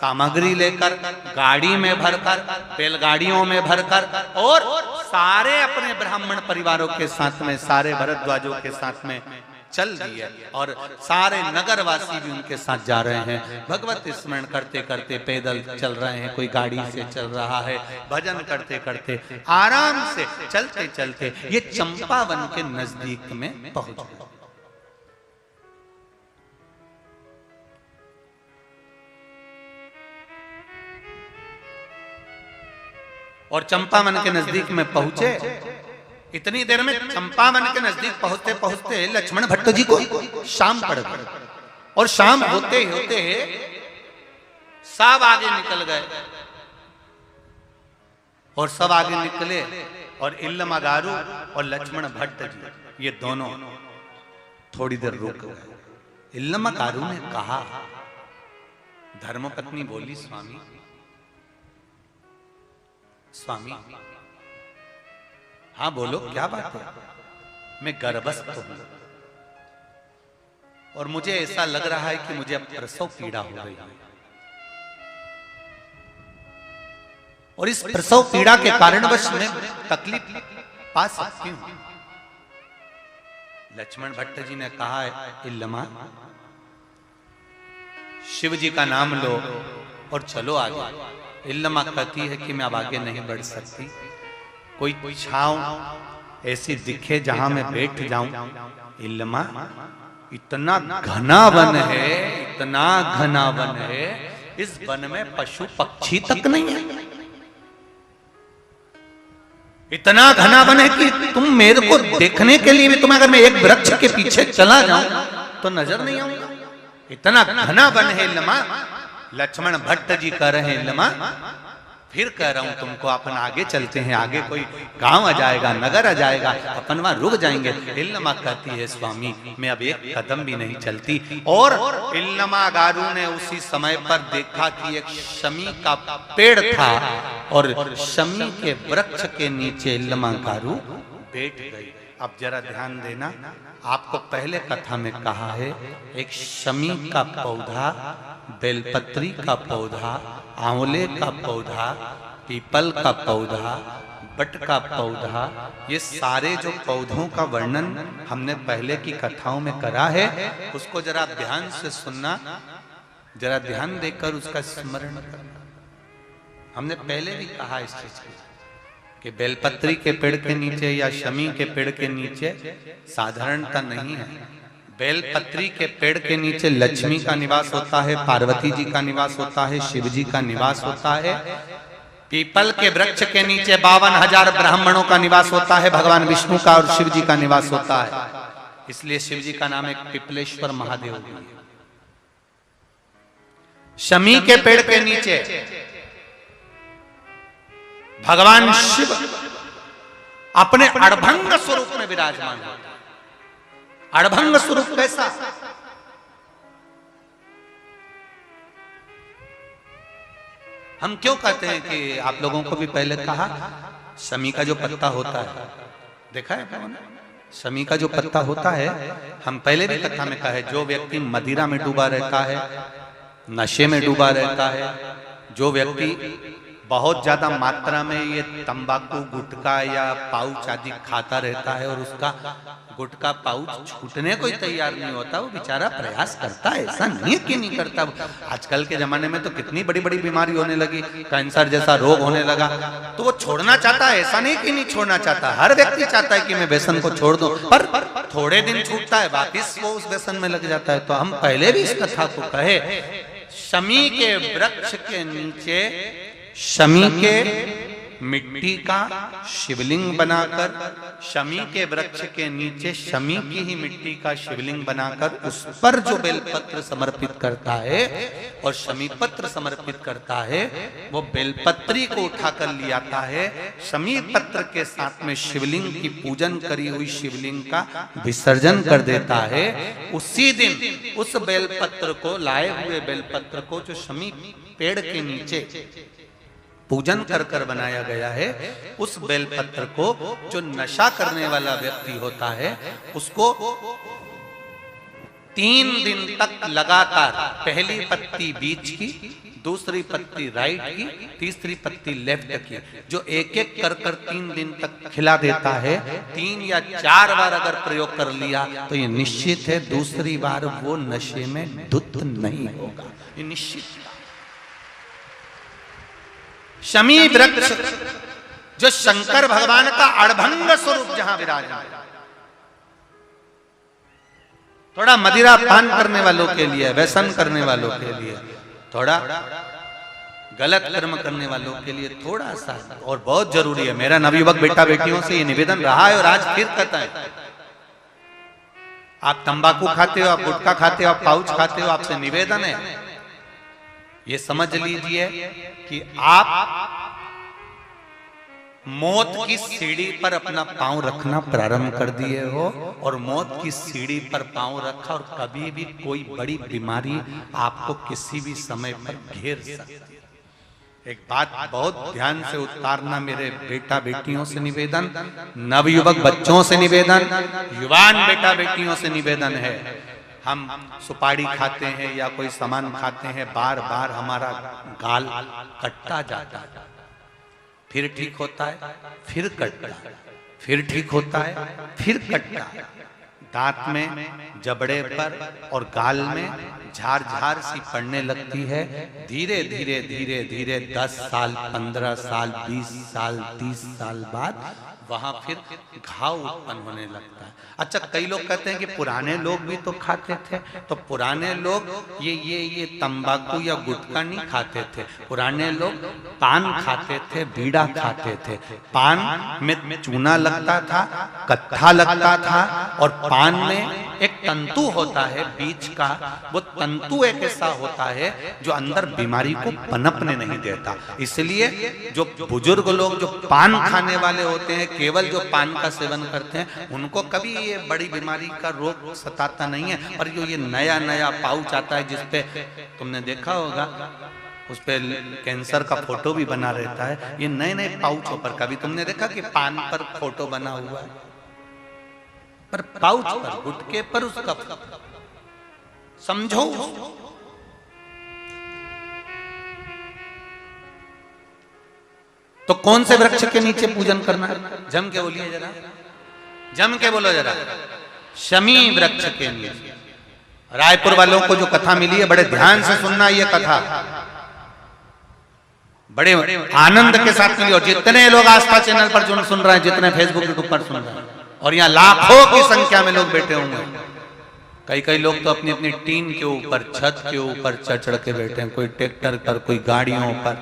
सामग्री लेकर, गाड़ी में भरकर, बैलगाड़ियों में भरकर, और सारे अपने ब्राह्मण परिवारों के साथ में, सारे भरद्वाजों के साथ में चल दिए और सारे नगरवासी भी उनके साथ जा रहे हैं। भगवत स्मरण करते करते पैदल चल रहे हैं, कोई गाड़ी से चल रहा है, भजन करते करते आराम से चलते चलते ये चंपावन के नजदीक में पहुंच गए। और चंपावन के नजदीक में पहुंचे, इतनी देर में चंपावन के नजदीक पहुंचते पहुंचते लक्ष्मण भट्ट जी को शाम पड़ गई और शाम होते होते सब आगे निकल गए और सब आगे निकले और इल्लमगारू और लक्ष्मण भट्ट जी ये दोनों थोड़ी देर रुक गए। इल्लमगारू ने कहा, धर्मपत्नी बोली, स्वामी स्वामी, हाँ बोलो, क्या बात है? मैं गर्भस्थ हूं और मुझे ऐसा लग रहा है कि मुझे अब प्रसव पीड़ा हो गई है और इस प्रसव पीड़ा के कारणवश मैं तकलीफ पा सकती हूं। लक्ष्मण भट्ट जी ने कहा, इल्लमा शिव जी का नाम लो और चलो आगे। इल्लमा कहती है कि मैं अब आगे नहीं बढ़ सकती, कोई छांव ऐसी दिखे जहां मैं बैठ जाऊं। इल्लमा इतना घना वन है, इतना घना वन है, इस वन में पशु पक्षी तक नहीं है। इतना घना वन है कि तुम मेरे को देखने के लिए भी, तुम अगर मैं एक वृक्ष के पीछे चला जाऊं तो नजर नहीं आऊंगा। इतना घना वन है लमा। लक्ष्मण भट्ट जी कह रहे हैं लमा, फिर कह रहा हूं तुमको, अपन आगे चलते हैं, आगे कोई गांव आ जाएगा, नगर आ जाएगा, अपन वहां रुक जाएंगे। इल्लमा कहती है स्वामी मैं अब एक कदम भी नहीं चलती। और इल्लमा गारू ने उसी समय पर देखा कि एक शमी का पेड़ था और शमी के वृक्ष के नीचे इल्लमा गारू बैठ गई। अब जरा ध्यान देना, आपको पहले कथा में कहा है एक शमी का पौधा, बेलपत्री का पौधा, आंवले का पौधा, पीपल का पौधा, बट का पौधा, ये सारे जो पौधों का वर्णन हमने पहले की कथाओं में करा है, उसको जरा ध्यान से सुनना, जरा ध्यान देकर उसका स्मरण करना। हमने पहले भी कहा इस चीज को कि बेलपत्री के पेड़ के नीचे या शमी के पेड़ के नीचे साधारणता नहीं है। बेलपत्री के पेड़ के नीचे लक्ष्मी का निवास होता है, पार्वती जी का निवास होता है, शिव जी का निवास होता है। पीपल के वृक्ष के नीचे 52,000 ब्राह्मणों का निवास होता है, भगवान विष्णु का और शिव जी का निवास होता है। इसलिए शिव जी का नाम एक पिपलेश्वर महादेव भी है। शमी के पेड़ के नीचे भगवान शिव अपने अड़भंग स्वरूप में विराजमान है। अड़भंग स्वरूप कैसा? हम क्यों कहते हैं कि आप लोगों को भी पहले कहा, शमी का जो पत्ता होता है, देखा है कौन? शमी का जो पत्ता होता है, हम पहले भी कथा में कहा है, जो व्यक्ति मदिरा में डूबा रहता है, नशे में डूबा रहता है, जो व्यक्ति बहुत ज्यादा मात्रा में ये तंबाकू, गुटखा या पाउच आदि खाता रहता है और उसका गुटखा पाउच छूटने को ही तैयार नहीं होता, वो बेचारा प्रयास करता है, ऐसा नहीं कि नहीं करता। आजकल के जमाने में तो कितनी बड़ी बड़ी बीमारी होने लगी, कैंसर जैसा रोग होने लगा, तो वो छोड़ना चाहता है, ऐसा नहीं कि नहीं छोड़ना चाहता। हर व्यक्ति चाहता है कि मैं व्यसन को छोड़ दूं, पर थोड़े दिन छूटता है, वापिस वो उस व्यसन में लग जाता है। तो हम पहले भी इस कथा को कहे, शमी के वृक्ष के नीचे शमी के मिट्टी का शिवलिंग बनाकर, शमी के वृक्ष के नीचे शमी की ही मिट्टी का शिवलिंग बनाकर उस पर जो बेलपत्र समर्पित करता है और शमी पत्र समर्पित करता है, वो बेलपत्री को उठाकर ले आता है, शमी पत्र के साथ में शिवलिंग की पूजन करी हुई शिवलिंग का विसर्जन कर देता है। उसी दिन उस बेलपत्र को, लाए हुए बेलपत्र को जो शमी पेड़ के नीचे पूजन कर कर बनाया गया है, उस बेलपत्र को जो नशा करने वाला व्यक्ति होता है, उसको 3 दिन तक लगातार पहली पत्ती बीच की, दूसरी पत्ती राइट की, तीसरी पत्ती लेफ्ट की, जो एक एक कर कर 3 दिन तक खिला देता है। 3 या 4 बार अगर प्रयोग कर लिया तो ये निश्चित है दूसरी बार वो नशे में धुत नहीं होगा, ये निश्चित। शमी वृक्ष जो शंकर भगवान का अड़भंग स्वरूप जहां विराजमान, थोड़ा मदिरा पान करने वालों के लिए, व्यसन करने वालों के लिए, थोड़ा गलत कर्म करने वालों के लिए थोड़ा सा और बहुत जरूरी है। मेरा नवयुवक बेटा बेटियों से ये निवेदन रहा है और आज फिर कहता है, आप तंबाकू खाते हो, आप गुटखा खाते हो, आप पाउच खाते हो, आपसे निवेदन है ये समझ लीजिए कि आप मौत की सीढ़ी पर अपना पांव रखना प्रारंभ कर दिए हो और मौत की सीढ़ी पर पांव रखा और कभी भी कोई बड़ी बीमारी आपको किसी भी समय पर घेर सकती है। एक बात बहुत ध्यान से उतारना, मेरे बेटा बेटियों से निवेदन, नवयुवक बच्चों से निवेदन, युवान बेटा बेटियों से निवेदन है, हम सुपारी खाते हैं या कोई सामान खाते हैं, बार बार हमारा गाल कटता जाता है, फिर ठीक होता है, फिर कटता है, फिर ठीक होता है, फिर कटता है। दांत में, जबड़े पर और गाल में झार झार सी पड़ने लगती है। धीरे धीरे धीरे धीरे 10 साल, 15 साल, 20 साल, 30 साल बाद वहां फिर घाव उत्पन्न होने लगता है। अच्छा, कई लोग कहते हैं कि पुराने लोग भी तो खाते थे, तो पुराने लोग ये तंबाकू या गुटखा नहीं खाते थे। पुराने लोग पान खाते थे, बीड़ा खाते थे। पान में चूना लगता था, कत्था लगता था, और पान में एक तंतु होता है बीच का, वो तंतु एक ऐसा होता है जो अंदर बीमारी को पनपने नहीं देता। इसलिए जो बुजुर्ग लोग जो पान खाने वाले होते हैं, केवल जो पान का सेवन करते हैं, उनको कभी ये बड़ी बीमारी का रोग सताता नहीं है। और जो ये नया नया पाउच आता है जिसपे तुमने देखा होगा, उस पे कैंसर का फोटो भी बना रहता है, ये नए नए पाउचों पर कभी तुमने देखा कि पान पर फोटो बना हुआ है, पर पाउच पर, गुटके पर उसका समझो। तो कौन से वृक्ष के नीचे पूजन करना है? जम के बोलिए जरा, जम के बोलो जरा। शमी वृक्ष के नीचे। रायपुर वालों को जो कथा मिली है, बड़े ध्यान से सुनना ये कथा, बड़े आनंद के साथ मिली। और जितने लोग आस्था चैनल पर जो सुन रहे हैं, जितने फेसबुक यूट्यूब पर सुन रहे हैं, और यहाँ लाखों की संख्या में लोग बैठे होंगे। कई लोग तो अपनी अपनी टीन के ऊपर, छत के ऊपर चढ़ चढ़ के बैठे हैं, कोई ट्रैक्टर पर, कोई गाड़ियों पर,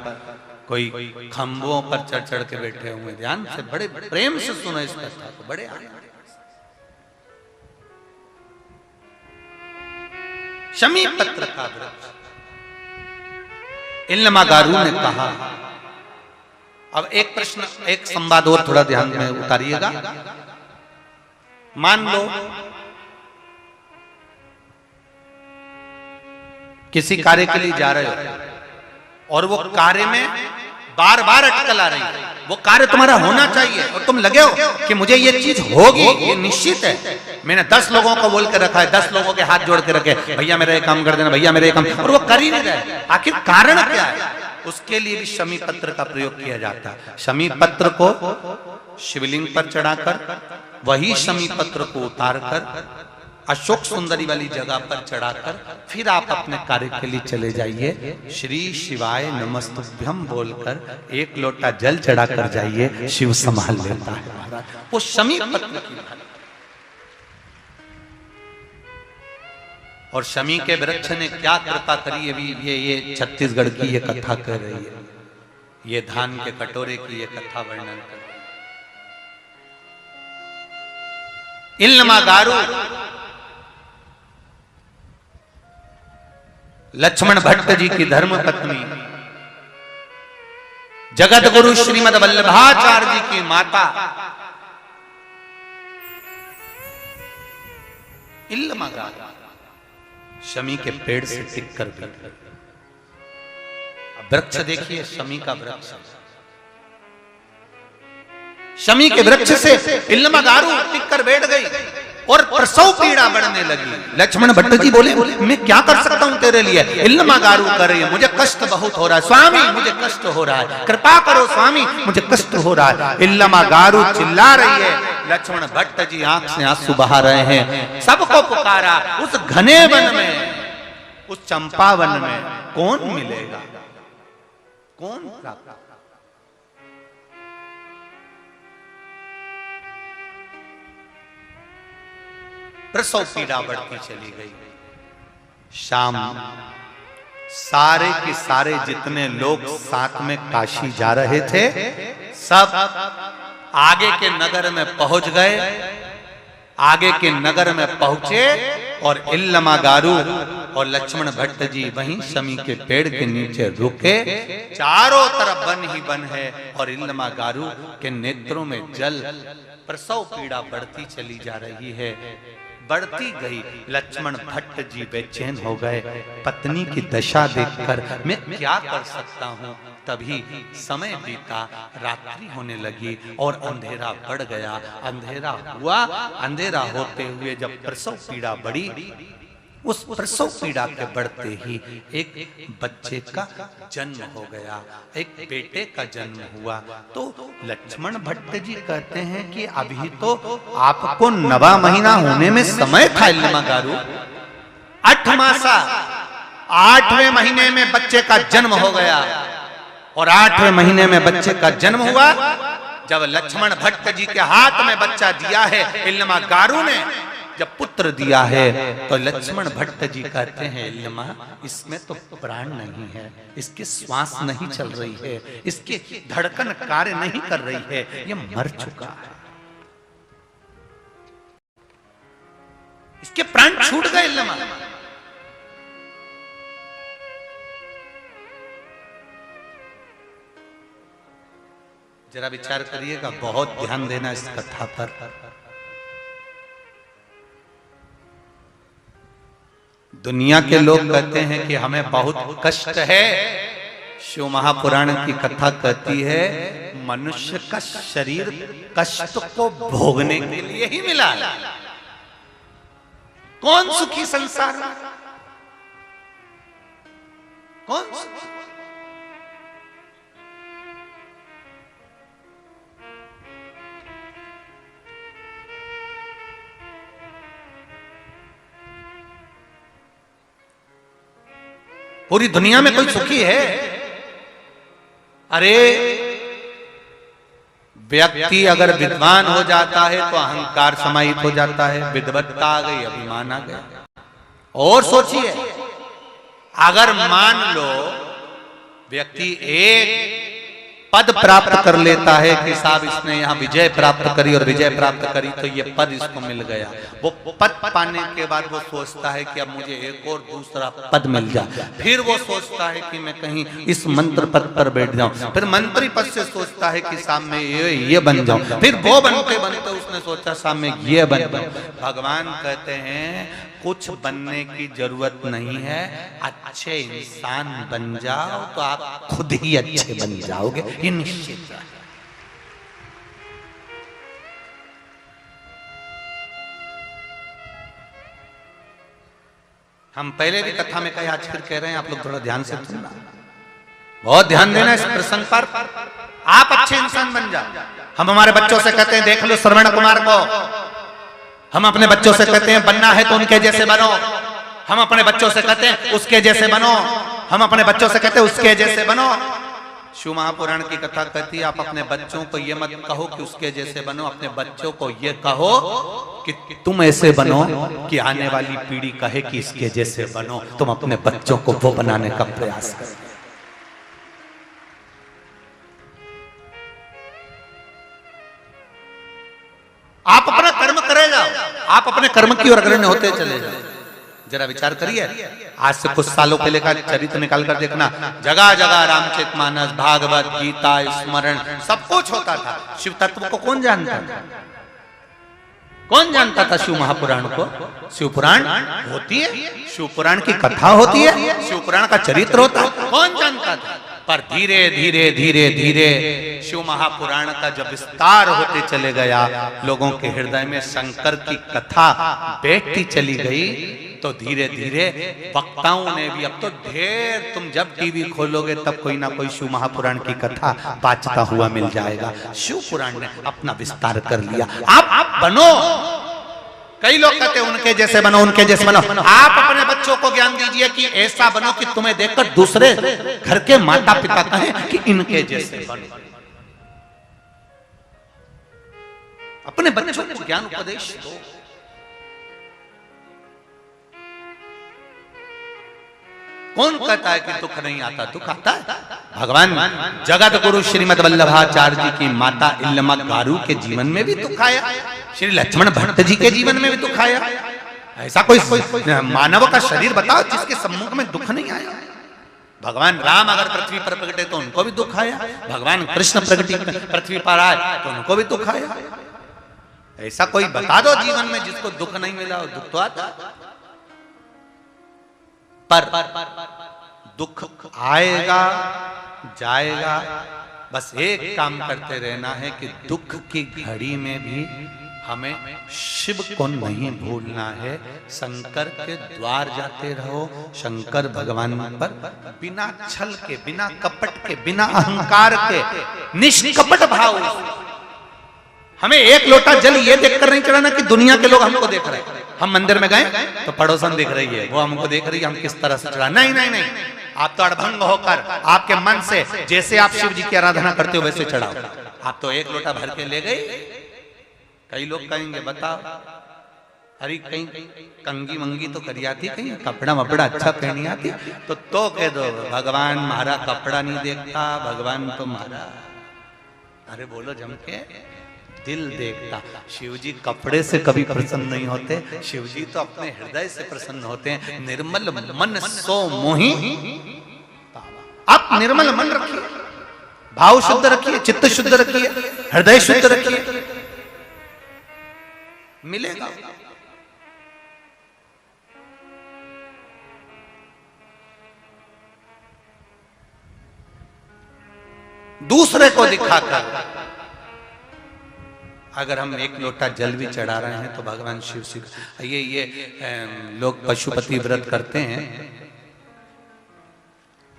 कोई खंभों पर चढ़ चढ़ के बैठे हुए। ध्यान से, बड़े प्रेम से सुनो इस कथा को, बड़े आनंद। शमी पत्र का वृक्ष। इल्मागारू ने कहा, अब एक प्रश्न, एक संवाद और थोड़ा ध्यान में उतारिएगा। मान लो किसी कार्य के लिए जा रहे हो और वो कार्य में बार बार अटकल आ रही है, वो कार्य तुम्हारा होना चाहिए और तुम लगे हो कि मुझे ये चीज होगी, ये निश्चित है। मैंने 10 लोगों को बोल के रखा है, 10 लोगों के हाथ जोड़ के रखे, भैया मेरा ये काम कर देना, भैया मेरा ये काम, और वो कर ही नहीं रहे। आखिर कारण क्या है? उसके लिए भी शमी पत्र का प्रयोग किया जाता है। शमी पत्र को शिवलिंग पर चढ़ाकर, वही शमी पत्र को उतारकर अशोक सुंदरी वाली जगह पर चढ़ाकर फिर आप अपने कार्य के लिए चले जाइए। श्री शिवाय नमस्तुभ्यम बोलकर 1 लोटा जल चढ़ाकर जाइए, शिव संभाल लेता है। वो शमी पत्र की, और शमी के वृक्ष ने क्या कृपा करी, अभी ये छत्तीसगढ़ की ये कथा कर रही है, ये धान के कटोरे की ये कथा वर्णन कर रही है। इल्मागारू लक्ष्मण भट्ट जी की धर्म पत्नी, जगत गुरु श्रीमद वल्लभाचार्य जी की माता इल्मागारू शमी के पेड़ से टिक कर बैठ गई। वृक्ष देखिए, शमी का वृक्ष, शमी के वृक्ष से इल्मागारू टिक कर बैठ गई और प्रसव पीड़ा बढ़ने लगी। लक्ष्मण भट्ट जी बोले, मैं क्या कर सकता हूं तेरे लिए? इल्मागारू कर रही है, मुझे कष्ट बहुत हो रहा है स्वामी, मुझे कष्ट हो रहा है, कृपा करो स्वामी, मुझे कष्ट हो रहा है। इल्मागारू चिल्ला रही है, लक्ष्मण भट्ट जी आंख से आंसू बहा रहे हैं। सबको पुकारा, उस घने वन में, उस चंपा वन में कौन मिलेगा, कौन प्राप्त? प्रसव पीड़ा बढ़ती चली गई। शाम, सारे के सारे जितने लोग साथ में काशी जा रहे थे, सब आगे के नगर में पहुंच गए। आगे के नगर में पहुंचे और इल्मागारू और लक्ष्मण भट्ट जी वहीं शमी के पेड़ के नीचे रुके। चारों तरफ वन ही वन है और इल्मागारू के नेत्रों में जल। प्रसव पीड़ा बढ़ती चली जा रही है, बढ़ती गई। लक्ष्मण भट्ट जी बेचैन हो गए, पत्नी की दशा देखकर मैं क्या कर सकता हूँ। तभी समय बीता, रात्रि होने लगी और अंधेरा बढ़ गया। अंधेरा हुआ, अंधेरा होते हुए जब प्रसव पीड़ा बढ़ी, उस प्रसव पीड़ा के बढ़ते ही एक बच्चे का जन्म हो गया, एक बेटे का जन्म हुआ। तो लक्ष्मण भट्ट जी कहते हैं कि अभी तो आपको 9वां महीना होने में समय था इल्मागारू। 8 मासा, 8वें महीने में बच्चे का जन्म हो गया और 8वें महीने में बच्चे का जन्म हुआ जब लक्ष्मण भट्ट जी के हाथ में बच्चा दिया है इल्मा गारू ने, जब पुत्र दिया है तो लक्ष्मण भट्ट जी कहते हैं इल्मा इसमें तो प्राण नहीं है, इसकी श्वास नहीं चल रही है, इसकी धड़कन कार्य नहीं कर रही है, ये मर चुका है, इसके प्राण छूट गए इल्मा। जरा विचार करिएगा, बहुत ध्यान देना इस कथा पर। दुनिया के लोग कहते हैं कि हमें बहुत कष्ट है, शिव महापुराण की कथा कहती है मनुष्य का शरीर कष्ट को भोगने के लिए ही मिला है। कौन सुखी संसार में, कौन सुखी? पूरी दुनिया में कोई सुखी है? अरे व्यक्ति अगर विद्वान हो जाता है तो अहंकार समाहित हो जाता है, विद्वत्ता आ गई, अभिमान आ गया। और सोचिए, अगर मान लो व्यक्ति एक पद प्राप्त कर लेता है कि साहब इसने यहाँ विजय प्राप्त करी और विजय प्राप्त करी तो ये पद इसको मिल गया, वो पद पाने के बाद वो सोचता है कि अब मुझे एक और दूसरा पद मिल जाए, फिर वो सोचता है कि मैं कहीं इस मंत्र पद पर बैठ जाऊं, फिर मंत्री पद से सोचता है कि सामने ये बन जाऊं, फिर वो बनते बनते उसने सोचा सामने ये बन जाऊं। भगवान कहते हैं कुछ बनने की जरूरत नहीं है, अच्छे इंसान बन जाओ तो आप खुद ही अच्छे बन जाओगे, ये निश्चित है। हम पहले भी कथा में कहे, आज फिर कह रहे हैं, आप लोग थोड़ा ध्यान से सुनना, बहुत ध्यान देना इस प्रसंग पर। आप अच्छे इंसान बन जाओ। हम हमारे बच्चों से कहते हैं देख लो श्रवण कुमार को, हम अपने बच्चों से कहते हैं बनना है तो उनके जैसे बनो, हम अपने बच्चों से कहते हैं उसके जैसे बनो, हम अपने बच्चों से कहते हैं उसके जैसे बनो। शिव महापुराण की कथा कहती है आप अपने बच्चों को ये मत कहो कि उसके जैसे बनो, अपने बच्चों को ये कहो कि तुम ऐसे बनो कि आने वाली पीढ़ी कहे कि इसके जैसे बनो। तुम अपने बच्चों को वो बनाने का प्रयास करो। आप अपना कर्म करे जाओ, आप अपने कर्म की ओर अग्रणी होते चले जाओ। जरा विचार करिए, आज से कुछ सालों पहले का चरित्र निकाल कर देखना, जगह जगह रामचरितमानस, भागवत, गीता, स्मरण सब कुछ होता था। शिव तत्व को कौन जानता था? कौन जानता था शिव महापुराण को? शिव पुराण होती है, शिव पुराण की कथा होती है, शिव पुराण का चरित्र होता है, कौन जानता था? पर धीरे धीरे धीरे धीरे शिव महापुराण का जब विस्तार होते चले गया, लोगों के हृदय में शंकर की कथा बैठती चली गई, तो धीरे धीरे वक्ताओं ने भी, अब तो ढेर, तुम जब टीवी खोलोगे तब कोई ना कोई शिव महापुराण की कथा बाचता हुआ मिल जाएगा। शिव पुराण ने अपना विस्तार कर लिया। आप बनो, कई लोग कहते हैं उनके जैसे बनो, उनके जैसे बनो। आप अपने बच्चों को ज्ञान दीजिए कि ऐसा बनो कि तुम्हें देखकर दूसरे घर के माता पिता कहें कि इनके जैसे बनो। अपने बच्चों को ज्ञान उपदेश दो। कौन कहता है कि दुख नहीं आता? दुख आता है। भगवान जगत गुरु श्रीमद वल्लभाचार्य जी की माता इल्मा गारू के जीवन में भी दुख आया, श्री लक्ष्मण भट्ट जी के जीवन में भी दुख आया। ऐसा कोई मानव का शरीर बताओ जिसके सम्मुख में दुख नहीं आया? भगवान राम अगर पृथ्वी पर प्रकटे तो उनको भी दुख आया, भगवान कृष्ण पृथ्वी पर आए तो उनको भी दुख आया। ऐसा कोई बता दो जीवन में जिसको दुख नहीं मिला हो। दुख तो आता, पर दुख आएगा जाएगा, बस एक काम करते रहना है कि दुख की घड़ी में भी हमें शिव को नहीं भूलना है। शंकर के द्वार जाते रहो, शंकर भगवान पर बिना छल के, बिना कपट के, बिना अहंकार के, निष्कपट भाव। हमें एक लोटा जल ये देखकर नहीं चढ़ाना कि दुनिया के लोग हमको देख रहे हैं। हम मंदिर में गए तो पड़ोसन दिख रही है, वो हमको देख रही है, हम किस तरह से चढ़ा। नहीं नहीं नहीं, आप तो अड़भंग होकर आपके मन से जैसे आप शिव जी की आराधना करते हो वैसे चढ़ाओ। आप तो एक लोटा भर के ले गए। कई लोग कहेंगे बताओ, अरे कहीं कंगी मंगी तो करी आती, कहीं कपड़ा वपड़ा अच्छा पहनी आती, तो कह दो भगवान हमारा कपड़ा नहीं देखता, भगवान तो हमारा, अरे बोलो जम के, दिल देखता। शिव जी कपड़े से कभी प्रसन्न नहीं होते, शिव जी तो अपने हृदय से प्रसन्न होते हैं। निर्मल मन सो मोही, आप निर्मल मन रखिए, भाव शुद्ध रखिए, चित्त शुद्ध रखिए, हृदय शुद्ध रखिए, मिलेगा। दूसरे को दिखाकर अगर हम एक लोटा जल भी चढ़ा रहे हैं तो भगवान शिव से ये लोग पशुपति व्रत करते हैं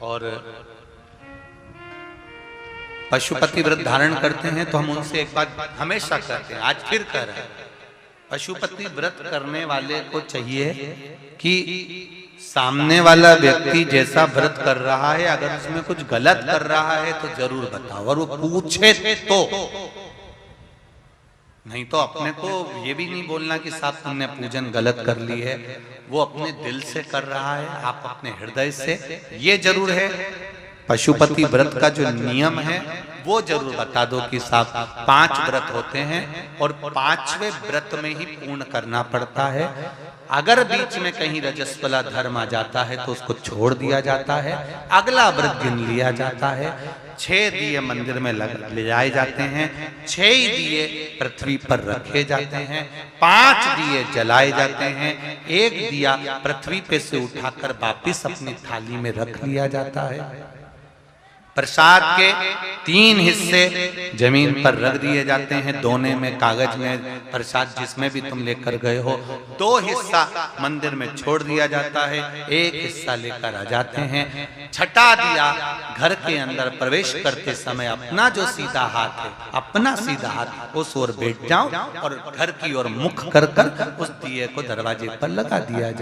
और पशुपति व्रत धारण करते हैं, तो हम उनसे एक बात हमेशा कहते हैं, आज फिर कह रहे हैं, पशुपति व्रत करने वाले को चाहिए कि सामने वाला व्यक्ति जैसा व्रत कर रहा है, अगर उसमें कुछ गलत कर रहा है तो जरूर बताओ, और वो पूछे तो, नहीं तो अपने को ये भी नहीं बोलना कि साहब तुमने पूजन गलत कर ली है। वो अपने दिल से कर रहा है, आप अपने हृदय से। ये जरूर है पशुपति व्रत का जो नियम है वो जरूर बता दो कि साहब 5 व्रत होते हैं और 5वें व्रत में ही पूर्ण करना पड़ता है। अगर बीच में कहीं रजस्वला धर्म आ जाता है तो उसको छोड़ दिया जाता है, अगला व्रत गिन लिया जाता है। 6 दिए मंदिर में ले जाए जाते हैं, 6 दिए पृथ्वी पर रखे जाते हैं, 5 दिए जलाए जाते हैं, 1 दिया पृथ्वी पे से उठाकर वापिस अपनी थाली में रख लिया जाता है। प्रसाद के 3 हिस्से जमीन पर रख दिए जाते हैं, दोने में कागज में प्रसाद जिसमें भी तुम लेकर गए हो, 2 हिस्सा मंदिर में छोड़ दिया जाता है, 1 हिस्सा लेकर आ जाते हैं। छठा दिया घर के अंदर प्रवेश करते समय अपना जो सीधा हाथ है, अपना सीधा हाथ उस ओर बैठ जाओ और घर की ओर मुख कर कर उस दिए को दरवाजे पर लगा दिया जाए।